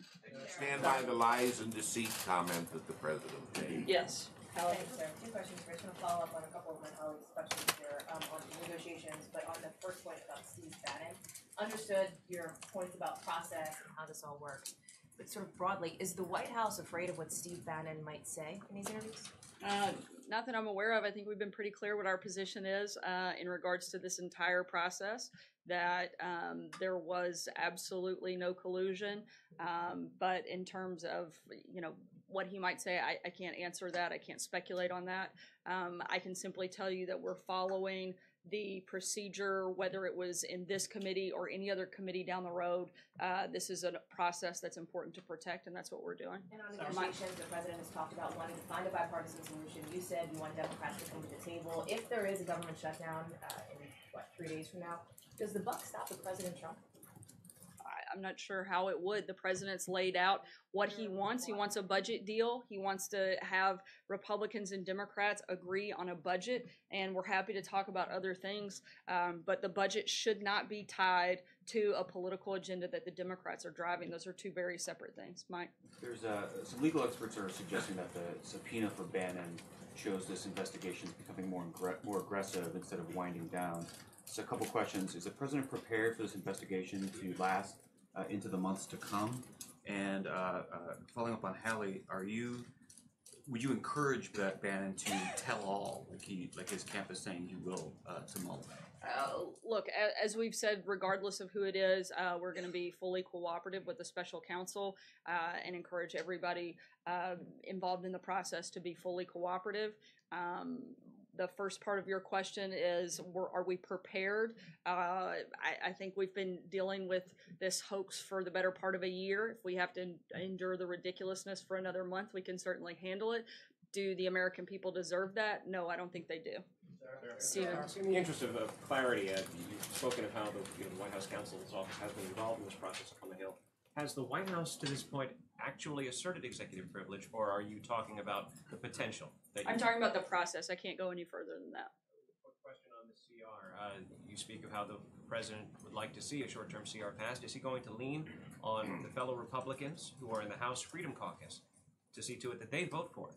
Stand by the lies and deceit comment that the President made. Yes. Thanks, sir. Two questions. First, I want to follow up on a couple of my colleagues' questions here on negotiations, but on the first point about Steve Bannon. Understood your points about process and how this all works, but sort of broadly, is the White House afraid of what Steve Bannon might say in these interviews? Not that I'm aware of. I think we've been pretty clear what our position is in regards to this entire process, that there was absolutely no collusion. But in terms of, what he might say, I can't answer that. I can't speculate on that. I can simply tell you that we're following the procedure, whether it was in this committee or any other committee down the road. This is a process that's important to protect, and that's what we're doing. And on negotiations, the president has talked about wanting to find a bipartisan solution. You said you want Democrats to come to the table. If there is a government shutdown in, 3 days from now, does the buck stop with President Trump? I'm not sure how it would. The president's laid out what he wants. He wants a budget deal. He wants to have Republicans and Democrats agree on a budget, and we're happy to talk about other things. But the budget should not be tied to a political agenda that the Democrats are driving. Those are two very separate things. Mike? There's some legal experts are suggesting that the subpoena for Bannon shows this investigation is becoming more aggressive instead of winding down. So a couple questions. Is the president prepared for this investigation to last into the months to come? And following up on Hallie, would you encourage Bannon to tell all, like his camp is saying he will, to Mueller? Look, as we've said, regardless of who it is, we're going to be fully cooperative with the special counsel and encourage everybody involved in the process to be fully cooperative. The first part of your question is, are we prepared? I think we've been dealing with this hoax for the better part of a year. If we have to endure the ridiculousness for another month, we can certainly handle it. Do the American people deserve that? No, I don't think they do. Steven. In the interest of clarity, you've spoken of how the White House counsel's office has been involved in this process on the Hill. Has the White House, to this point, actually asserted executive privilege, or are you talking about the potential? I'm talking about the process. I can't go any further than that. Quick question on the CR. You speak of how the president would like to see a short-term CR passed. Is he going to lean on the fellow Republicans who are in the House Freedom Caucus to see to it that they vote for it?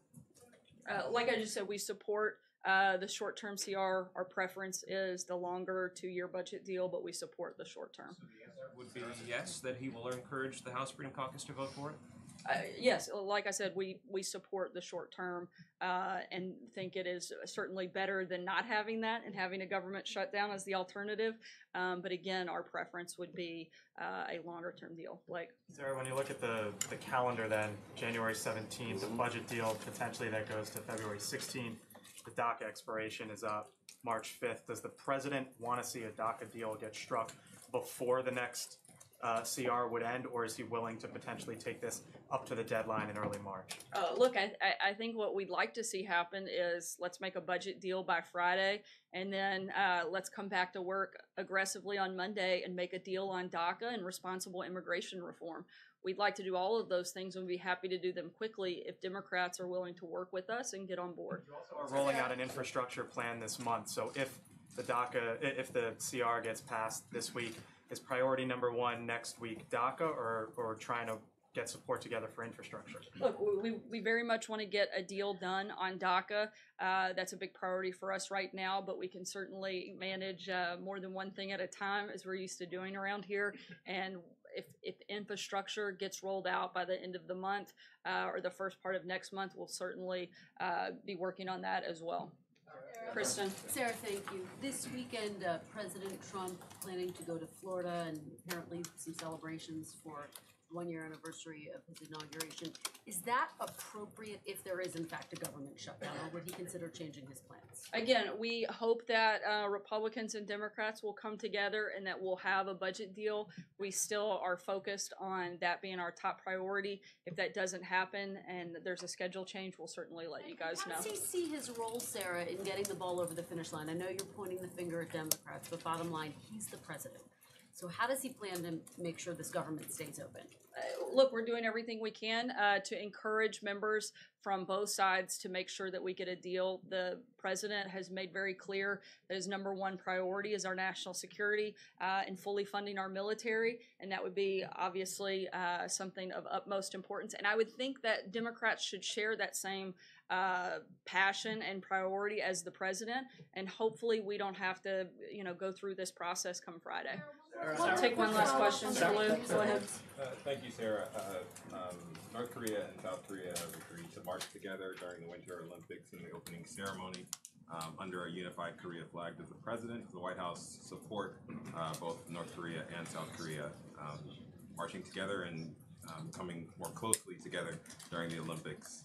Like I just said, we support the short-term CR. Our preference is the longer 2-year budget deal, but we support the short-term. So the answer would be yes, that he will encourage the House Freedom Caucus to vote for it? Yes, like I said, we support the short-term and think it is certainly better than not having that and having a government shutdown as the alternative. But again, our preference would be a longer-term deal. Blake? Sarah, when you look at the calendar then, January 17th, the budget deal potentially that goes to February 16th, the DACA expiration is up March 5th. Does the president want to see a DACA deal get struck before the next CR would end, or is he willing to potentially take this up to the deadline in early March? Look, I think what we'd like to see happen is let's make a budget deal by Friday, and then let's come back to work aggressively on Monday and make a deal on DACA and responsible immigration reform. We'd like to do all of those things and we'd be happy to do them quickly if Democrats are willing to work with us and get on board. You also are rolling out an infrastructure plan this month, so if the CR gets passed this week, is priority number one next week DACA or trying to get support together for infrastructure? Look, we very much want to get a deal done on DACA. That's a big priority for us right now, but we can certainly manage more than one thing at a time, as we're used to doing around here. And if infrastructure gets rolled out by the end of the month or the first part of next month, we'll certainly be working on that as well. Kristen. Sarah, thank you. This weekend, President Trump planning to go to Florida and apparently some celebrations for one-year anniversary of his inauguration. Is that appropriate if there is in fact a government shutdown, or would he consider changing his plans? Again, we hope that Republicans and Democrats will come together and that we'll have a budget deal. We still are focused on that being our top priority. If that doesn't happen and there's a schedule change, we'll certainly let you guys know. How does he see his role, Sarah, in getting the ball over the finish line? I know you're pointing the finger at Democrats, but bottom line, he's the president. So how does he plan to make sure this government stays open? Look, we're doing everything we can to encourage members from both sides to make sure that we get a deal. The president has made very clear that his number one priority is our national security and fully funding our military, and that would be obviously something of utmost importance. And I would think that Democrats should share that same passion and priority as the president, and hopefully we don't have to, go through this process come Friday. I'll take one last question. Lou, go ahead. Thank you, Sarah. North Korea and South Korea have agreed to march together during the Winter Olympics in the opening ceremony under a unified Korea flag. Does the President, does the White House support both North Korea and South Korea marching together and coming more closely together during the Olympics?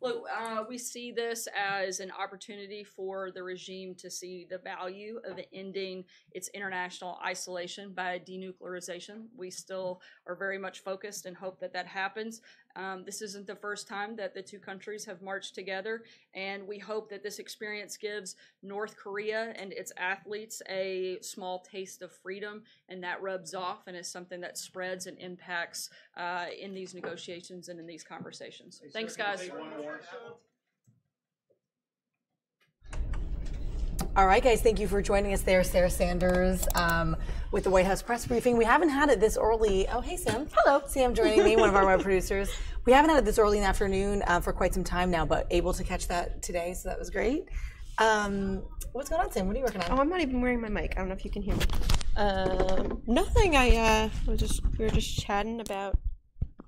Look, we see this as an opportunity for the regime to see the value of ending its international isolation by denuclearization. We still are very much focused and hope that that happens. This isn't the first time that the two countries have marched together, and we hope that this experience gives North Korea and its athletes a small taste of freedom, and that rubs off and is something that spreads and impacts in these negotiations and in these conversations. Thanks, guys. All right, guys, thank you for joining us there, Sarah Sanders, with the White House press briefing. We haven't had it this early. Oh, hey, Sam. Hello. Sam joining me, one of our web producers. We haven't had it this early in the afternoon for quite some time now, but able to catch that today, so that was great. What's going on, Sam? What are you working on? Oh, I'm not even wearing my mic. I don't know if you can hear me. Nothing. We were just chatting about.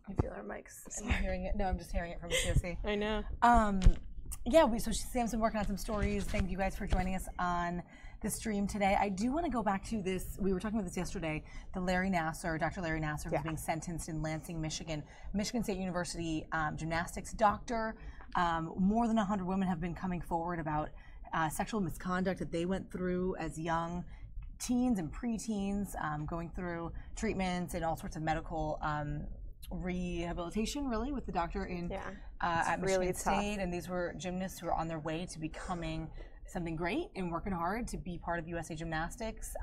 I feel our mics. I'm hearing it. No, I'm just hearing it from the COC. I know. Yeah, so Sam's been working on some stories. Thank you guys for joining us on the stream today. I do want to go back to this. We were talking about this yesterday. The Larry Nassar, Dr. Larry Nassar, who's being sentenced in Lansing, Michigan. Michigan State University gymnastics doctor. More than 100 women have been coming forward about sexual misconduct that they went through as young teens and preteens, going through treatments and all sorts of medical rehabilitation, really, with the doctor in at Michigan State. And these were gymnasts who are on their way to becoming something great and working hard to be part of USA Gymnastics.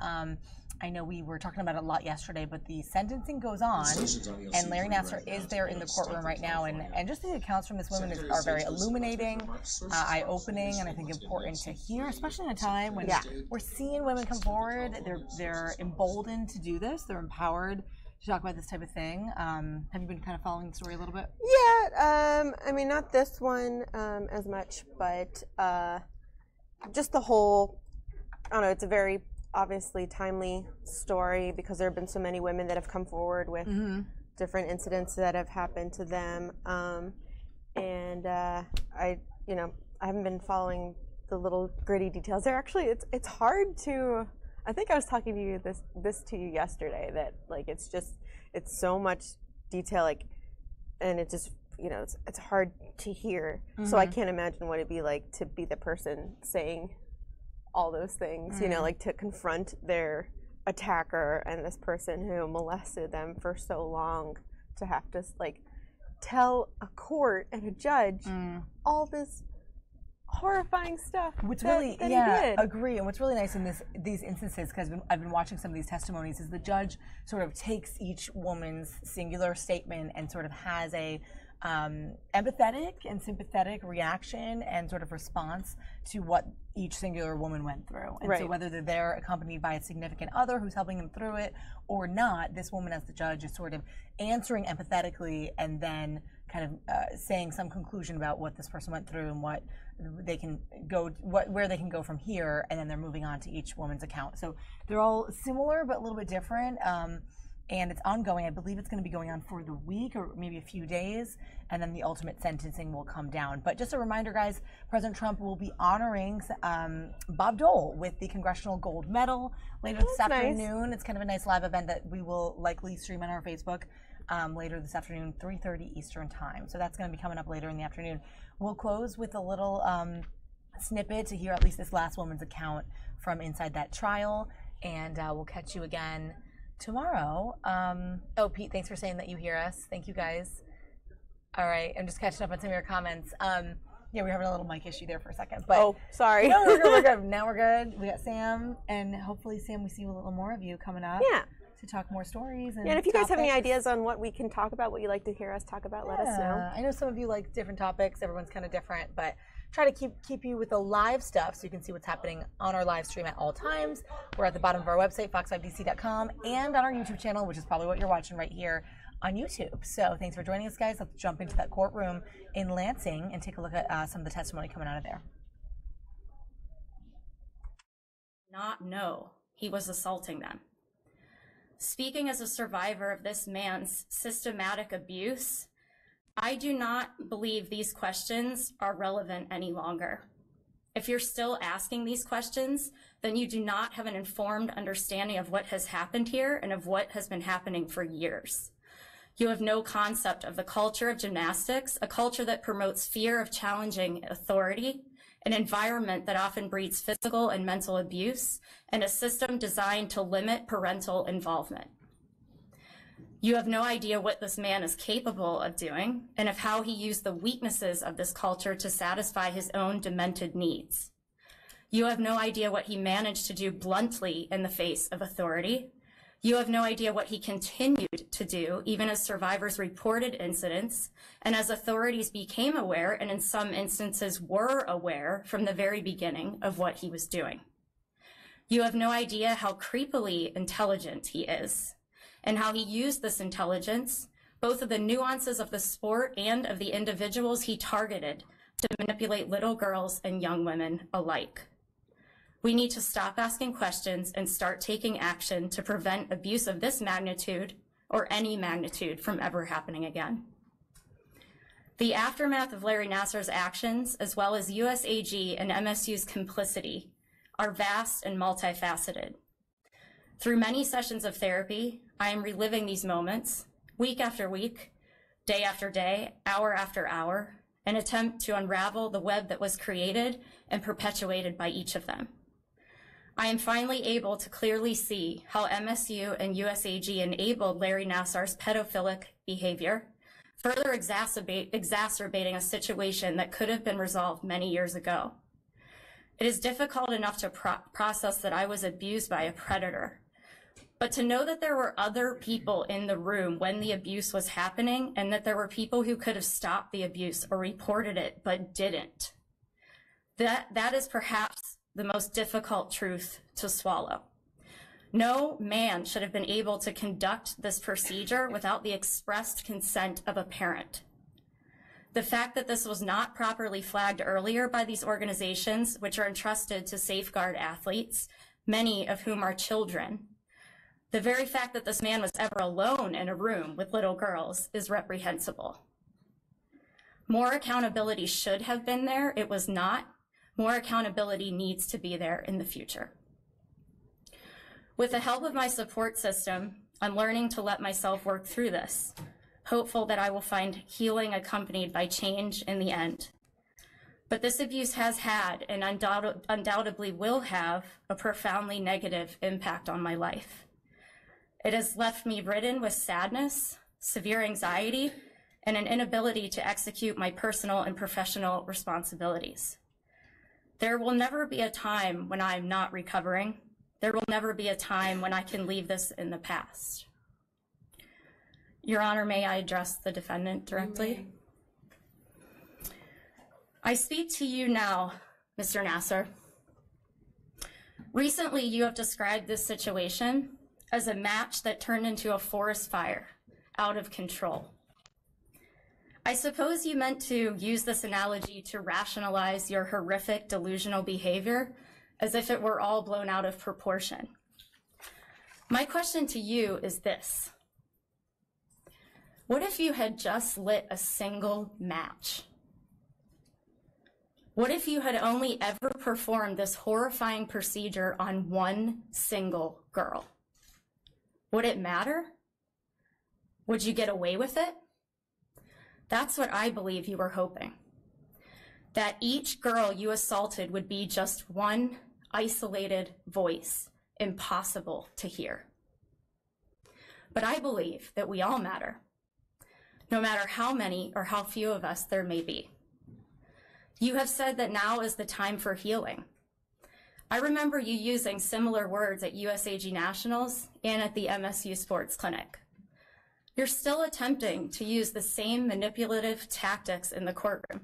I know we were talking about it a lot yesterday, but the sentencing goes on, and Larry Nassar is there in the courtroom right now. And just the accounts from this woman are very illuminating, eye-opening, and I think important to hear, especially in a time when we're seeing women come forward. They're emboldened to do this. They're empowered to talk about this type of thing. Have you been kind of following the story a little bit? Yeah, I mean, not this one as much, but just the whole, I don't know, it's a very obviously timely story because there have been so many women that have come forward with different incidents that have happened to them. And I haven't been following the little gritty details. They're actually, it's hard to, I think I was talking to you this to you yesterday, that like it's so much detail, like, and it just, it's hard to hear. So I can't imagine what it'd be like to be the person saying all those things, like to confront their attacker and this person who molested them for so long, to have to like tell a court and a judge all this horrifying stuff. What's that really, he did. agree. And what's really nice in these instances, because I've been watching some of these testimonies, is the judge sort of takes each woman's singular statement and sort of has a empathetic and sympathetic reaction and sort of response to what each singular woman went through. And so whether they're there accompanied by a significant other who's helping them through it or not, this woman as the judge is sort of answering empathetically and then kind of saying some conclusion about what this person went through and what they can go, where they can go from here, and then they're moving on to each woman's account. So they're all similar but a little bit different. And it's ongoing. I believe it's going to be going on for the week or maybe a few days, and then the ultimate sentencing will come down. But just a reminder, guys, President Trump will be honoring Bob Dole with the Congressional Gold Medal later this afternoon. It's kind of a nice live event that we will likely stream on our Facebook later this afternoon, 3:30 Eastern time. So that's going to be coming up later in the afternoon. We'll close with a little snippet to hear at least this last woman's account from inside that trial, and we'll catch you again tomorrow. Oh, Pete, thanks for saying that you hear us. Thank you, guys. All right, I'm just catching up on some of your comments. Yeah, we're having a little mic issue there for a second. But oh, sorry. No, we're good. We're good. Now we're good. We got Sam, and hopefully, Sam, we see a little more of you coming up. Yeah. To talk more stories. And if you guys have any ideas on what we can talk about, what you'd like to hear us talk about, let us know. I know some of you like different topics. Everyone's kind of different, but try to keep you with the live stuff so you can see what's happening on our live stream at all times. We're at the bottom of our website, fox5dc.com, and on our YouTube channel, which is probably what you're watching right here on YouTube. So thanks for joining us, guys. Let's jump into that courtroom in Lansing and take a look at some of the testimony coming out of there. Not know he was assaulting them. Speaking as a survivor of this man's systematic abuse, I do not believe these questions are relevant any longer. If you're still asking these questions, then you do not have an informed understanding of what has happened here and of what has been happening for years. You have no concept of the culture of gymnastics, a culture that promotes fear of challenging authority, an environment that often breeds physical and mental abuse, and a system designed to limit parental involvement. You have no idea what this man is capable of doing and of how he used the weaknesses of this culture to satisfy his own demented needs. You have no idea what he managed to do bluntly in the face of authority. You have no idea what he continued to do, even as survivors reported incidents and as authorities became aware, and in some instances were aware from the very beginning of what he was doing. You have no idea how creepily intelligent he is and how he used this intelligence, both of the nuances of the sport and of the individuals he targeted, to manipulate little girls and young women alike. We need to stop asking questions and start taking action to prevent abuse of this magnitude or any magnitude from ever happening again. The aftermath of Larry Nassar's actions, as well as USAG and MSU's complicity, are vast and multifaceted. Through many sessions of therapy, I am reliving these moments, week after week, day after day, hour after hour, an attempt to unravel the web that was created and perpetuated by each of them. I am finally able to clearly see how MSU and USAG enabled Larry Nassar's pedophilic behavior, further exacerbating a situation that could have been resolved many years ago. It is difficult enough to process that I was abused by a predator, but to know that there were other people in the room when the abuse was happening and that there were people who could have stopped the abuse or reported it but didn't, that is perhaps the most difficult truth to swallow. No man should have been able to conduct this procedure without the expressed consent of a parent. The fact that this was not properly flagged earlier by these organizations, which are entrusted to safeguard athletes, many of whom are children, the very fact that this man was ever alone in a room with little girls is reprehensible. More accountability should have been there. It was not. More accountability needs to be there in the future. With the help of my support system, I'm learning to let myself work through this, hopeful that I will find healing accompanied by change in the end. But this abuse has had and undoubtedly will have a profoundly negative impact on my life. It has left me ridden with sadness, severe anxiety, and an inability to execute my personal and professional responsibilities. There will never be a time when I'm not recovering. There will never be a time when I can leave this in the past. Your Honor, may I address the defendant directly? I speak to you now, Mr. Nasser. Recently, you have described this situation as a match that turned into a forest fire, out of control. I suppose you meant to use this analogy to rationalize your horrific delusional behavior as if it were all blown out of proportion. My question to you is this: what if you had just lit a single match? What if you had only ever performed this horrifying procedure on one single girl? Would it matter? Would you get away with it? That's what I believe you were hoping. That each girl you assaulted would be just one isolated voice, impossible to hear. But I believe that we all matter, no matter how many or how few of us there may be. You have said that now is the time for healing. I remember you using similar words at USAG Nationals and at the MSU Sports Clinic. You're still attempting to use the same manipulative tactics in the courtroom.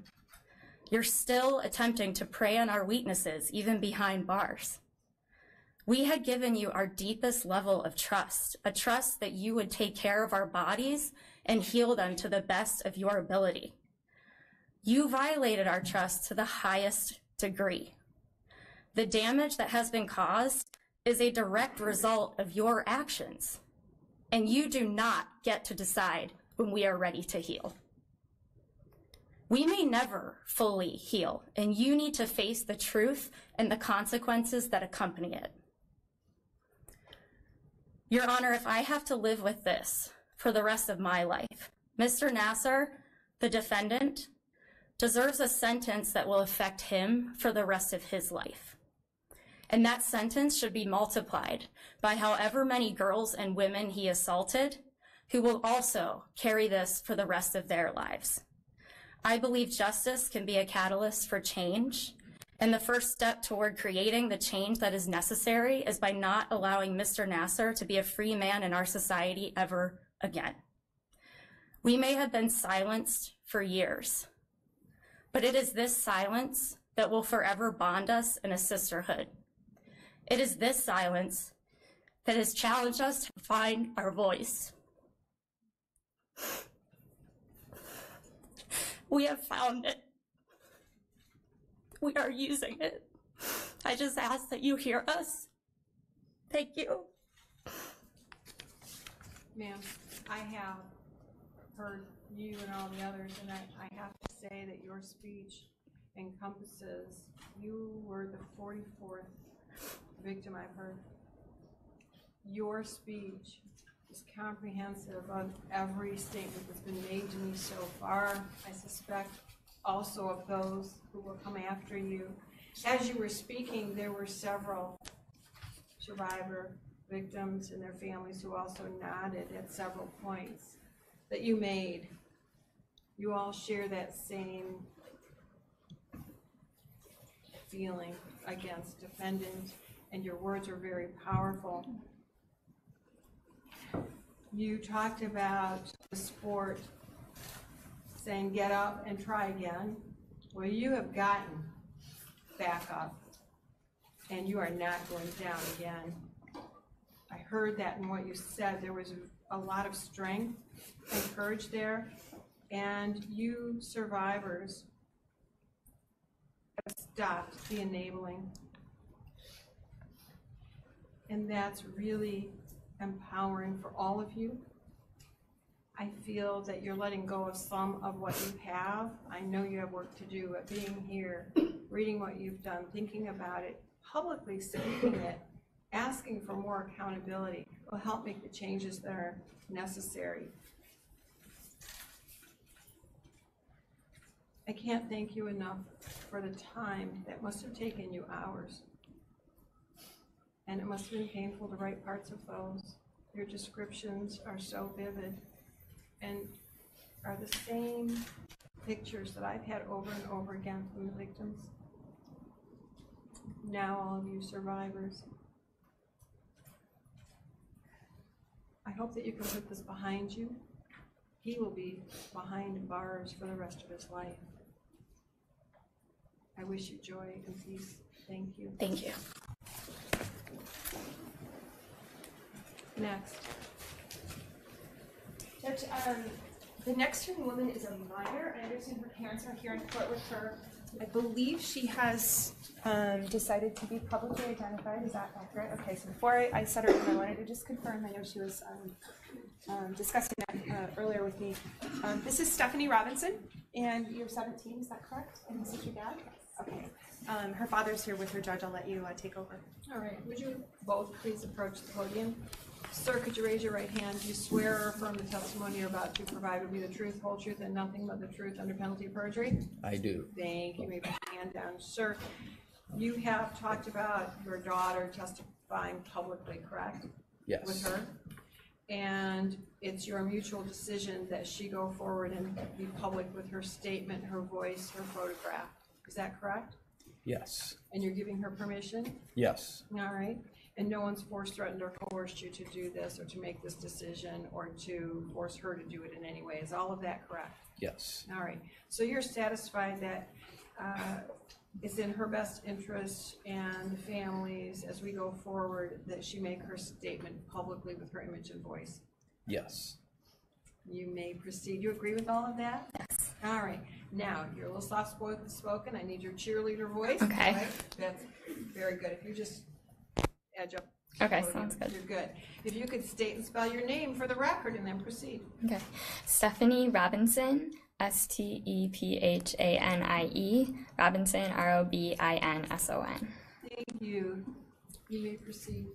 You're still attempting to prey on our weaknesses, even behind bars. We had given you our deepest level of trust, a trust that you would take care of our bodies and heal them to the best of your ability. You violated our trust to the highest degree. The damage that has been caused is a direct result of your actions, and you do not get to decide when we are ready to heal. We may never fully heal, and you need to face the truth and the consequences that accompany it. Your Honor, if I have to live with this for the rest of my life, Mr. Nasser, the defendant, deserves a sentence that will affect him for the rest of his life. And that sentence should be multiplied by however many girls and women he assaulted, who will also carry this for the rest of their lives. I believe justice can be a catalyst for change, and the first step toward creating the change that is necessary is by not allowing Mr. Nasser to be a free man in our society ever again. We may have been silenced for years, but it is this silence that will forever bond us in a sisterhood. It is this silence that has challenged us to find our voice. We have found it. We are using it. I just ask that you hear us. Thank you. Ma'am, I have heard you and all the others, and I have to say that your speech encompasses, you were the 44th victim I've heard. Your speech is comprehensive on every statement that's been made to me so far. I suspect also of those who will come after you. As you were speaking, there were several survivor victims and their families who also nodded at several points that you made. You all share that same feeling against defendants, and your words are very powerful. You talked about the sport saying get up and try again. Well, you have gotten back up, and you are not going down again. I heard that in what you said. There was a lot of strength and courage there, and you survivors have stopped the enabling. And that's really empowering for all of you. I feel that you're letting go of some of what you have. I know you have work to do, but being here, reading what you've done, thinking about it, publicly speaking it, asking for more accountability will help make the changes that are necessary. I can't thank you enough for the time that must have taken you hours. And it must have been painful to write parts of those. Your descriptions are so vivid and are the same pictures that I've had over and over again from the victims. Now all of you survivors. I hope that you can put this behind you. He will be behind bars for the rest of his life. I wish you joy and peace. Thank you. Thank you. Next. Judge, the next young woman is a minor. I understand her parents are here in court with her. I believe she has decided to be publicly identified. Is that accurate? Okay, so before I set her in, I wanted to just confirm. I know she was discussing that earlier with me. This is Stephanie Robinson, and you're 17, is that correct? And this is your dad? Okay. Her father's here with her judge. I'll let you take over. All right, would you both please approach the podium? Sir, could you raise your right hand? Do you swear or affirm the testimony you're about to provide will be the truth, whole truth, and nothing but the truth under penalty of perjury? I do. Thank you. You may put your hand down. Sir, you have talked about your daughter testifying publicly, correct? Yes. With her? And it's your mutual decision that she go forward and be public with her statement, her voice, her photograph. Is that correct? Yes. And you're giving her permission? Yes. All right. And no one's forced, threatened, or coerced you to do this or to make this decision or to force her to do it in any way. Is all of that correct? Yes. All right. So you're satisfied that it's in her best interest and the families as we go forward that she make her statement publicly with her image and voice? Yes. You may proceed. You agree with all of that? Yes. All right. Now, you're a little soft spoken. I need your cheerleader voice. Okay. All right? That's very good. If you just edge up. Okay, sounds good. You're good. If you could state and spell your name for the record and then proceed. Okay. Stephanie Robinson, Stephanie, Robinson, Robinson. Thank you. You may proceed.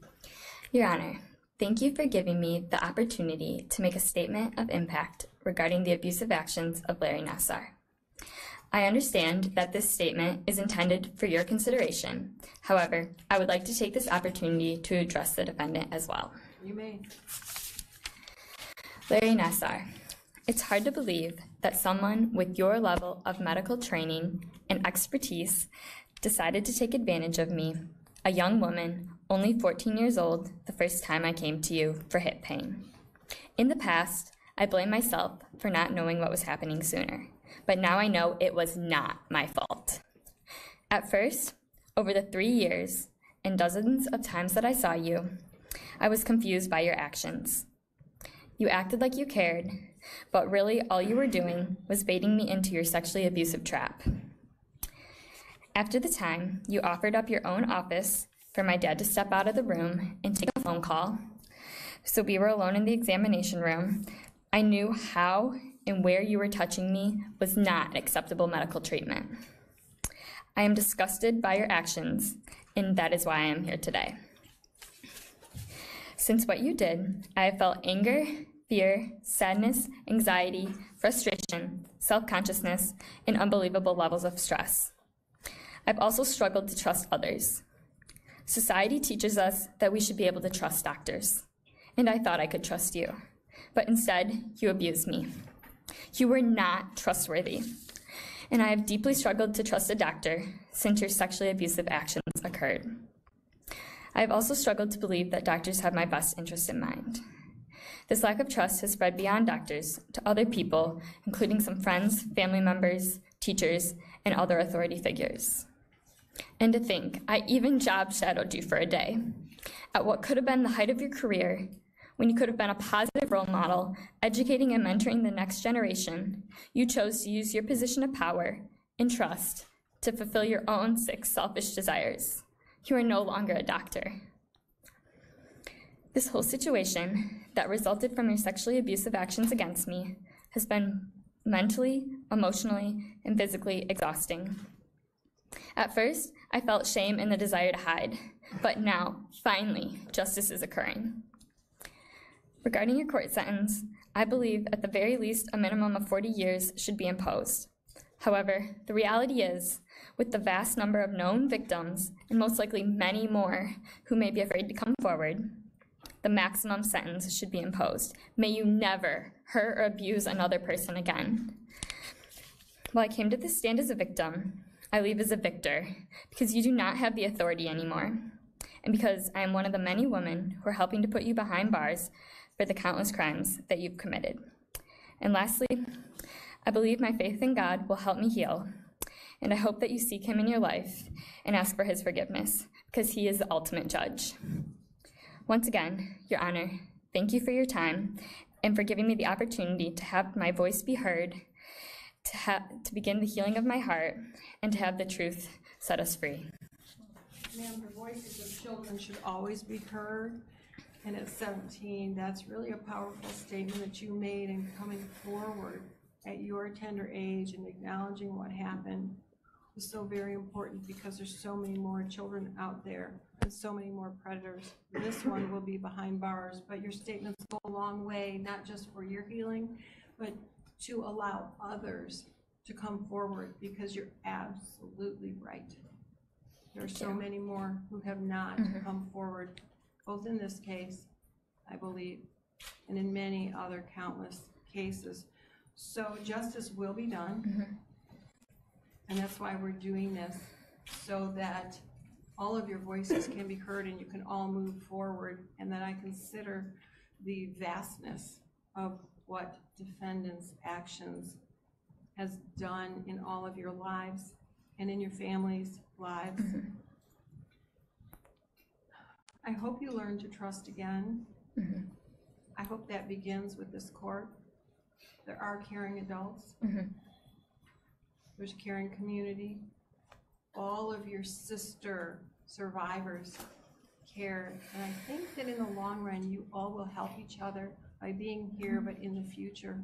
Your Honor, thank you for giving me the opportunity to make a statement of impact regarding the abusive actions of Larry Nassar. I understand that this statement is intended for your consideration. However, I would like to take this opportunity to address the defendant as well. You may. Larry Nassar, it's hard to believe that someone with your level of medical training and expertise decided to take advantage of me, a young woman, only 14 years old, the first time I came to you for hip pain. In the past, I blame myself for not knowing what was happening sooner, but now I know it was not my fault. At first, over the 3 years and dozens of times that I saw you, I was confused by your actions. You acted like you cared, but really all you were doing was baiting me into your sexually abusive trap. After the time you offered up your own office for my dad to step out of the room and take a phone call, so we were alone in the examination room, I knew how and where you were touching me was not acceptable medical treatment. I am disgusted by your actions, and that is why I am here today. Since what you did, I have felt anger, fear, sadness, anxiety, frustration, self-consciousness, and unbelievable levels of stress. I've also struggled to trust others. Society teaches us that we should be able to trust doctors, and I thought I could trust you, but instead, you abused me. You were not trustworthy, and I have deeply struggled to trust a doctor since your sexually abusive actions occurred. I have also struggled to believe that doctors have my best interest in mind. This lack of trust has spread beyond doctors to other people, including some friends, family members, teachers, and other authority figures. And to think, I even job shadowed you for a day. At what could have been the height of your career, when you could have been a positive role model, educating and mentoring the next generation, you chose to use your position of power and trust to fulfill your own sick, selfish desires. You are no longer a doctor. This whole situation that resulted from your sexually abusive actions against me has been mentally, emotionally, and physically exhausting. At first, I felt shame and the desire to hide, but now, finally, justice is occurring. Regarding your court sentence, I believe at the very least a minimum of 40 years should be imposed. However, the reality is, with the vast number of known victims, and most likely many more who may be afraid to come forward, the maximum sentence should be imposed. May you never hurt or abuse another person again. While I came to this stand as a victim, I leave as a victor because you do not have the authority anymore, and because I am one of the many women who are helping to put you behind bars for the countless crimes that you've committed. And lastly, I believe my faith in God will help me heal, and I hope that you seek Him in your life and ask for His forgiveness, because He is the ultimate judge. Once again, Your Honor, thank you for your time and for giving me the opportunity to have my voice be heard, to begin the healing of my heart, and to have the truth set us free. Ma'am, the voices of children should always be heard. And at 17, that's really a powerful statement that you made in coming forward at your tender age and acknowledging what happened. is so very important because there's so many more children out there and so many more predators. This one will be behind bars, but your statements go a long way, not just for your healing, but to allow others to come forward, because you're absolutely right. There are so many more who have not come forward, both in this case, I believe, and in many other countless cases. So justice will be done, and that's why we're doing this, so that all of your voices can be heard and you can all move forward, and that I consider the vastness of what defendants' actions has done in all of your lives and in your families' lives. I hope you learn to trust again. I hope that begins with this court. There are caring adults. There's a caring community. All of your sister survivors care. And I think that in the long run, you all will help each other by being here, but in the future.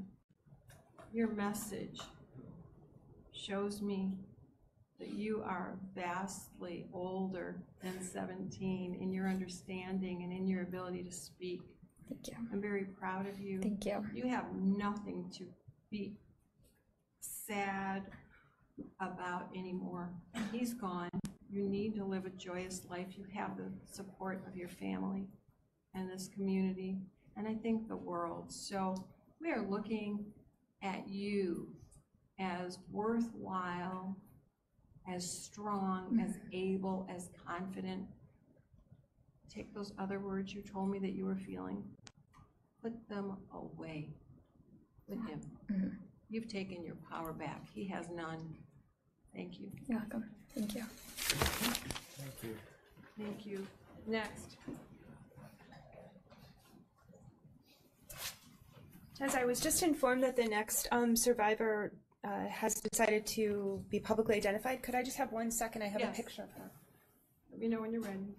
Your message shows me that you are vastly older than 17 in your understanding and in your ability to speak. Thank you. I'm very proud of you. Thank you. You have nothing to be sad about anymore. He's gone. You need to live a joyous life. You have the support of your family and this community, and I think the world. So we are looking at you as worthwhile, as strong, as able, as confident. Take those other words you told me that you were feeling, put them away with him. You've taken your power back. He has none. Thank you. You're welcome. Thank you. Thank you. Thank you. Next. As I was just informed that the next survivor has decided to be publicly identified, could I just have 1 second? I have a picture of her. Let me know when you're ready.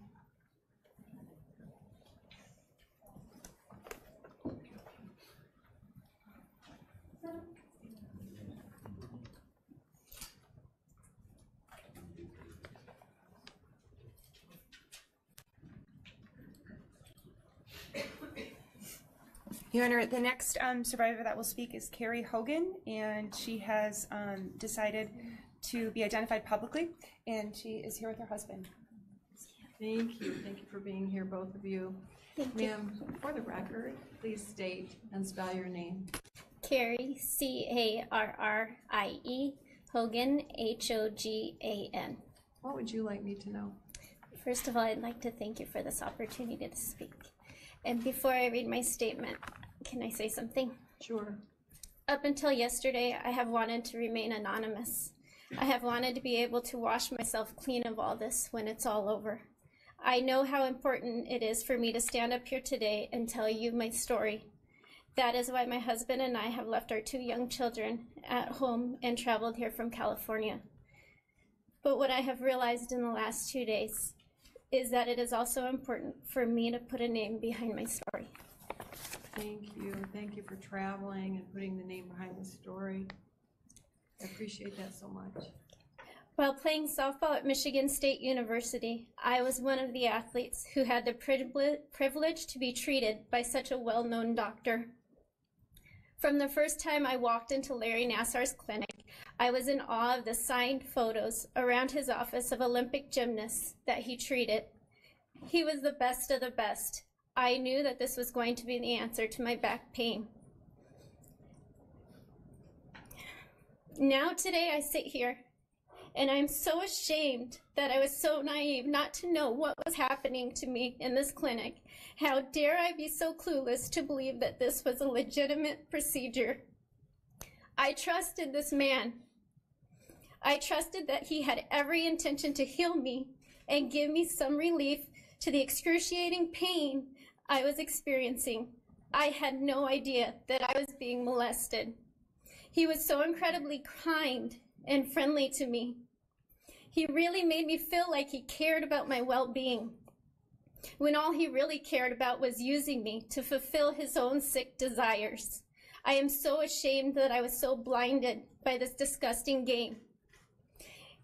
Your Honor, the next survivor that will speak is Carrie Hogan, and she has decided to be identified publicly, and she is here with her husband. Thank you. Thank you for being here, both of you. Ma'am, for the record, please state and spell your name. Carrie, C-A-R-R-I-E, Hogan, H-O-G-A-N. What would you like me to know? First of all, I'd like to thank you for this opportunity to speak. And before I read my statement, can I say something? Sure. Up until yesterday, I have wanted to remain anonymous. I have wanted to be able to wash myself clean of all this when it's all over. I know how important it is for me to stand up here today and tell you my story. That is why my husband and I have left our 2 young children at home and traveled here from California. But what I have realized in the last 2 days is that it is also important for me to put a name behind my story. Thank you. Thank you for traveling and putting the name behind the story. I appreciate that so much. While playing softball at Michigan State University, I was one of the athletes who had the privilege to be treated by such a well-known doctor. From the first time I walked into Larry Nassar's clinic, I was in awe of the signed photos around his office of Olympic gymnasts that he treated. He was the best of the best. I knew that this was going to be the answer to my back pain. Now today I sit here, and I'm so ashamed that I was so naive not to know what was happening to me in this clinic. How dare I be so clueless to believe that this was a legitimate procedure? I trusted this man. I trusted that he had every intention to heal me and give me some relief to the excruciating pain I was experiencing. I had no idea that I was being molested. He was so incredibly kind and friendly to me. He really made me feel like he cared about my well-being, when all he really cared about was using me to fulfill his own sick desires. I am so ashamed that I was so blinded by this disgusting game.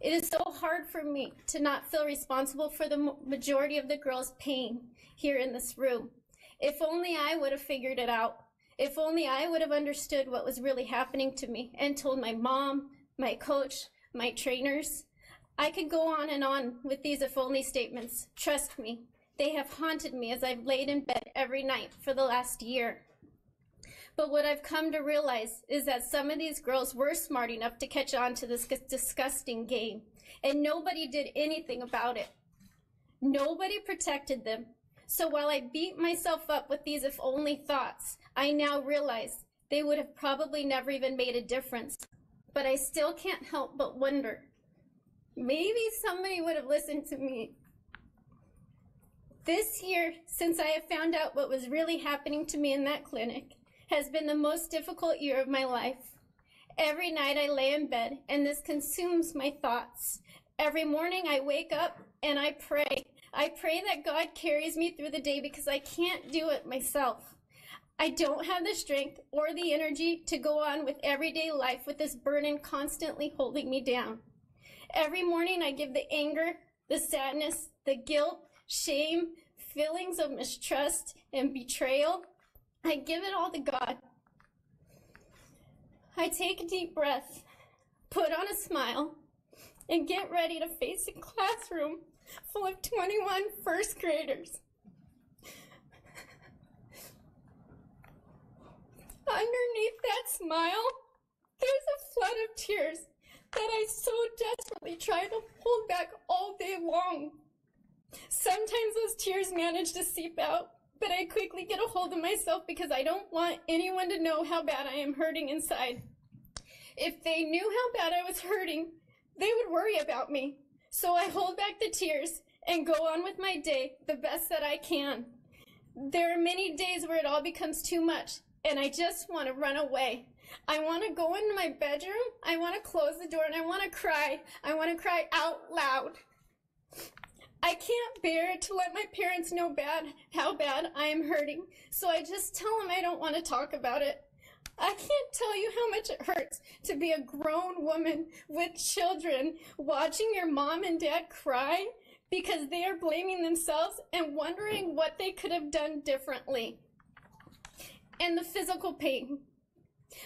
It is so hard for me to not feel responsible for the majority of the girls' pain here in this room. If only I would have figured it out. If only I would have understood what was really happening to me and told my mom, my coach, my trainers. I could go on and on with these if only statements. Trust me, they have haunted me as I've laid in bed every night for the last year. But what I've come to realize is that some of these girls were smart enough to catch on to this disgusting game, and nobody did anything about it. Nobody protected them. So while I beat myself up with these if only thoughts, I now realize they would have probably never even made a difference. But I still can't help but wonder, maybe somebody would have listened to me. This year, since I have found out what was really happening to me in that clinic, has been the most difficult year of my life. Every night I lay in bed and this consumes my thoughts. Every morning I wake up and I pray. I pray that God carries me through the day because I can't do it myself. I don't have the strength or the energy to go on with everyday life with this burden constantly holding me down. Every morning I give the anger, the sadness, the guilt, shame, feelings of mistrust and betrayal. I give it all to God. I take a deep breath, put on a smile, and get ready to face a classroom full of 21 first graders. Underneath that smile, there's a flood of tears that I so desperately try to hold back all day long. Sometimes those tears manage to seep out, but I quickly get a hold of myself because I don't want anyone to know how bad I am hurting inside. If they knew how bad I was hurting, they would worry about me. So I hold back the tears and go on with my day the best that I can. There are many days where it all becomes too much, and I just want to run away. I want to go into my bedroom, I want to close the door, and I want to cry. I want to cry out loud. I can't bear to let my parents know how bad I am hurting, so I just tell them I don't want to talk about it. I can't tell you how much it hurts to be a grown woman with children watching your mom and dad cry because they are blaming themselves and wondering what they could have done differently. And the physical pain.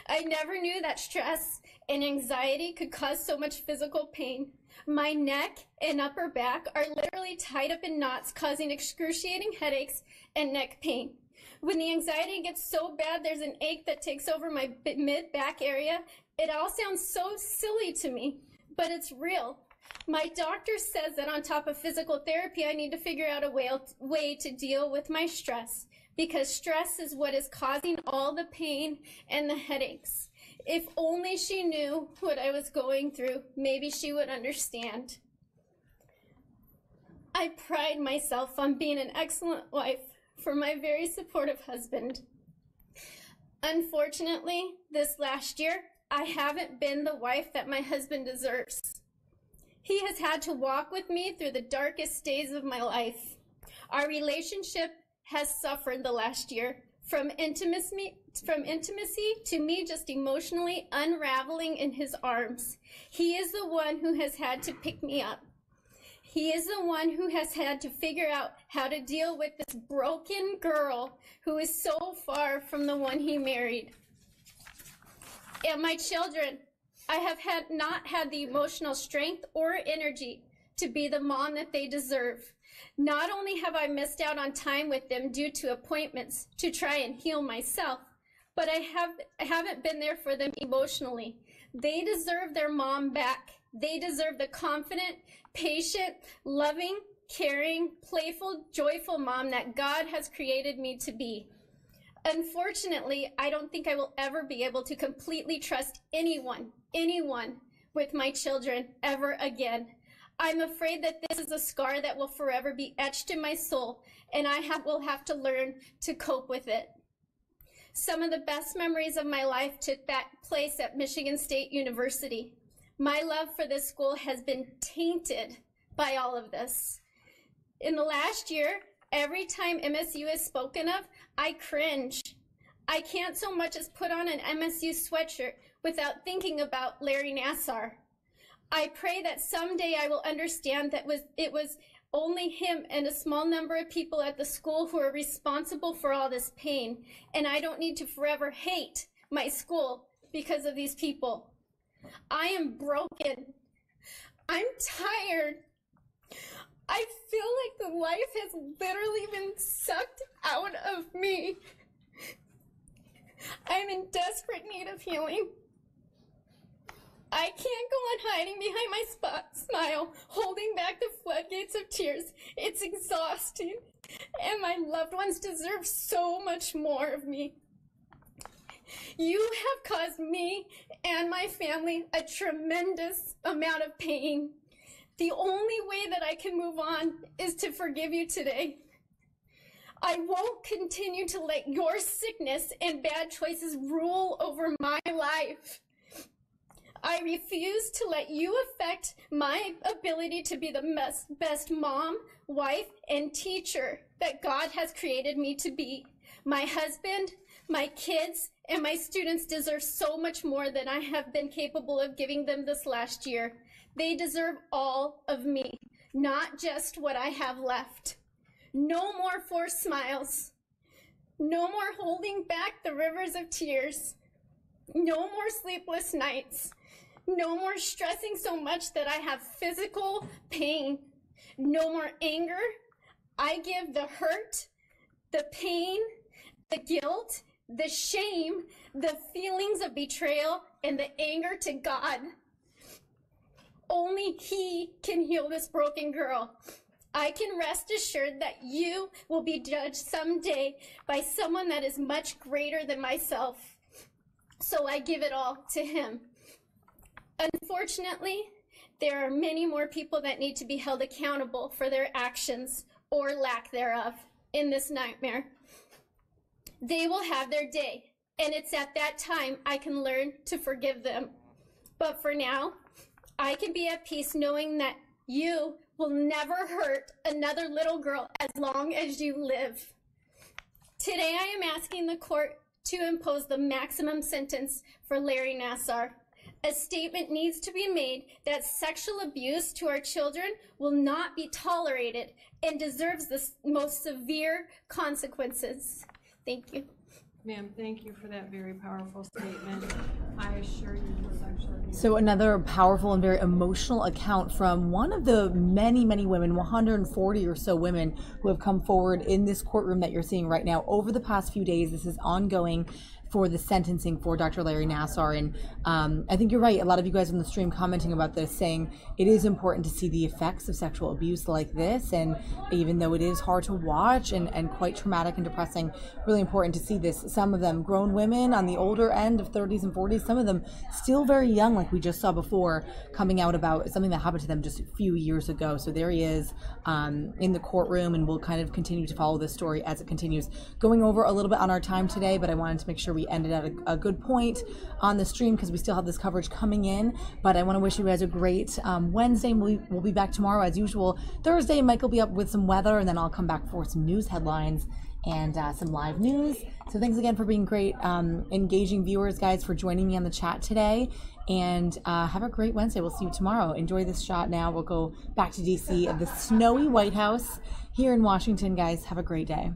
I never knew that stress and anxiety could cause so much physical pain. My neck and upper back are literally tied up in knots, causing excruciating headaches and neck pain. When the anxiety gets so bad, there's an ache that takes over my mid-back area. It all sounds so silly to me, but it's real. My doctor says that on top of physical therapy, I need to figure out a way to deal with my stress, because stress is what is causing all the pain and the headaches. If only she knew what I was going through, maybe she would understand. I pride myself on being an excellent wife for my very supportive husband. Unfortunately, this last year, I haven't been the wife that my husband deserves. He has had to walk with me through the darkest days of my life. Our relationship has suffered the last year, from intimacy to me just emotionally unraveling in his arms. He is the one who has had to pick me up. He is the one who has had to figure out how to deal with this broken girl who is so far from the one he married. And my children, I have not had the emotional strength or energy to be the mom that they deserve. Not only have I missed out on time with them due to appointments to try and heal myself, but I haven't been there for them emotionally. They deserve their mom back. They deserve the confident, patient, loving, caring, playful, joyful mom that God has created me to be. Unfortunately, I don't think I will ever be able to completely trust anyone with my children ever again. I'm afraid that this is a scar that will forever be etched in my soul, and I will have to learn to cope with it. Some of the best memories of my life took place at Michigan State University. My love for this school has been tainted by all of this. In the last year, every time MSU is spoken of, I cringe. I can't so much as put on an MSU sweatshirt without thinking about Larry Nassar. I pray that someday I will understand that it was only him and a small number of people at the school who are responsible for all this pain, and I don't need to forever hate my school because of these people. I am broken. I'm tired. I feel like the life has literally been sucked out of me. I'm in desperate need of healing. I can't go on hiding behind my smile, holding back the floodgates of tears. It's exhausting, and my loved ones deserve so much more of me. You have caused me and my family a tremendous amount of pain. The only way that I can move on is to forgive you today. I won't continue to let your sickness and bad choices rule over my life. I refuse to let you affect my ability to be the best mom, wife, and teacher that God has created me to be. My husband, my kids, and my students deserve so much more than I have been capable of giving them this last year. They deserve all of me, not just what I have left. No more forced smiles. No more holding back the rivers of tears. No more sleepless nights. No more stressing so much that I have physical pain. No more anger. I give the hurt, the pain, the guilt, the shame, the feelings of betrayal, and the anger to God. Only He can heal this broken girl. I can rest assured that you will be judged someday by someone that is much greater than myself. So I give it all to Him. Unfortunately, there are many more people that need to be held accountable for their actions or lack thereof in this nightmare. They will have their day, and it's at that time I can learn to forgive them. But for now, I can be at peace knowing that you will never hurt another little girl as long as you live. Today I am asking the court to impose the maximum sentence for Larry Nassar. A statement needs to be made that sexual abuse to our children will not be tolerated and deserves the most severe consequences. Thank you. Ma'am, thank you for that very powerful statement. I assure you the sexual abuse. So another powerful and very emotional account from one of the many, many women, 140 or so women who have come forward in this courtroom that you're seeing right now over the past few days. This is ongoing for the sentencing for Dr. Larry Nassar. And I think you're right. A lot of you guys on the stream commenting about this, saying it is important to see the effects of sexual abuse like this. And even though it is hard to watch and quite traumatic and depressing, really important to see this. Some of them grown women on the older end of 30s and 40s, some of them still very young, like we just saw before, coming out about something that happened to them just a few years ago. So there he is in the courtroom, and we'll kind of continue to follow this story as it continues. Going over a little bit on our time today, but I wanted to make sure we ended at a good point on the stream because we still have this coverage coming in. But I want to wish you guys a great Wednesday. We'll be back tomorrow as usual. Thursday, Mike will be up with some weather, and then I'll come back for some news headlines and some live news. So thanks again for being great, engaging viewers, guys, for joining me on the chat today. And have a great Wednesday. We'll see you tomorrow. Enjoy this shot now. We'll go back to DC at the snowy White House here in Washington, guys. Have a great day.